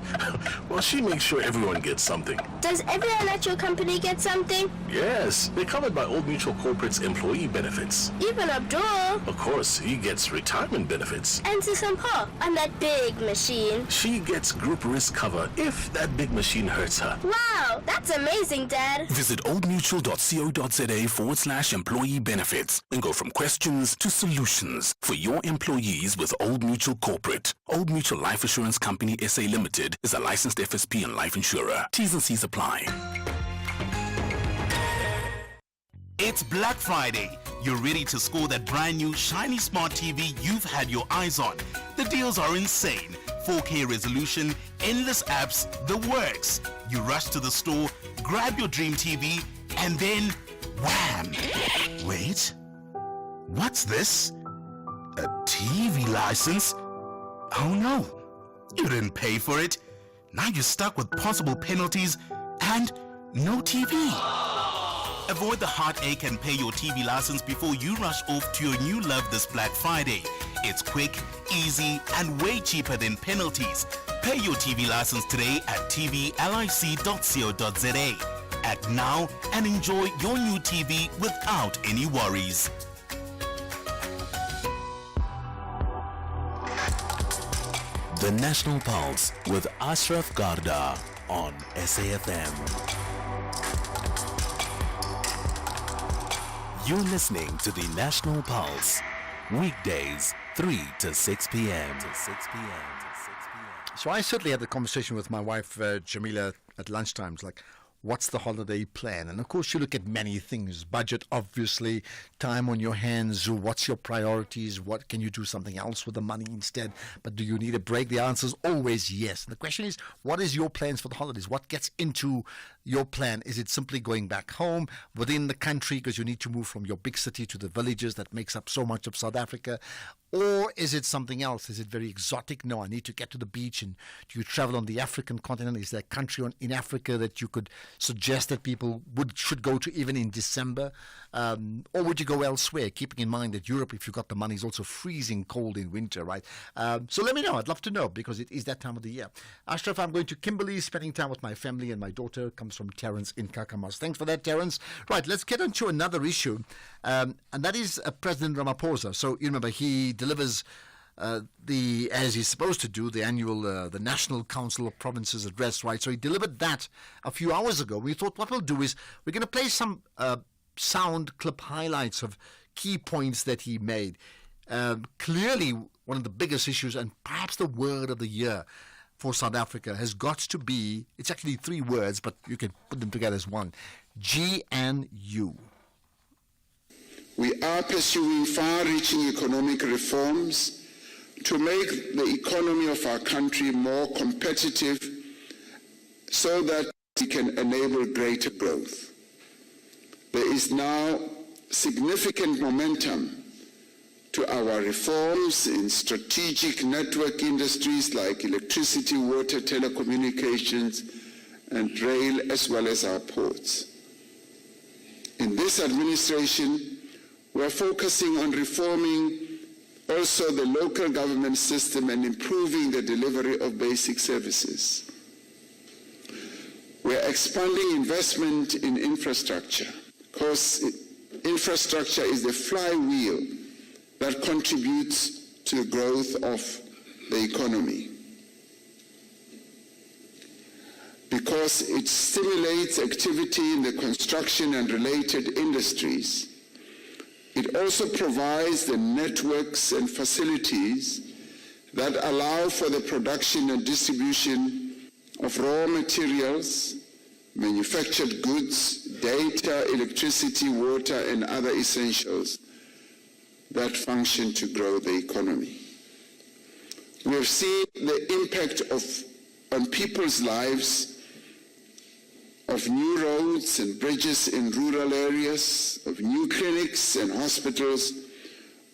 Speaker 6: Well, she makes sure everyone gets something.
Speaker 5: Does everyone at your company get something?
Speaker 6: Yes, they're covered by Old Mutual Corporate's employee benefits.
Speaker 5: Even Abdul.
Speaker 6: Of course, he gets retirement benefits.
Speaker 5: And Sisampo on that big machine.
Speaker 6: She gets group risk cover if that big machine hurts her.
Speaker 5: Wow, that's amazing, Dad.
Speaker 10: Visit oldmutual.co.za/employee benefits and go from questions to solutions for your employees with Old Mutual Corporate. Old Mutual Life Assurance Company SA Limited is a licensed FSP and life insurer. T's and C's apply.
Speaker 13: It's Black Friday. You're ready to score that brand new shiny smart TV you've had your eyes on. The deals are insane. 4K resolution, endless apps, the works. You rush to the store, grab your dream TV, and then wham! Wait, what's this? A TV license? Oh no, you didn't pay for it. Now you're stuck with possible penalties and no TV. Avoid the heartache and pay your TV license before you rush off to your new love this Black Friday. It's quick, easy, and way cheaper than penalties. Pay your TV license today at tvlic.co.za. Act now and enjoy your new TV without any worries.
Speaker 10: The National Pulse with Ashraf Garda on SAFM. You're listening to the National Pulse, weekdays 3 to 6 p.m.
Speaker 11: So I certainly had the conversation with my wife, Jamila, at lunchtime. It's like, what's the holiday plan? And of course, you look at many things. Budget, obviously, time on your hands. What's your priorities? What can you do something else with the money instead? But do you need a break? The answer is always yes. And the question is, what is your plans for the holidays? What gets into your plan? Is it simply going back home within the country because you need to move from your big city to the villages that makes up so much of South Africa? Or is it something else? Is it very exotic? No, I need to get to the beach. And do you travel on the African continent? Is there a country in Africa that you could suggest that people should go to even in December? Or would you go elsewhere, keeping in mind that Europe, if you've got the money, is also freezing cold in winter, right? So let me know. I'd love to know because it is that time of the year. Ashraf, I'm going to Kimberley, spending time with my family, and my daughter comes from Terence in Kakamas. Thanks for that, Terence. Right, let's get on to another issue, and that is President Ramaphosa. So you remember he delivers as he's supposed to do, the annual, the National Council of Provinces address, right? So he delivered that a few hours ago. We thought what we'll do is we're going to play some sound clip highlights of key points that he made. Clearly, one of the biggest issues and perhaps the word of the year for South Africa has got to be, it's actually three words, but you can put them together as one, GNU.
Speaker 2: We are pursuing far-reaching economic reforms to make the economy of our country more competitive so that we can enable greater growth. There is now significant momentum to our reforms in strategic network industries like electricity, water, telecommunications, and rail, as well as our ports. In this administration, we are focusing on reforming also the local government system and improving the delivery of basic services. We are expanding investment in infrastructure because infrastructure is the flywheel that contributes to the growth of the economy. Because it stimulates activity in the construction and related industries. It also provides the networks and facilities that allow for the production and distribution of raw materials, manufactured goods, data, electricity, water, and other essentials that function to grow the economy. We have seen the impact on people's lives of new roads and bridges in rural areas, of new clinics and hospitals,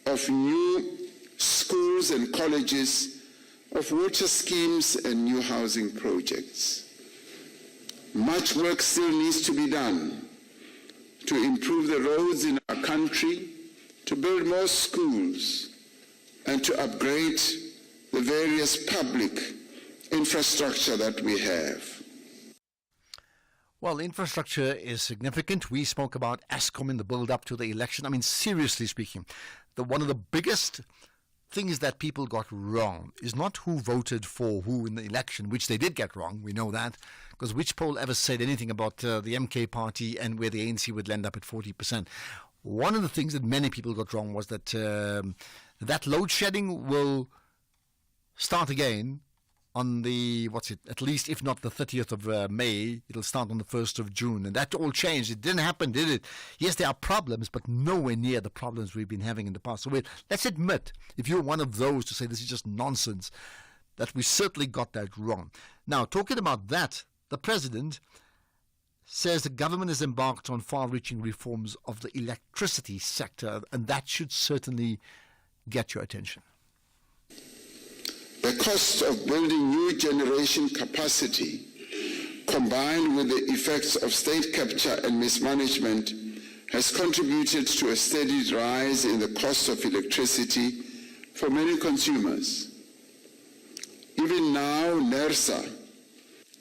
Speaker 2: of new schools and colleges, of water schemes and new housing projects. Much work still needs to be done to improve the roads in our country, to build more schools, and to upgrade the various public infrastructure that we have.
Speaker 11: Well, infrastructure is significant. We spoke about Eskom in the build-up to the election. I mean, seriously speaking, one of the biggest things that people got wrong is not who voted for who in the election, which they did get wrong. We know that, because which poll ever said anything about the MK party and where the ANC would end up at 40%? One of the things that many people got wrong was that that load shedding will start again on the, at least if not the 30th of May, it'll start on the 1st of June. And that all changed. It didn't happen, did it? Yes, there are problems, but nowhere near the problems we've been having in the past. So let's admit, if you're one of those to say this is just nonsense, that we certainly got that wrong. Now, talking about that, the president says the government has embarked on far-reaching reforms of the electricity sector, and that should certainly get your attention.
Speaker 2: The cost of building new generation capacity, combined with the effects of state capture and mismanagement, has contributed to a steady rise in the cost of electricity for many consumers. Even now, NERSA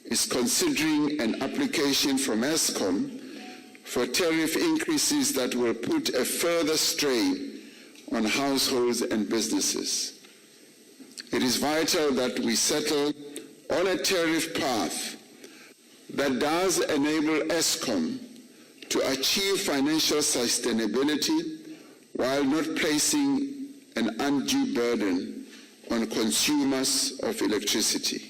Speaker 2: is considering an application from Eskom for tariff increases that will put a further strain on households and businesses. It is vital that we settle on a tariff path that does enable Eskom to achieve financial sustainability while not placing an undue burden on consumers of electricity.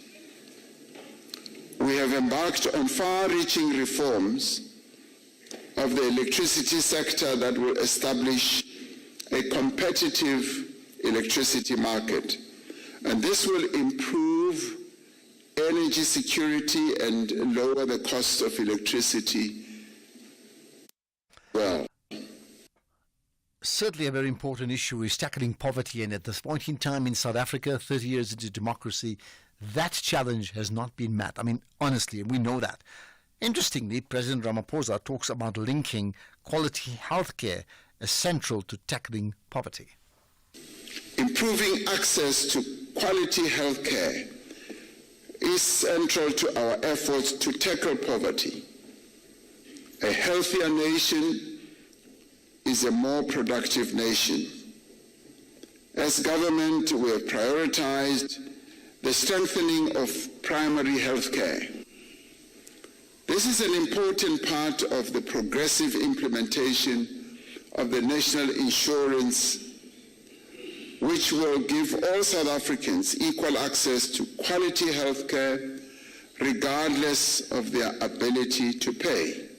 Speaker 2: We have embarked on far-reaching reforms of the electricity sector that will establish a competitive electricity market. And this will improve energy security and lower the cost of electricity. Well,
Speaker 11: certainly a very important issue is tackling poverty, and at this point in time in South Africa, 30 years into democracy, that challenge has not been met. I mean, honestly, and we know that. Interestingly, President Ramaphosa talks about linking quality healthcare as central to tackling poverty.
Speaker 2: Improving access to quality health care is central to our efforts to tackle poverty. A healthier nation is a more productive nation. As government, we have prioritized the strengthening of primary health care. This is an important part of the progressive implementation of the National Insurance, which will give all South Africans equal access to quality health care regardless of their ability to pay.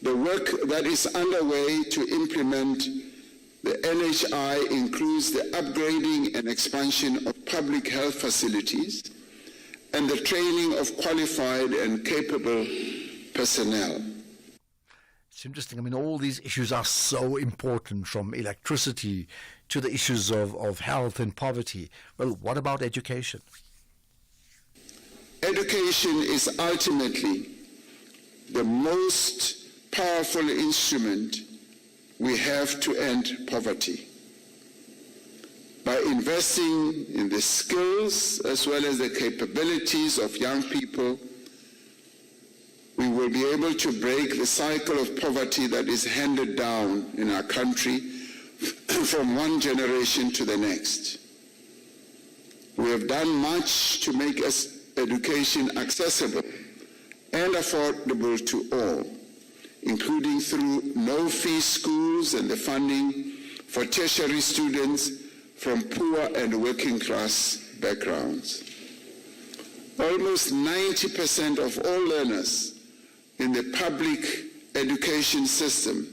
Speaker 2: The work that is underway to implement the NHI includes the upgrading and expansion of public health facilities and the training of qualified and capable personnel.
Speaker 11: It's interesting. I mean, all these issues are so important, from electricity to the issues of health and poverty. Well, what about education?
Speaker 2: Education is ultimately the most powerful instrument we have to end poverty. By investing in the skills as well as the capabilities of young people, we will be able to break the cycle of poverty that is handed down in our country from one generation to the next. We have done much to make education accessible and affordable to all, including through no-fee schools and the funding for tertiary students from poor and working class backgrounds. Almost 90% of all learners in the public education system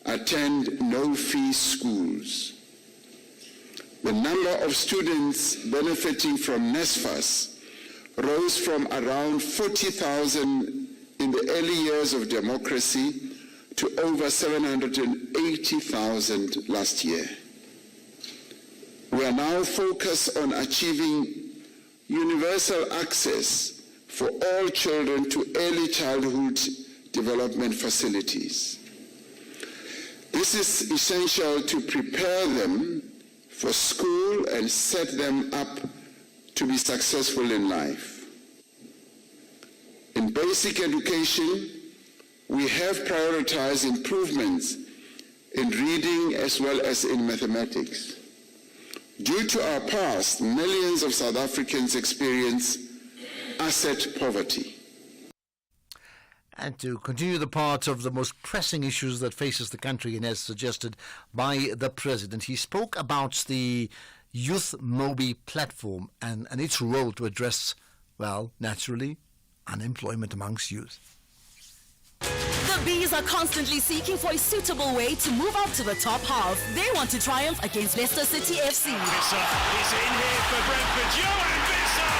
Speaker 2: attend no-fee schools. The number of students benefiting from NSFAS rose from around 40,000 in the early years of democracy to over 780,000 last year. We are now focused on achieving universal access for all children to early childhood development facilities. This is essential to prepare them for school and set them up to be successful in life. In basic education, we have prioritized improvements in reading as well as in mathematics. Due to our past, millions of South Africans experience asset poverty.
Speaker 11: And to continue the part of the most pressing issues that faces the country, and as suggested by the President, he spoke about the Youth Mobi platform and its role to address, well, naturally, unemployment amongst youth.
Speaker 7: The Bees are constantly seeking for a suitable way to move up to the top half. They want to triumph against Leicester City FC.
Speaker 8: Visser is in here for Brentford. Johan Visser!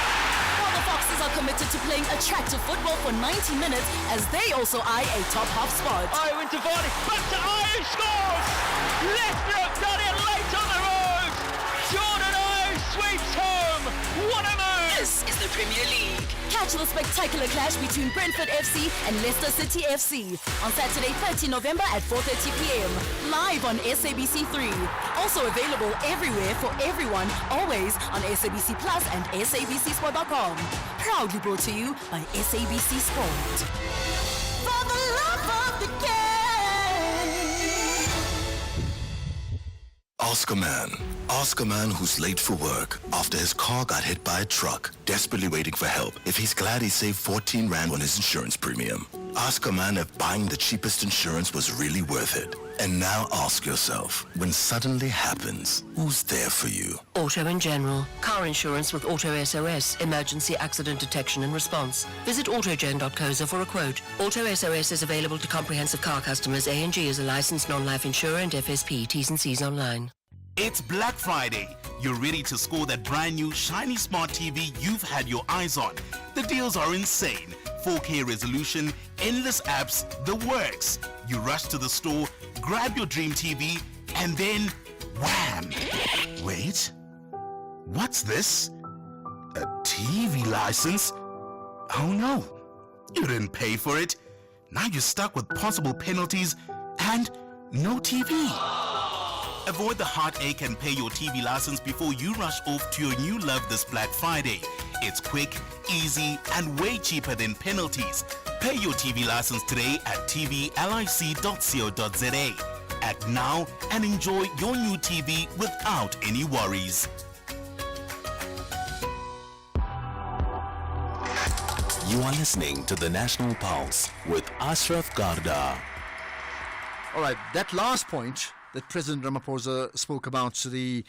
Speaker 7: While the Foxes are committed to playing attractive football for 90 minutes as they also eye a top half spot.
Speaker 8: Owen to Vardy, back to Ives, scores! Leicester have done it late on the road! Jordan Ives sweeps home! What a move!
Speaker 7: This is the Premier League. Catch the spectacular clash between Brentford FC and Leicester City FC on Saturday, 30 November at 4:30 p.m. live on SABC3. Also available everywhere for everyone, always on SABC Plus and SABCSport.com. Proudly brought to you by SABC Sport. For the love of the game.
Speaker 12: Ask a man. Ask a man who's late for work after his car got hit by a truck, desperately waiting for help, if he's glad he saved 14 Rand on his insurance premium. Ask a man if buying the cheapest insurance was really worth it. And now ask yourself, when suddenly happens, who's there for you?
Speaker 19: Auto and General. Car insurance with Auto SOS. Emergency accident detection and response. Visit autogen.co.za for a quote. Auto SOS is available to comprehensive car customers. A&G is a licensed non-life insurer and FSP. T's and C's online.
Speaker 13: It's Black Friday. You're ready to score that brand new shiny smart TV you've had your eyes on. The deals are insane. 4K resolution, endless apps, the works. You rush to the store, grab your dream TV, and then wham! Wait, what's this? A TV license? Oh no, you didn't pay for it. Now you're stuck with possible penalties and no TV. Avoid the heartache and pay your TV license before you rush off to your new love this Black Friday. It's quick, easy, and way cheaper than penalties. Pay your TV license today at tvlic.co.za. Act now and enjoy your new TV without any worries.
Speaker 10: You are listening to the National Pulse with Ashraf Garda.
Speaker 11: All right, that last point that President Ramaphosa spoke about, the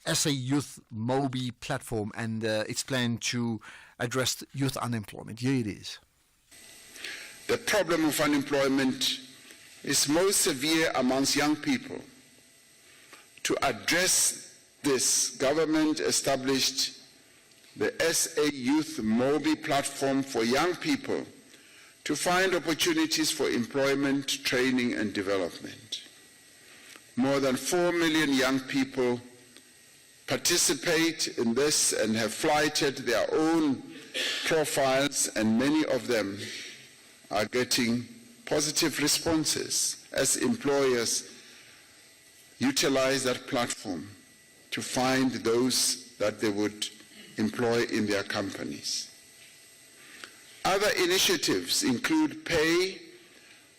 Speaker 11: SA Youth Mobi platform and its plan to address youth unemployment. Here it is.
Speaker 2: The problem of unemployment is most severe amongst young people. To address this, government established the SA Youth Mobi platform for young people to find opportunities for employment, training and development. More than 4 million young people participate in this and have flighted their own profiles, and many of them are getting positive responses as employers utilize that platform to find those that they would employ in their companies. Other initiatives include pay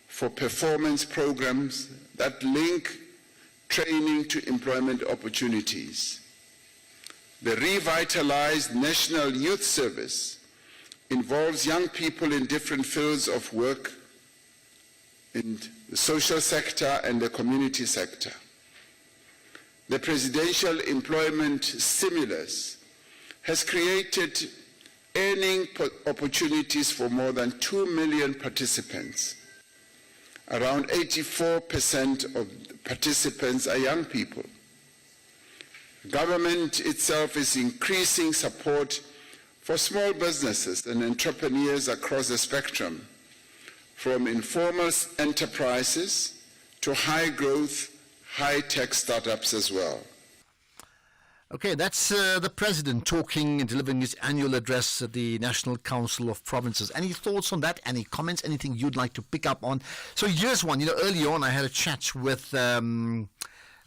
Speaker 2: for performance programs that link training to employment opportunities. The revitalized National Youth Service involves young people in different fields of work in the social sector and the community sector. The Presidential Employment Stimulus has created earning opportunities for more than 2 million participants. Around 84% of participants are young people. Government itself is increasing support for small businesses and entrepreneurs across the spectrum, from informal enterprises to high-growth, high-tech startups as well.
Speaker 11: Okay, that's the President talking and delivering his annual address at the National Council of Provinces. Any thoughts on that? Any comments? Anything you'd like to pick up on? So here's one. Early on I had a chat with, right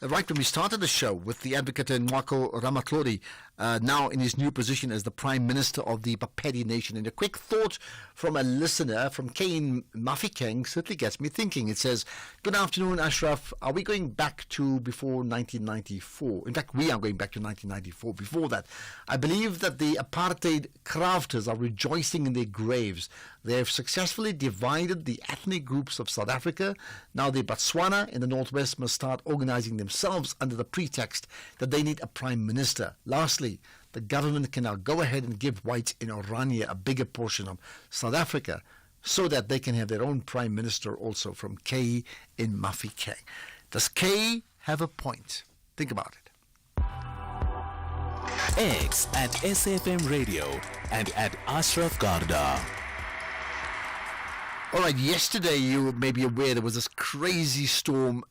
Speaker 11: when we started the show, with the advocate Nwako Ramatlori, now in his new position as the Prime Minister of the Bapedi Nation. And a quick thought from a listener from Kane Mafikeng certainly gets me thinking. It says, "Good afternoon, Ashraf. Are we going back to before 1994? In fact, we are going back to 1994. Before that, I believe that the apartheid crafters are rejoicing in their graves. They have successfully divided the ethnic groups of South Africa. Now the Botswana in the northwest must start organizing themselves under the pretext that they need a prime minister. Lastly, the government can now go ahead and give whites in Orania a bigger portion of South Africa so that they can have their own prime minister also from K in Mafikeng." Does K have a point? Think about it.
Speaker 10: X at SFM Radio and at Ashraf Garda.
Speaker 11: All right, yesterday you may be aware there was this crazy storm.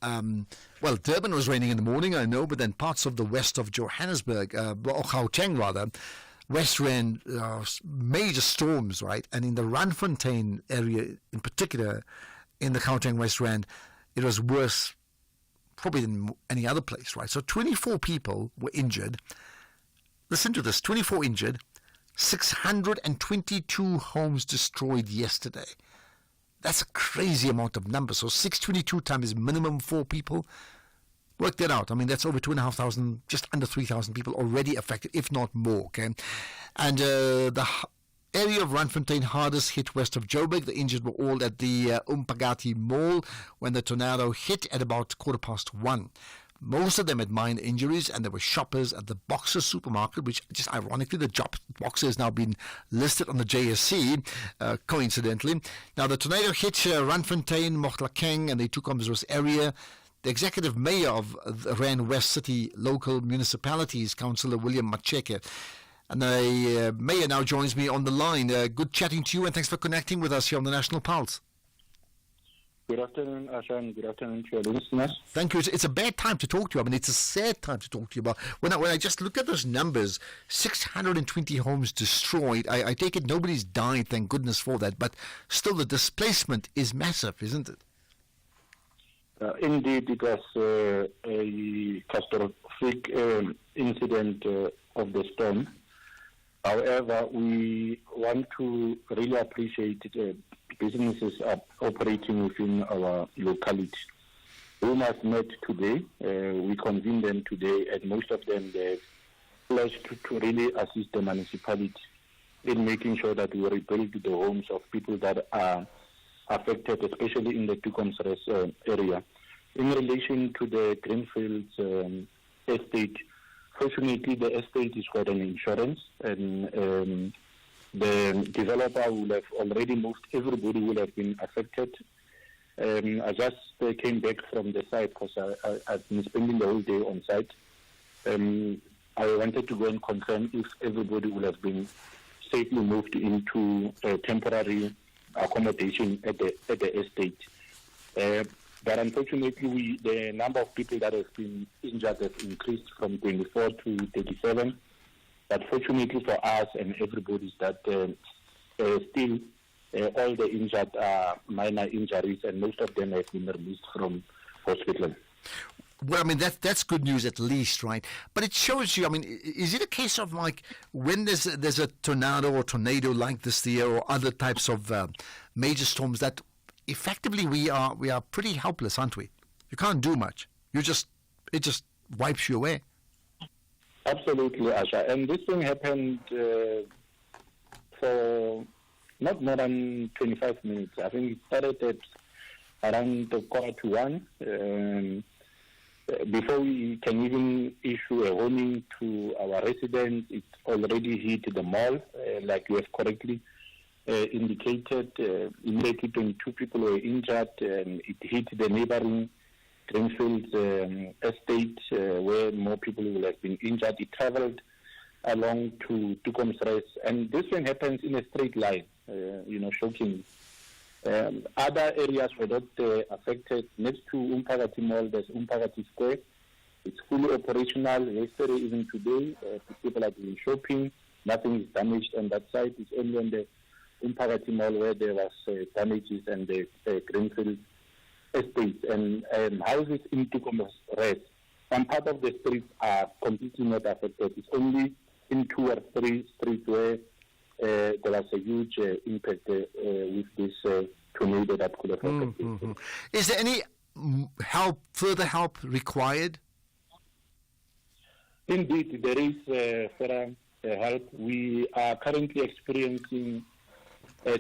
Speaker 11: Well, Durban was raining in the morning, I know, but then parts of the west of Johannesburg, or Gauteng rather, west ran major storms, right? And in the Randfontein area in particular, in the Gauteng West Rand, it was worse probably than any other place, right? So 24 people were injured. Listen to this, 24 injured, 622 homes destroyed yesterday. That's a crazy amount of numbers. So 622 times minimum 4 people. Work that out. I mean, that's over 2,500, just under 3,000 people already affected, if not more. Okay, and the area of Randfontein hardest hit west of Joburg. The injured were all at the Umpagati Mall when the tornado hit at about 1:15. Most of them had minor injuries, and there were shoppers at the Boxer supermarket, which just ironically, the Boxer has now been listed on the JSE, coincidentally. Now, the tornado hit Randfontein, Mohlakeng, and the Tukomzros area. The executive mayor of the Rand West City Local Municipalities, Councillor William Macheke, and the mayor now joins me on the line. Good chatting to you, and thanks for connecting with us here on the National Pulse.
Speaker 1: Good afternoon, Ashan. Good afternoon to your listeners.
Speaker 11: Thank you. It's a bad time to talk to you. I mean, it's a sad time to talk to you about. When I just look at those numbers, 620 homes destroyed. I take it nobody's died, thank goodness for that. But still, the displacement is massive, isn't it?
Speaker 1: Indeed, it was a catastrophic incident of the storm. However, we want to really appreciate businesses are operating within our locality. We must met today. We convened them today, and most of them they pledged to really assist the municipality in making sure that we rebuild the homes of people that are affected, especially in the Tukomzros area. In relation to the Greenfields estate, fortunately the estate has got an insurance, and the developer will have already moved. Everybody will have been affected. I just came back from the site because I've been spending the whole day on site. I wanted to go and confirm if everybody will have been safely moved into temporary accommodation at the estate. But unfortunately, the number of people that have been injured has increased from 24 to 37. But fortunately for us and everybody, is that still all the injured are minor injuries, and most of them have been released from hospital.
Speaker 11: Well, I mean, that's good news at least, right? But it shows you, I mean, is it a case of like when there's a tornado like this year or other types of major storms that effectively we are pretty helpless, aren't we? You can't do much. It just wipes you away.
Speaker 1: Absolutely, Asha. And this thing happened for not more than 25 minutes. I think it started at around 1:15. before we can even issue a warning to our residents, it already hit the mall, like you have correctly indicated. Immediately 22 people were injured, and it hit the neighboring Greenfield estate, where more people will have been injured. It traveled along to Tukomsres, and this one happens in a straight line, shocking. Other areas were not affected. Next to Umphakathi Mall, there's Umphakathi Square. It's fully operational. Yesterday, even today, people have been shopping. Nothing is damaged on that side. It's only on the Umphakathi Mall where there was damages, and the Greenfield estate and houses in Tukomsres. Some part of the streets are completely not affected. It's only in 2 or 3 streets where there was a huge impact with this tornado that could have affected.
Speaker 11: Is there any further help required?
Speaker 1: Indeed, there is further help. We are currently experiencing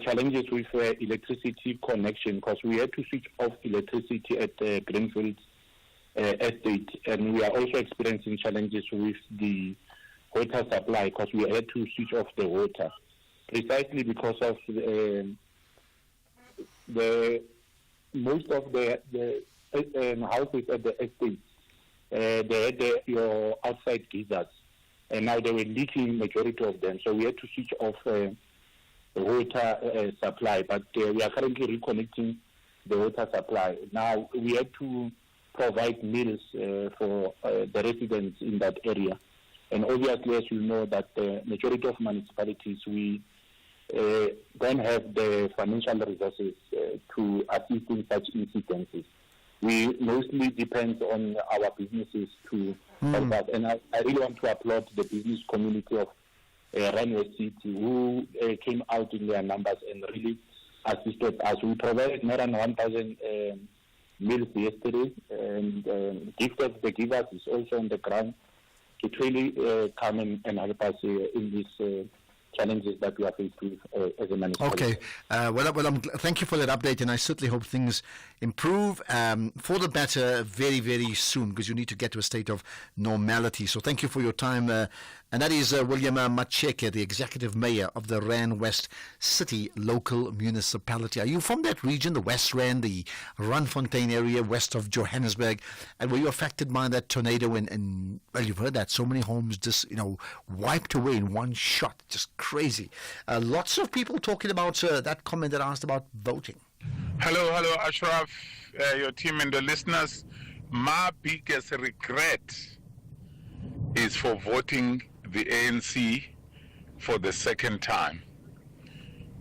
Speaker 1: challenges with electricity connection, because we had to switch off electricity at Greenfield estate, and we are also experiencing challenges with the water supply, because we had to switch off the water, precisely because of the most of the houses at the estate, they had your outside geysers, and now they were leaking, majority of them, so we had to switch off the water supply, but we are currently reconnecting the water supply. Now we had to provide meals for the residents in that area. And obviously, as you know, that the majority of municipalities, we don't have the financial resources to assist in such incidences. We mostly depend on our businesses to help us. And I really want to applaud the business community of Randwest City, who came out in their numbers and really assisted us. We provided more than 1,000 meals yesterday, and Gift of the Givers is also on the ground to really come and help us in these challenges that we are faced with as a municipality.
Speaker 11: Okay. Thank you for that update, and I certainly hope things improve for the better very, very soon, because you need to get to a state of normality. So thank you for your time. And that is William Macheke, the Executive Mayor of the Rand-West City Local Municipality. Are you from that region, the West Rand, the Randfontein area west of Johannesburg? And were you affected by that tornado? And well, you've heard that so many homes just, wiped away in one shot. Just crazy. Lots of people talking about that comment that I asked about voting.
Speaker 14: Hello, Ashraf, your team and the listeners. My biggest regret is for voting the ANC for the second time.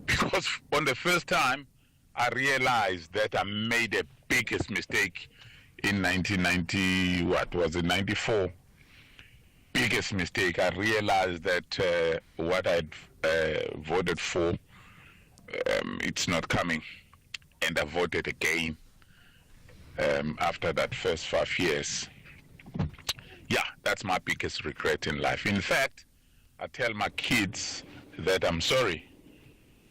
Speaker 14: Because on the first time, I realized that I made the biggest mistake in 94. Biggest mistake. I realized that what I'd voted for, it's not coming. And I voted again after that first 5 years. Yeah, that's my biggest regret in life. In fact, I tell my kids that I'm sorry.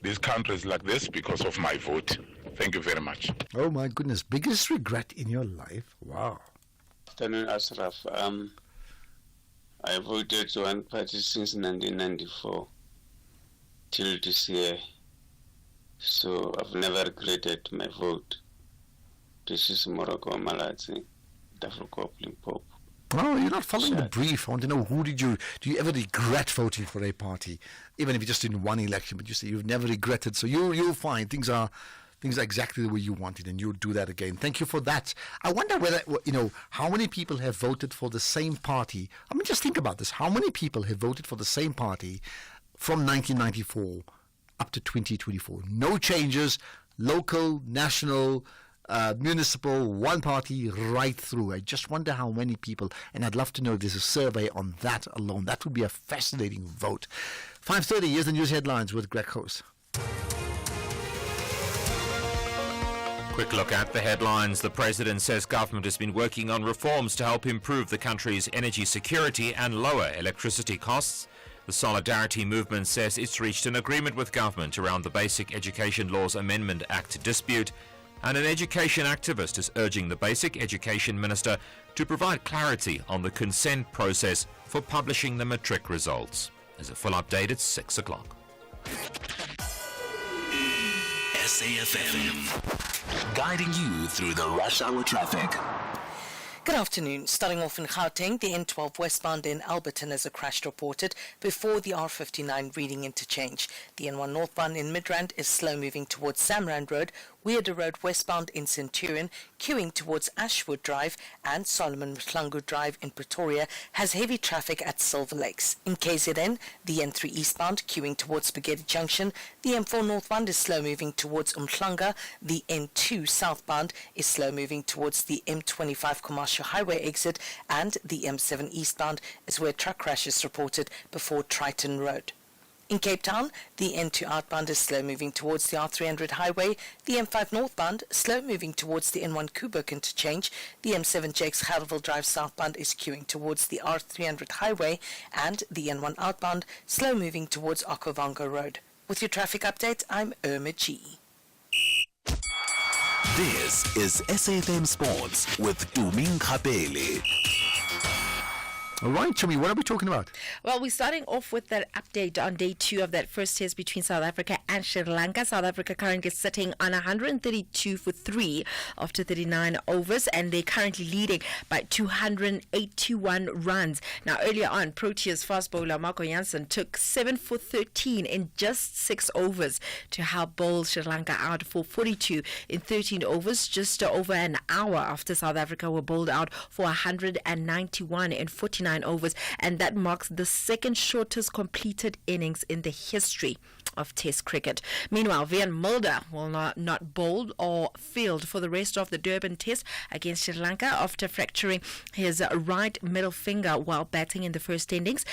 Speaker 14: This country is like this because of my vote. Thank you very much.
Speaker 11: Oh my goodness, biggest regret in your life? Wow.
Speaker 15: Afternoon, Ashraf. I voted to one party since 1994 till this year. So I've never regretted my vote. This is Morocco Malati, Dafroko Limpopo.
Speaker 11: Oh, you're not following the brief. I want to know, do you ever regret voting for a party? Even if you just in one election, but you say you've never regretted. So you'll find things are exactly the way you want it, and you'll do that again. Thank you for that. I wonder whether, how many people have voted for the same party? I mean, just think about this. How many people have voted for the same party from 1994 up to 2024? No changes, local, national, municipal, one party right through. I just wonder how many people, and I'd love to know if there's a survey on that alone. That would be a fascinating vote. 5:30, here's the news headlines with Greg Host.
Speaker 9: Quick look at the headlines. The president says government has been working on reforms to help improve the country's energy security and lower electricity costs. The Solidarity Movement says it's reached an agreement with government around the Basic Education Laws Amendment Act dispute. And an education activist is urging the Basic Education Minister to provide clarity on the consent process for publishing the matric results. As a full update, it's 6 o'clock.
Speaker 10: SAFM, guiding you through the rush hour traffic.
Speaker 25: Good afternoon. Starting off in Gauteng, the N12 westbound in Alberton has a crash reported before the R59 Reading interchange. The N1 northbound in Midrand is slow moving towards Samrand Road, Weirder Road westbound in Centurion, queuing towards Ashwood Drive, and Solomon Mhlangu Drive in Pretoria has heavy traffic at Silver Lakes. In KZN, the N3 eastbound queuing towards Spaghetti Junction, the M4 northbound is slow moving towards Umhlanga, the N2 southbound is slow moving towards the M25 Commercial Highway exit, and the M7 eastbound is where truck crash is reported before Triton Road. In Cape Town, the N2 outbound is slow moving towards the R300 highway, the M5 northbound slow moving towards the N1 Kuburg interchange, the M7 Jakes Harville Drive southbound is queuing towards the R300 highway, and the N1 outbound slow moving towards Okavango Road. With your traffic update, I'm Irma G.
Speaker 10: This is SAFM Sports with Tuming Kapele.
Speaker 11: All right, Chumi, what are we talking about?
Speaker 3: Well, we're starting off with that update on day 2 of that first test between South Africa and Sri Lanka. South Africa currently sitting on 132 for 3 after 39 overs, and they're currently leading by 281 runs. Now, earlier on, Proteas fast bowler Marco Jansen took 7 for 13 in just 6 overs to help bowl Sri Lanka out for 42 in 13 overs, just over an hour after South Africa were bowled out for 191 in 49 overs, and that marks the second shortest completed innings in the history of Test cricket. Meanwhile, Vian Mulder will not bowl or field for the rest of the Durban Test against Sri Lanka after fracturing his right middle finger while batting in the first innings.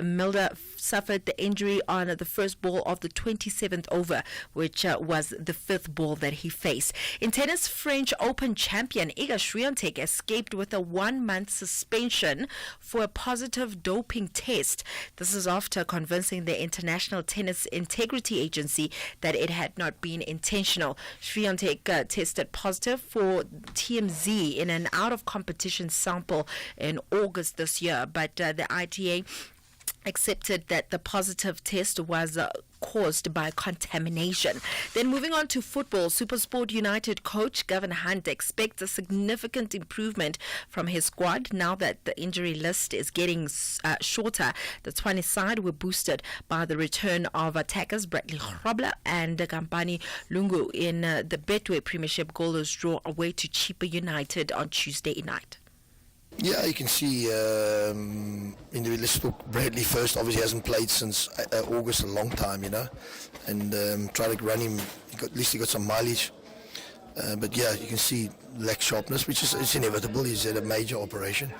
Speaker 3: Mulder suffered the injury on the first ball of the 27th over, which was the 5th ball that he faced. In tennis, French Open champion Iga Swiatek escaped with a 1-month suspension for a positive doping test. This is after convincing the International Tennis Integrity Agency that it had not been intentional. Swiatek tested positive for TMZ in an out-of-competition sample in August this year, but the ITA accepted that the positive test was caused by contamination. Then moving on to football, SuperSport United coach Gavin Hunt expects a significant improvement from his squad now that the injury list is getting shorter. The Tshwane side were boosted by the return of attackers Bradley Grobler and Kampani Lungu in the Betway Premiership goalless draw away to Chippa United on Tuesday night.
Speaker 17: Yeah, you can see let's talk Bradley first. Obviously hasn't played since August, a long time, and try to run him. At least he got some mileage. But yeah, you can see lack sharpness, which is it's inevitable. He's had a major operation.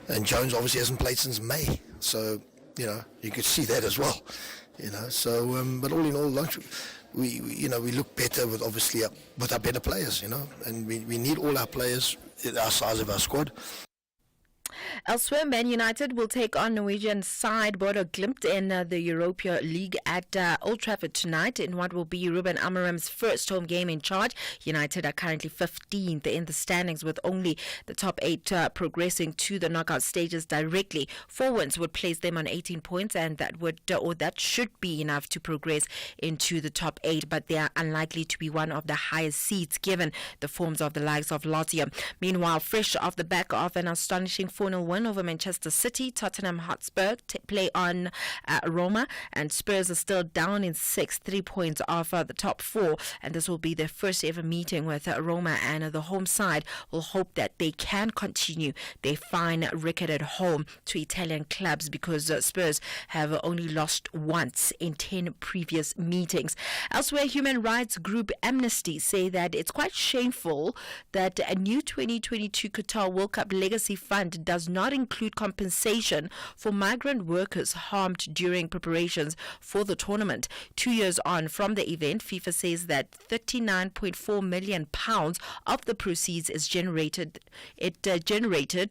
Speaker 17: And Jones obviously hasn't played since May. So, you could see that as well. So, but all in all, we look better with obviously with our better players, and we need all our players our size of our squad.
Speaker 3: Elsewhere, Man United will take on Norwegian side Bodo Glimt in the Europa League at Old Trafford tonight in what will be Ruben Amorim's first home game in charge. United are currently 15th in the standings with only the top 8 progressing to the knockout stages directly. 4 wins would place them on 18 points, and that should be enough to progress into the top 8, but they are unlikely to be one of the highest seeds given the forms of the likes of Lazio. Meanwhile, fresh off the back of an astonishing 4-0 win over Manchester City, Tottenham Hotspur play on Roma, and Spurs are still down in 6th, 3 points off the top 4, and this will be their first ever meeting with Roma, and the home side will hope that they can continue their fine record at home to Italian clubs, because Spurs have only lost once in 10 previous meetings. Elsewhere, human rights group Amnesty say that it's quite shameful that a new 2022 Qatar World Cup Legacy Fund does not not include compensation for migrant workers harmed during preparations for the tournament. 2 years on from the event, FIFA says that £39.4 million of the proceeds generated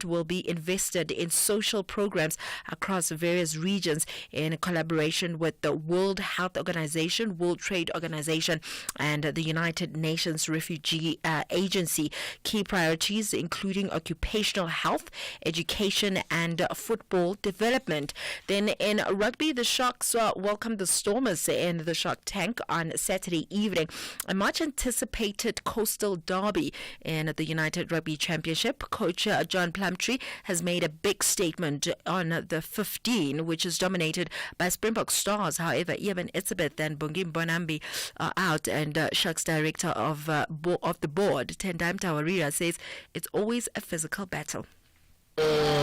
Speaker 3: will be invested in social programs across various regions in collaboration with the World Health Organization, World Trade Organization, and the United Nations Refugee Agency. Key priorities including occupational health, education, and football development. Then in rugby, the Sharks welcomed the Stormers in the Shark Tank on Saturday evening. A much anticipated coastal derby in the United Rugby Championship. Coach John Plumtree has made a big statement on the 15, which is dominated by Springbok stars. However, Ivan Itzebeth and Bongim Bonambi are out, and Sharks director of the board, Tendai Mtawarira, says it's always a physical battle.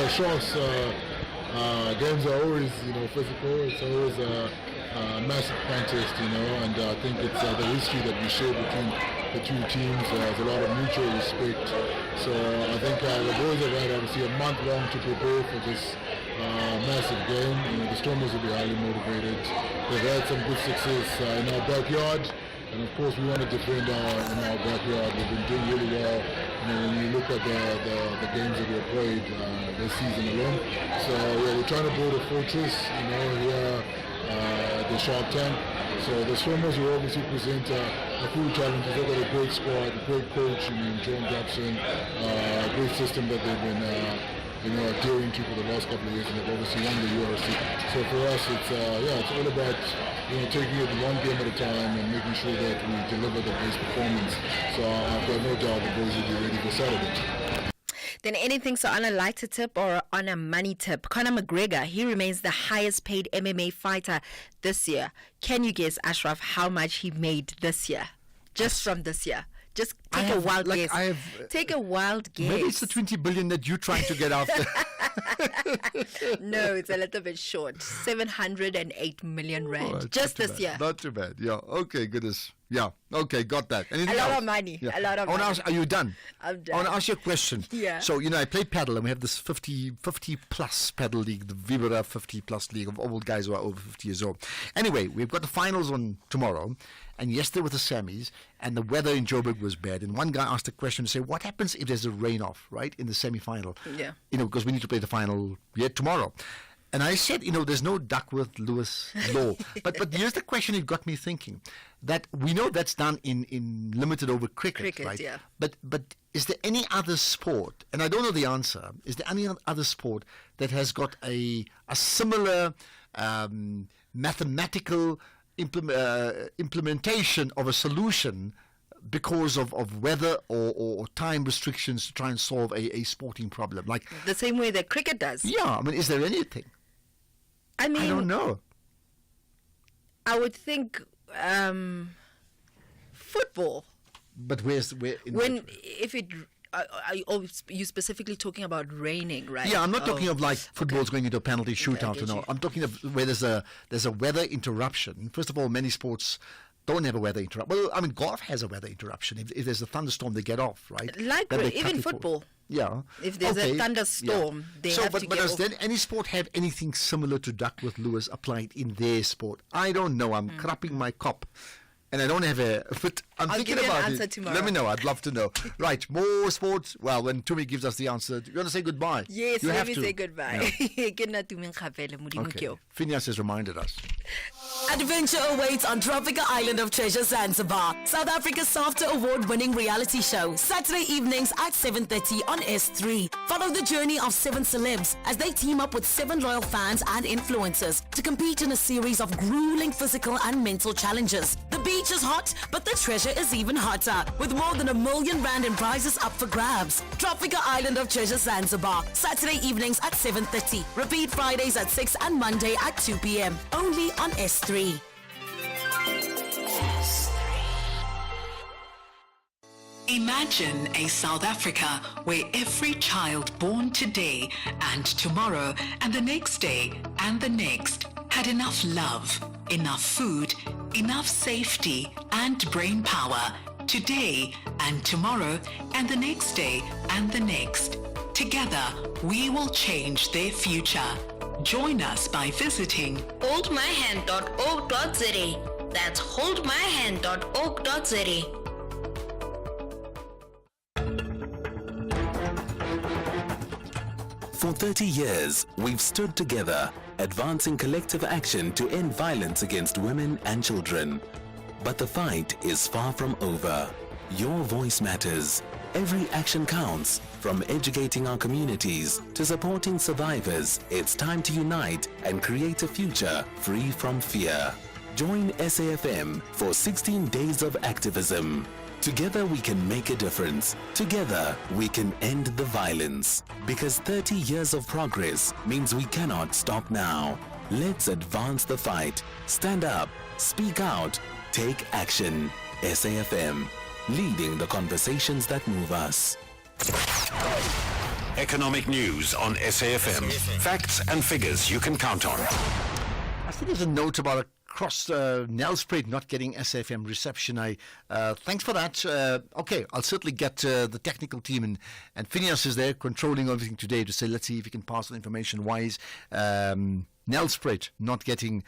Speaker 4: Sharks games are always, physical. It's always a massive contest, and I think it's the history that we share between the two teams. There's a lot of mutual respect. So I think the boys have had obviously a month long to prepare for this massive game. The Stormers will be highly motivated. They've had some good success in our backyard, and of course we want to defend in our backyard. We've been doing really well. When you look at the games that we have played this season alone. So we're trying to build a fortress, here at the Shark Tank. So the Stormers will obviously present a cool challenge. They've got a great squad, a great coach, John Jackson, a great system that they've been adhering to for the last couple of years, and they've obviously won the UFC. So for us, it's all about taking it one game at a time and making sure that we deliver the best performance. So I've got no doubt the boys will be ready for Saturday.
Speaker 3: Then anything, so on a lighter tip or on a money tip, Conor McGregor, he remains the highest paid MMA fighter this year. Can you guess, Ashraf, how much he made this year? Just from this year. Just take a wild guess. Take a wild guess.
Speaker 11: Maybe it's the 20 billion that you're trying to get after.
Speaker 3: No, it's a little bit short. 708 million rand. Just this year.
Speaker 11: Not too bad. Yeah. Okay, goodness. Yeah. Okay, got that. Anything
Speaker 3: a lot
Speaker 11: else?
Speaker 3: of money.
Speaker 11: Yeah.
Speaker 3: A lot of money.
Speaker 11: Are you done?
Speaker 3: I'm done.
Speaker 11: I want to ask you a question.
Speaker 3: Yeah.
Speaker 11: So, I play paddle, and we have this 50 plus paddle league, the Vibra 50 plus league of old guys who are over 50 years old. Anyway, we've got the finals on tomorrow, and yesterday was the semis, and the weather in Joburg was bad. And one guy asked a question to say, what happens if there's a rain off, right, in the semi-final?
Speaker 3: Yeah.
Speaker 11: Because we need to play the final yet tomorrow. And I said, there's no Duckworth-Lewis law. but here's the question it got me thinking. That we know that's done in limited over cricket, right?
Speaker 3: Yeah.
Speaker 11: But is there any other sport, and I don't know the answer, is there any other sport that has got a similar mathematical implementation of a solution because of weather or time restrictions to try and solve a sporting problem? Like
Speaker 3: the same way that cricket does.
Speaker 11: Yeah, is there anything?
Speaker 3: I
Speaker 11: don't know.
Speaker 3: I would think football.
Speaker 11: But are you specifically
Speaker 3: talking about raining, right?
Speaker 11: Yeah, I'm not talking of like football's going into a penalty shootout and all. I'm talking of where there's a weather interruption. First of all, many sports don't have a weather interruption. Well, golf has a weather interruption. If there's a thunderstorm, they get off, right?
Speaker 3: Like even football.
Speaker 11: Yeah.
Speaker 3: If there's a thunderstorm, they have to get off.
Speaker 11: But does any sport have anything similar to Duckworth-Lewis applied in their sport? I don't know. I'm crapping my cop. And I don't have but I'm
Speaker 3: I'll
Speaker 11: thinking
Speaker 3: give you
Speaker 11: about
Speaker 3: an answer
Speaker 11: it.
Speaker 3: tomorrow.
Speaker 11: Let me know. I'd love to know. Right, more sports. Well, when Tumi gives us the answer, you want to say goodbye?
Speaker 3: Yes,
Speaker 11: you
Speaker 3: let me say goodbye.
Speaker 11: Okay. Phineas has reminded us.
Speaker 7: Adventure awaits on Tropical Island of Treasure Zanzibar, South Africa's SAFTA award-winning reality show, Saturday evenings at 7:30 on S3. Follow the journey of 7 celebs as they team up with 7 loyal fans and influencers to compete in a series of grueling physical and mental challenges. The beach is hot, but the treasure is even hotter, with more than R1 million in prizes up for grabs. Tropical Island of Treasure Zanzibar, Saturday evenings at 7:30. Repeat Fridays at 6 and Monday at 2 p.m. Only on S3.
Speaker 18: Imagine a South Africa where every child born today and tomorrow and the next day and the next had enough love, enough food, enough safety and brain power today and tomorrow and the next day and the next. Together, we will change their future. Join us by visiting
Speaker 5: holdmyhand.org.za. That's holdmyhand.org.za.
Speaker 10: For 30 years, we've stood together, advancing collective action to end violence against women and children. But the fight is far from over. Your voice matters. Every action counts. From educating our communities to supporting survivors, it's time to unite and create a future free from fear. Join SAFM for 16 days of activism. Together we can make a difference. Together we can end the violence. Because 30 years of progress means we cannot stop now. Let's advance the fight. Stand up, speak out, take action. SAFM, leading the conversations that move us.
Speaker 16: Economic news on SAFM. Facts and figures you can count on.
Speaker 11: I think there's a note about across Nelspruit not getting SAFM reception. Thanks for that. Okay, I'll certainly get the technical team, and Phineas is there controlling everything today to say, let's see if he can pass on information. Why is Nelspruit not getting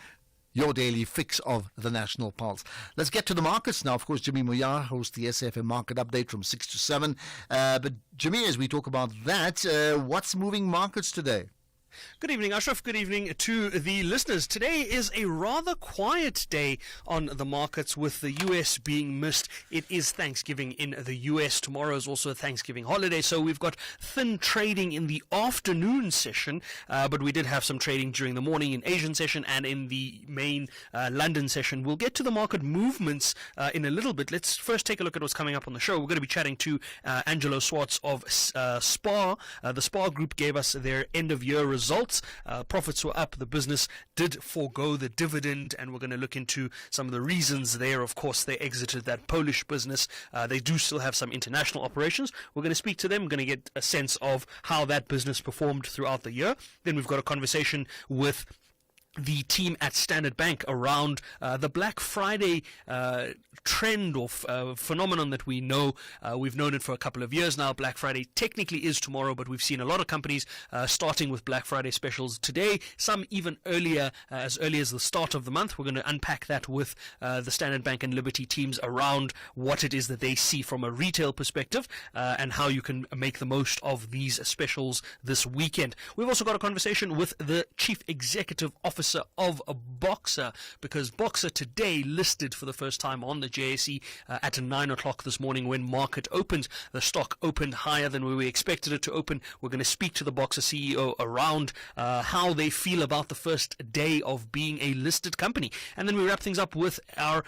Speaker 11: your daily fix of the National Pulse? Let's get to the markets now. Of course, Jimmy Moya hosts the SAFM market update from 6 to 7. But Jimmy, as we talk about that, what's moving markets today?
Speaker 20: Good evening, Ashraf. Good evening to the listeners. Today is a rather quiet day on the markets, with the US being missed. It is Thanksgiving in the US. Tomorrow is also a Thanksgiving holiday, so we've got thin trading in the afternoon session, but we did have some trading during the morning in Asian session and in the main London session. We'll get to the market movements in a little bit. Let's first take a look at what's coming up on the show. We're going to be chatting to Angelo Swartz of SPAR. The SPAR Group gave us their end-of-year results. Profits were up. The business did forego the dividend, and we're going to look into some of the reasons there. Of course, they exited that Polish business. They do still have some international operations. We're going to speak to them. We're going to get a sense of how that business performed throughout the year. Then we've got a conversation with the team at Standard Bank around the Black Friday trend or phenomenon that we know. We've known it for a couple of years now. Black Friday technically is tomorrow, but we've seen a lot of companies starting with Black Friday specials today, some even earlier, as early as the start of the month. We're going to unpack that with the Standard Bank and Liberty teams around what it is that they see from a retail perspective and how you can make the most of these specials this weekend. We've also got a conversation with the Chief Executive Officer of Boxer, because Boxer today listed for the first time on the JSE at 9 o'clock this morning when market opened. The stock opened higher than we expected it to open. We're going to speak to the Boxer CEO around how they feel about the first day of being a listed company. And then we wrap things up with our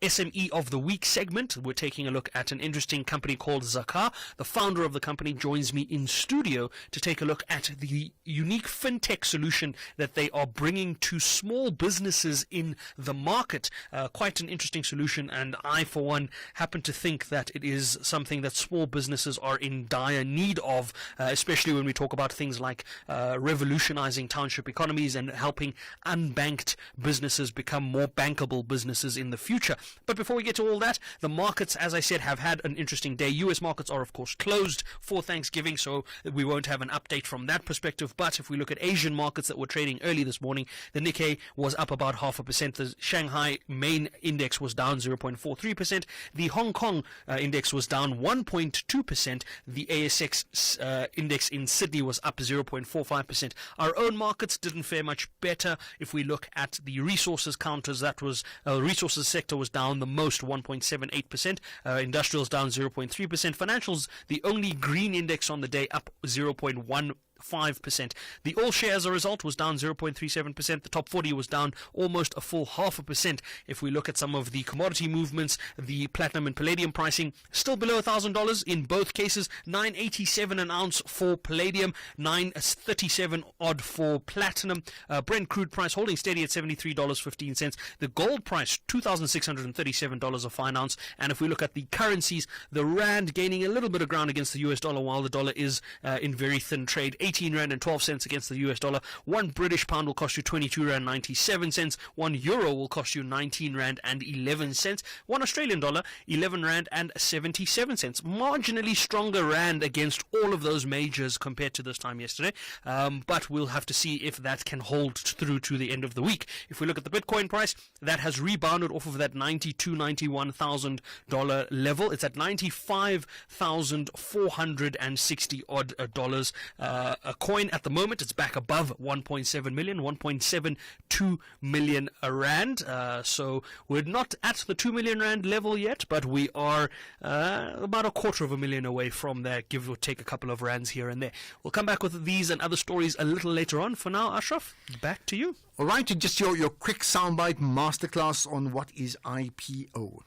Speaker 20: SME of the Week segment. We're taking a look at an interesting company called Zakah. The founder of the company joins me in studio to take a look at the unique fintech solution that they are bringing to small businesses in the market. Quite an interesting solution, and I, for one, happen to think that it is something that small businesses are in dire need of, especially when we talk about things like revolutionizing township economies and helping unbanked businesses become more bankable businesses in the future. But before we get to all that, the markets, as I said, have had an interesting day. US markets are, of course, closed for Thanksgiving, so we won't have an update from that perspective. But if we look at Asian markets that were trading early this morning, the Nikkei was up about 0.5%. The Shanghai main index was down 0.43%. The Hong Kong index was down 1.2%. The ASX index in Sydney was up 0.45%. Our own markets didn't fare much better. If we look at the resources counters, that was resources sector was down the most, 1.78%. Industrials down 0.3%. Financials, the only green index on the day, up 0.1%. 5%. The all share as a result was down 0.37%. The top 40 was down almost a full 0.5%. If we look at some of the commodity movements, the platinum and palladium pricing still below $1,000 in both cases. $9.87 an ounce for palladium, $9.37 odd for platinum. Brent crude price holding steady at $73.15. The gold price $2,637 a fine ounce. And if we look at the currencies, the rand gaining a little bit of ground against the US dollar, while the dollar is in very thin trade. 18 rand and 12 cents against the US dollar. 1 British pound will cost you 22 rand 97 cents. 1 euro will cost you 19 rand and 11 cents. 1 Australian dollar, 11 rand and 77 cents. Marginally stronger rand against all of those majors compared to this time yesterday. But we'll have to see if that can hold through to the end of the week. If we look at the Bitcoin price, that has rebounded off of that $91,000 level. It's at $95,460 odd dollars a coin at the moment. It's back above 1.7 million, 1.72 million rand. So we're not at the 2 million rand level yet, but we are about a quarter of a million away from there, give or take a couple of rands here and there. We'll come back with these and other stories a little later on. For now, Ashraf, back to you.
Speaker 11: All right, just your quick soundbite masterclass on what is IPO.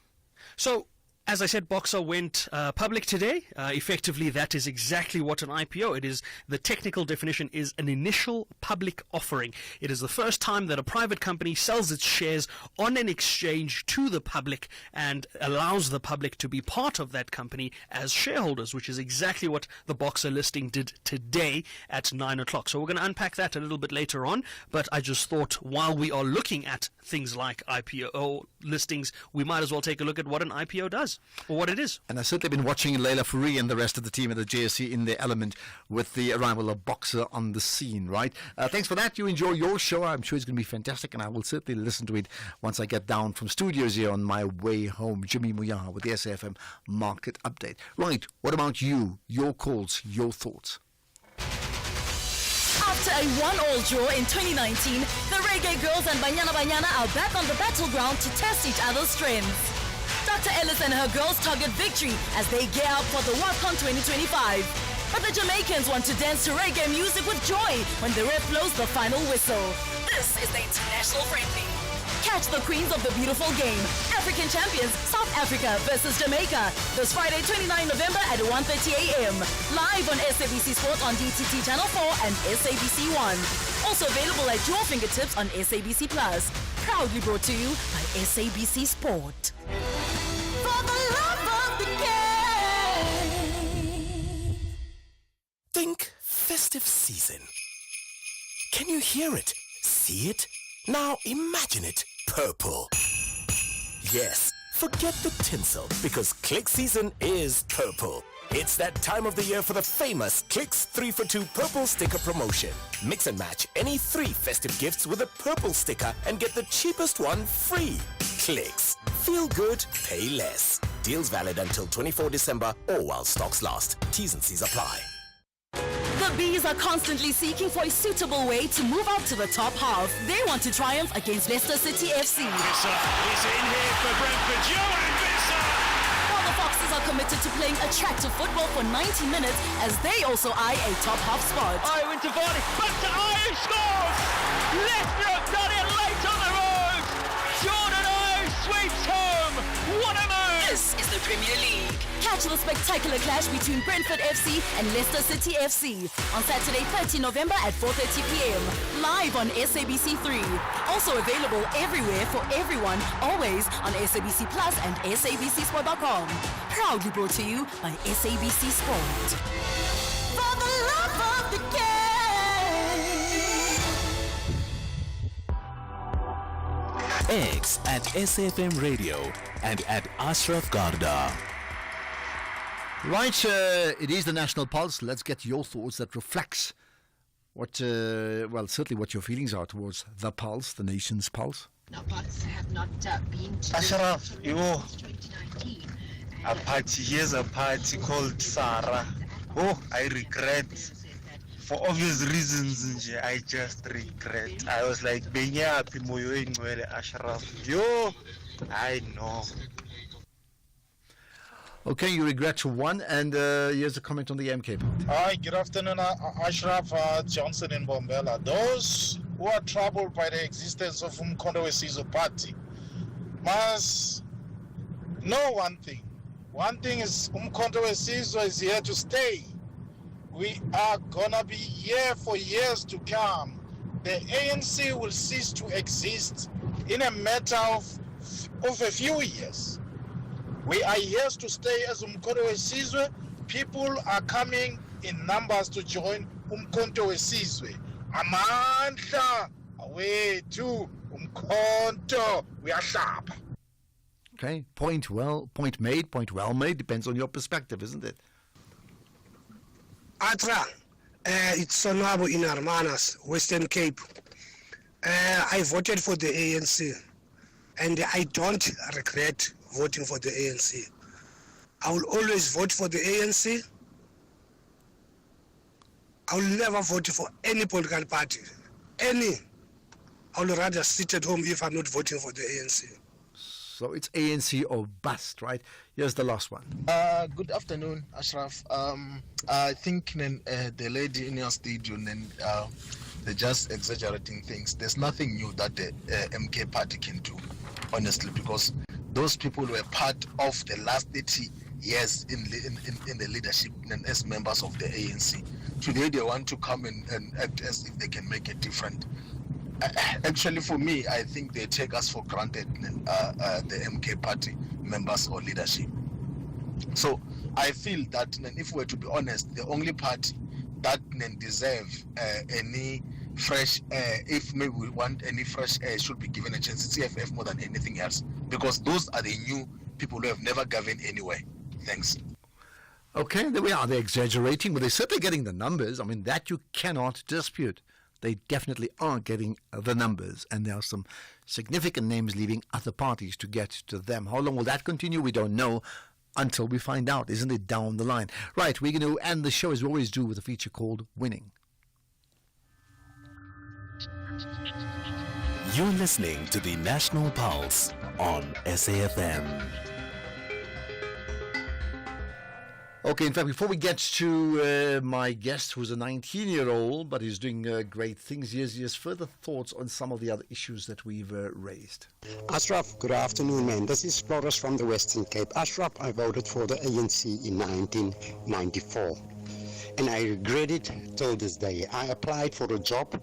Speaker 20: So, as I said, Boxer went public today. Effectively, that is exactly what an IPO. It is, the technical definition is an initial public offering. It is the first time that a private company sells its shares on an exchange to the public and allows the public to be part of that company as shareholders, which is exactly what the Boxer listing did today at 9 o'clock. So we're going to unpack that a little bit later on, but I just thought while we are looking at things like IPO listings, we might as well take a look at what an IPO does, or what it is.
Speaker 11: And I've certainly been watching Leila Fourie and the rest of the team at the JSE in their element with the arrival of Boxer on the scene, right? Thanks for that. You enjoy your show. I'm sure it's going to be fantastic, and I will certainly listen to it once I get down from studios here on my way home. Jimmy Muya with the SAFM Market Update. Right, what about you? Your calls, your thoughts.
Speaker 7: After a 1-all draw in 2019, the Reggae Girls and Banyana Banyana are back on the battleground to test each other's strengths. Dr. Ellis and her girls target victory as they gear up for the WAFCON 2025. But the Jamaicans want to dance to reggae music with joy when the ref blows the final whistle. This is the International Friendly. Catch the queens of the beautiful game. African champions, South Africa versus Jamaica. This Friday, 29 November at 1:30 a.m. Live on SABC Sport on DTT Channel 4 and SABC 1. Also available at your fingertips on SABC Plus. Proudly brought to you by SABC Sport. For the love of the game.
Speaker 12: Think festive season. Can you hear it? See it? Now imagine it purple. Yes, forget the tinsel because Click season is purple. It's that time of the year for the famous Clicks 3-for-2 purple sticker promotion. Mix and match any 3 festive gifts with a purple sticker and get the cheapest one free. Clicks. Feel good, pay less. Deals valid until 24 December or while stocks last. T's and C's apply.
Speaker 7: The Bees are constantly seeking for a suitable way to move up to the top half. They want to triumph against Leicester City FC.
Speaker 8: Visser is in here for Brentford. Johan Visser!
Speaker 7: While the Foxes are committed to playing attractive football for 90 minutes as they also eye a top half spot.
Speaker 8: Owen to Vardy, back to Ives, scores! Leicester done it late on the road! Jordan Ives sweeps home! What a move!
Speaker 7: This is the Premier League. Catch the spectacular clash between Brentford FC and Leicester City FC on Saturday, 30 November at 4:30 p.m. live on SABC 3. Also available everywhere for everyone, always on SABC Plus and SABCSport.com. Proudly brought to you by SABC Sport. For the love of the game.
Speaker 10: X at SAFM Radio and at Ashraf Garda.
Speaker 11: Right, it is the National Pulse. Let's get your thoughts that reflects what, well, certainly what your feelings are towards the Pulse, the nation's pulse.
Speaker 6: Have not been to
Speaker 21: Ashraf, a party, here's a party called Sarah. Oh, I regret. For obvious reasons, I just regret. I was like, Benyapi moyo ingwele Ashraf. Yo, I know.
Speaker 11: Okay, you regret one, and here's a comment on the MK part.
Speaker 22: Hi, good afternoon, Ashraf Johnson in Bombela. Those who are troubled by the existence of Umkhonto weSizwe Party must know one thing. One thing is Umkhonto weSizwe is here to stay. We are gonna be here for years to come. The ANC will cease to exist in a matter of a few years. We are here to stay as Umkhonto weSizwe. People are coming in numbers to join. umkhonto wesizwe amandla awethu umkhonto uyahlaba.
Speaker 11: Okay, point made, point well made, depends on your perspective, isn't it?
Speaker 2: Atra, it's Sonwabo in Hermanas, Western Cape. I voted for the ANC, and I don't regret voting for the ANC. I will always vote for the ANC. I will never vote for any political party. Any. I would rather sit at home if I'm not voting for the ANC.
Speaker 11: So it's ANC or bust, right? Here's the last one.
Speaker 13: Good afternoon, Ashraf. I think the lady in your studio, they're just exaggerating things. There's nothing new that the MK party can do, honestly, because those people were part of the last 30 years in the leadership and as members of the ANC. Today they want to come and act as if they can make it different. Actually, for me, I think they take us for granted, the MK party members or leadership. So I feel that if we're to be honest, the only party that deserve any fresh air, if maybe we want any fresh air, should be given a chance. It's CFF more than anything else, because those are the new people who have never governed anywhere. Thanks.
Speaker 11: Okay, there we are. They're exaggerating, but they're certainly getting the numbers. I mean, that you cannot dispute. They definitely are getting the numbers, and there are some significant names leaving other parties to get to them. How long will that continue? We don't know until we find out, isn't it, down the line? Right, we're going to end the show as we always do with a feature called Winning.
Speaker 10: You're listening to the National Pulse on SAFM.
Speaker 11: Okay, in fact, before we get to my guest, who's a 19-year-old, but he's doing great things, here's further thoughts on some of the other issues that we've raised.
Speaker 19: Ashraf, good afternoon, man. This is Flores from the Western Cape. Ashraf, I voted for the ANC in 1994, and I regret it till this day. I applied for a job,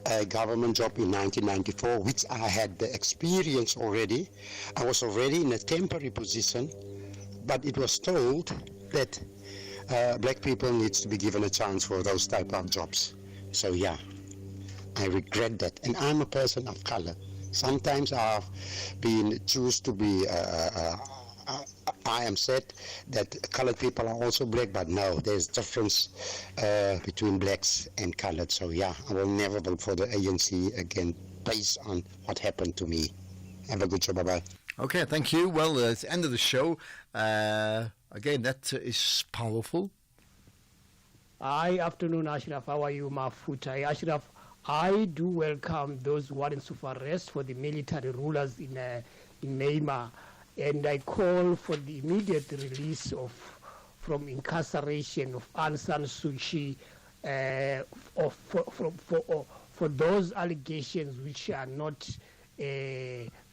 Speaker 19: a government job in 1994, which I had the experience already. I was already in a temporary position, but it was told that black people needs to be given a chance for those type of jobs. So yeah, I regret that. And I'm a person of color. Sometimes I've been choose to be, I am said that colored people are also black, but no, there's difference between blacks and colored. So yeah, I will never vote for the ANC again based on what happened to me. Have a good show, bye-bye.
Speaker 11: Okay, thank you. Well, it's the end of the show. Again, that is powerful.
Speaker 23: Hi, afternoon, Ashraf. How are you, Mafuta? Ashraf, I do welcome those warrants of arrest for the military rulers in Myanmar, and I call for the immediate release from incarceration of Aung San Suu Kyi for those allegations which are not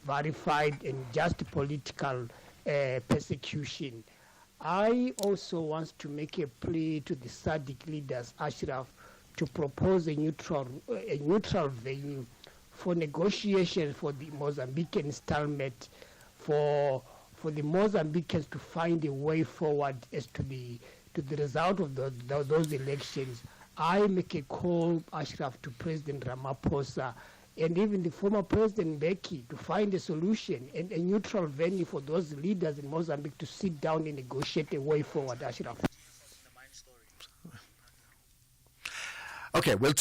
Speaker 23: verified and just political persecution. I also want to make a plea to the SADC leaders, Ashraf, to propose a neutral venue for negotiation for the Mozambican stalemate, for the Mozambicans to find a way forward as to the result of those elections. I make a call, Ashraf, to President Ramaphosa and even the former President Mbeki to find a solution and a neutral venue for those leaders in Mozambique to sit down and negotiate a way forward, Ashraf.
Speaker 11: Okay, we're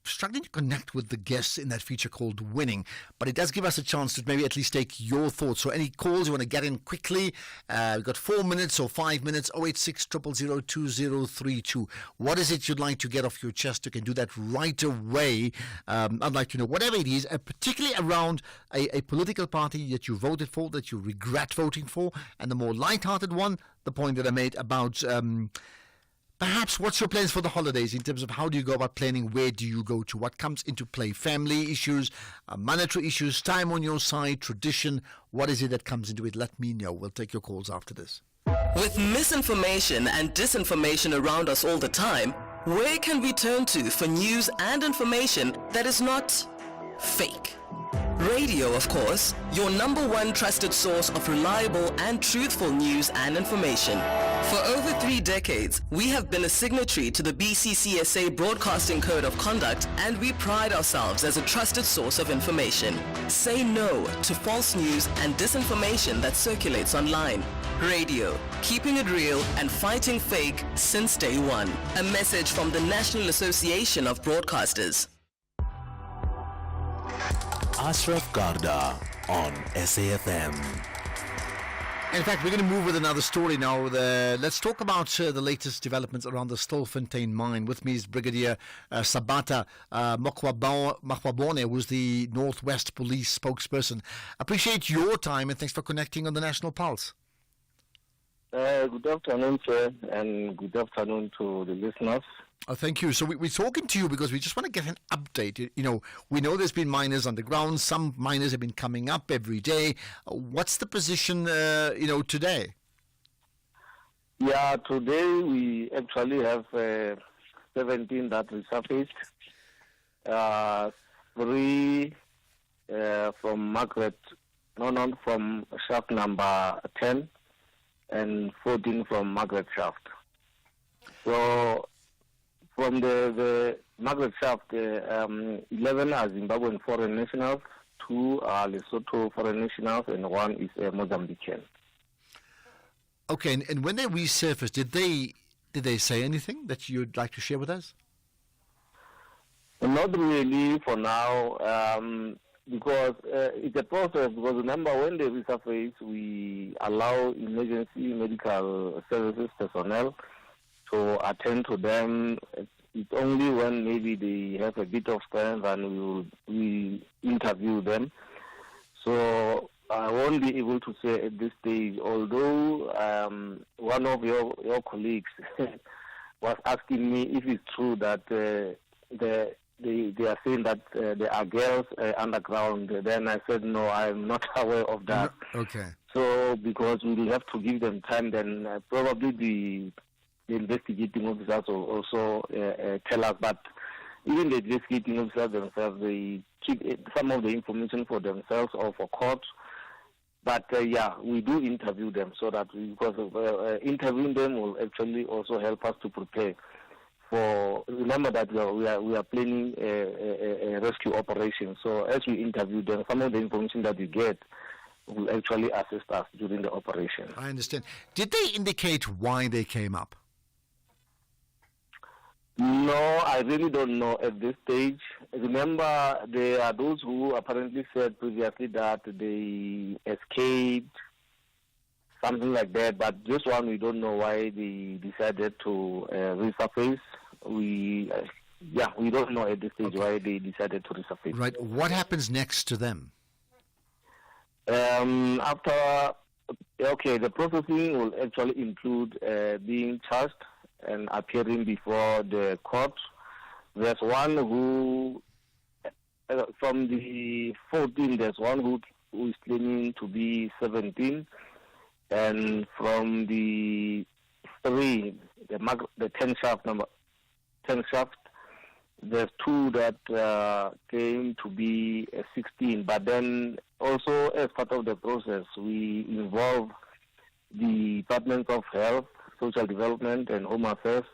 Speaker 11: struggling to connect with the guests in that feature called Winning, but it does give us a chance to maybe at least take your thoughts. So any calls you want to get in quickly, we've got 4 minutes or 5 minutes, 086 000 2032. What is it you'd like to get off your chest? You can do that right away. I'd like to know whatever it is, particularly around a political party that you voted for, that you regret voting for, and the more light-hearted one, the point that I made about perhaps what's your plans for the holidays in terms of how do you go about planning, where do you go to, what comes into play, family issues, monetary issues, time on your side, tradition, what is it that comes into it? Let me know. We'll take your calls after this.
Speaker 24: With misinformation and disinformation around us all the time, where can we turn to for news and information that is not fake? Radio, of course, your #1 trusted source of reliable and truthful news and information. For over 3 decades, we have been a signatory to the BCCSA Broadcasting Code of Conduct, and we pride ourselves as a trusted source of information. Say no to false news and disinformation that circulates online. Radio, keeping it real and fighting fake since day one. A message from the National Association of Broadcasters.
Speaker 10: Ashraf Garda on SAFM.
Speaker 11: In fact, we're going to move with another story now. Let's talk about the latest developments around the Stilfontein mine. With me is Brigadier Sabata Makwabone, who's the Northwest Police spokesperson. Appreciate your time and thanks for connecting on the National Pulse.
Speaker 1: Good afternoon, sir, and good afternoon to the listeners.
Speaker 11: Thank you. So we're talking to you because we just want to get an update. You know, we know there's been miners underground. Some miners have been coming up every day. What's the position, today?
Speaker 1: Yeah, today we actually have 17 that resurfaced. 3 from shaft number 10 and 14 from Margaret shaft. So from the Margaret shaft, 11 are Zimbabwean foreign nationals, 2 are Lesotho foreign nationals, and 1 is a Mozambican.
Speaker 11: Okay, and when they resurfaced, did they say anything that you'd like to share with us?
Speaker 1: Not really for now, because it's a process. Because remember, when they resurface, we allow emergency medical services personnel to attend to them. It's only when maybe they have a bit of strength and we interview them. So I won't be able to say at this stage, although one of your colleagues was asking me if it's true that they are saying that there are girls underground. Then I said, no, I'm not aware of that.
Speaker 11: Okay.
Speaker 1: So because we will have to give them time, then probably the investigating officers will also tell us. But even the investigating officers themselves, they keep some of the information for themselves or for court. But we do interview them so that because interviewing them will actually also help us to prepare for. Remember that we are planning a rescue operation. So as we interview them, some of the information that we get will actually assist us during the operation.
Speaker 11: I understand. Did they indicate why they came up?
Speaker 1: No, I really don't know at this stage. Remember, there are those who apparently said previously that they escaped, something like that. But this one, we don't know why they decided to resurface. We don't know at this stage why they decided to resurface.
Speaker 11: Right. What happens next to them?
Speaker 1: The processing will actually include being charged and appearing before the court. There's one who, from the 14, there's one who is claiming to be 17, and from the 3, the 10 shaft, there's 2 that claim to be 16. But then also as part of the process, we involve the Department of Health, Social Development and Home Affairs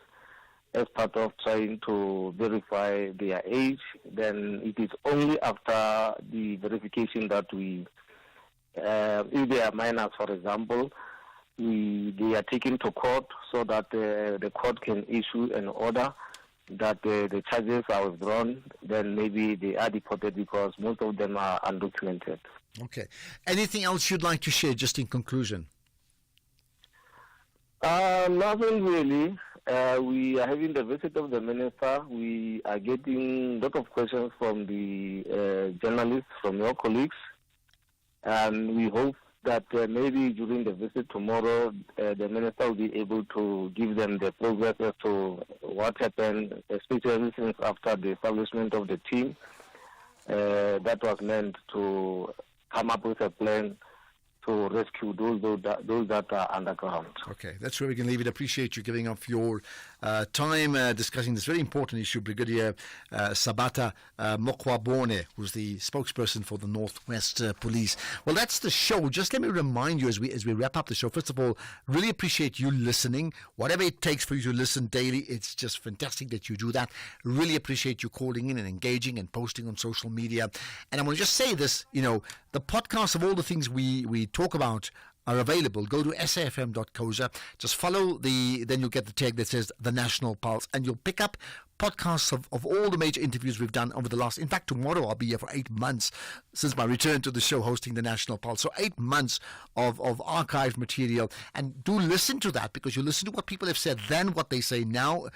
Speaker 1: as part of trying to verify their age. Then it is only after the verification that we, if they are minors, for example, they are taken to court so that the court can issue an order that the charges are withdrawn. Then maybe they are deported because most of them are undocumented.
Speaker 11: Okay. Anything else you'd like to share just in conclusion?
Speaker 1: Nothing really. We are having the visit of the minister. We are getting a lot of questions from the journalists, from your colleagues, and we hope that maybe during the visit tomorrow, the minister will be able to give them the progress as to what happened, especially since after the establishment of the team that was meant to come up with a plan to rescue those that are underground.
Speaker 11: Okay, that's where we can leave it. Appreciate you giving up your time discussing this very important issue. Brigadier Sabata Mokwabone, who's the spokesperson for the Northwest Police. Well, that's the show. Just let me remind you as we wrap up the show. First of all, really appreciate you listening. Whatever it takes for you to listen daily, it's just fantastic that you do that. Really appreciate you calling in and engaging and posting on social media. And I want to just say this, the podcast of all the things we talk about are available. Go to safm.coza. Just follow then you'll get the tag that says The National Pulse, and you'll pick up podcasts of all the major interviews we've done over the last, in fact, tomorrow I'll be here for 8 months since my return to the show hosting the National Pulse. So 8 months of archived material, and do listen to that, because you listen to what people have said then, what they say now,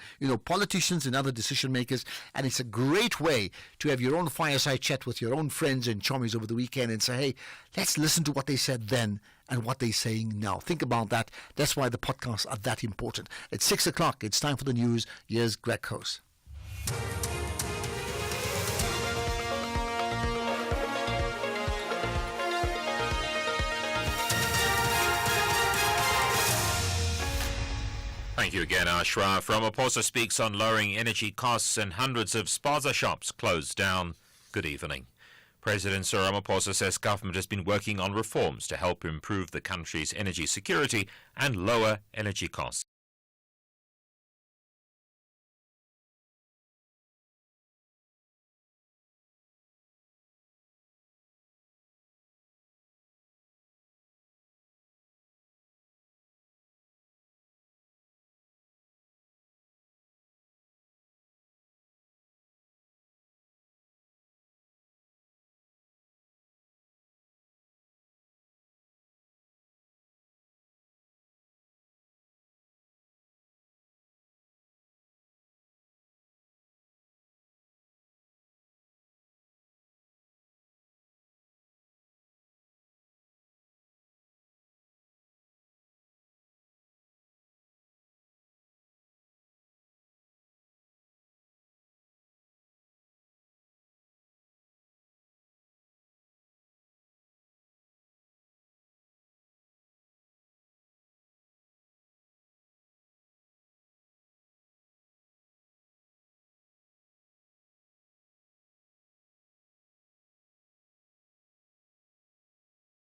Speaker 11: politicians and other decision makers, and it's a great way to have your own fireside chat with your own friends and chummies over the weekend and say, hey, let's listen to what they said then and what they're saying now. Think about that. That's why the podcasts are that important. It's 6 o'clock. It's time for the news. Here's Greg Coase.
Speaker 9: Thank you again, Ashraf. Ramaphosa speaks on lowering energy costs and hundreds of spaza shops closed down. Good evening. President Cyril Ramaphosa says government has been working on reforms to help improve the country's energy security and lower energy costs.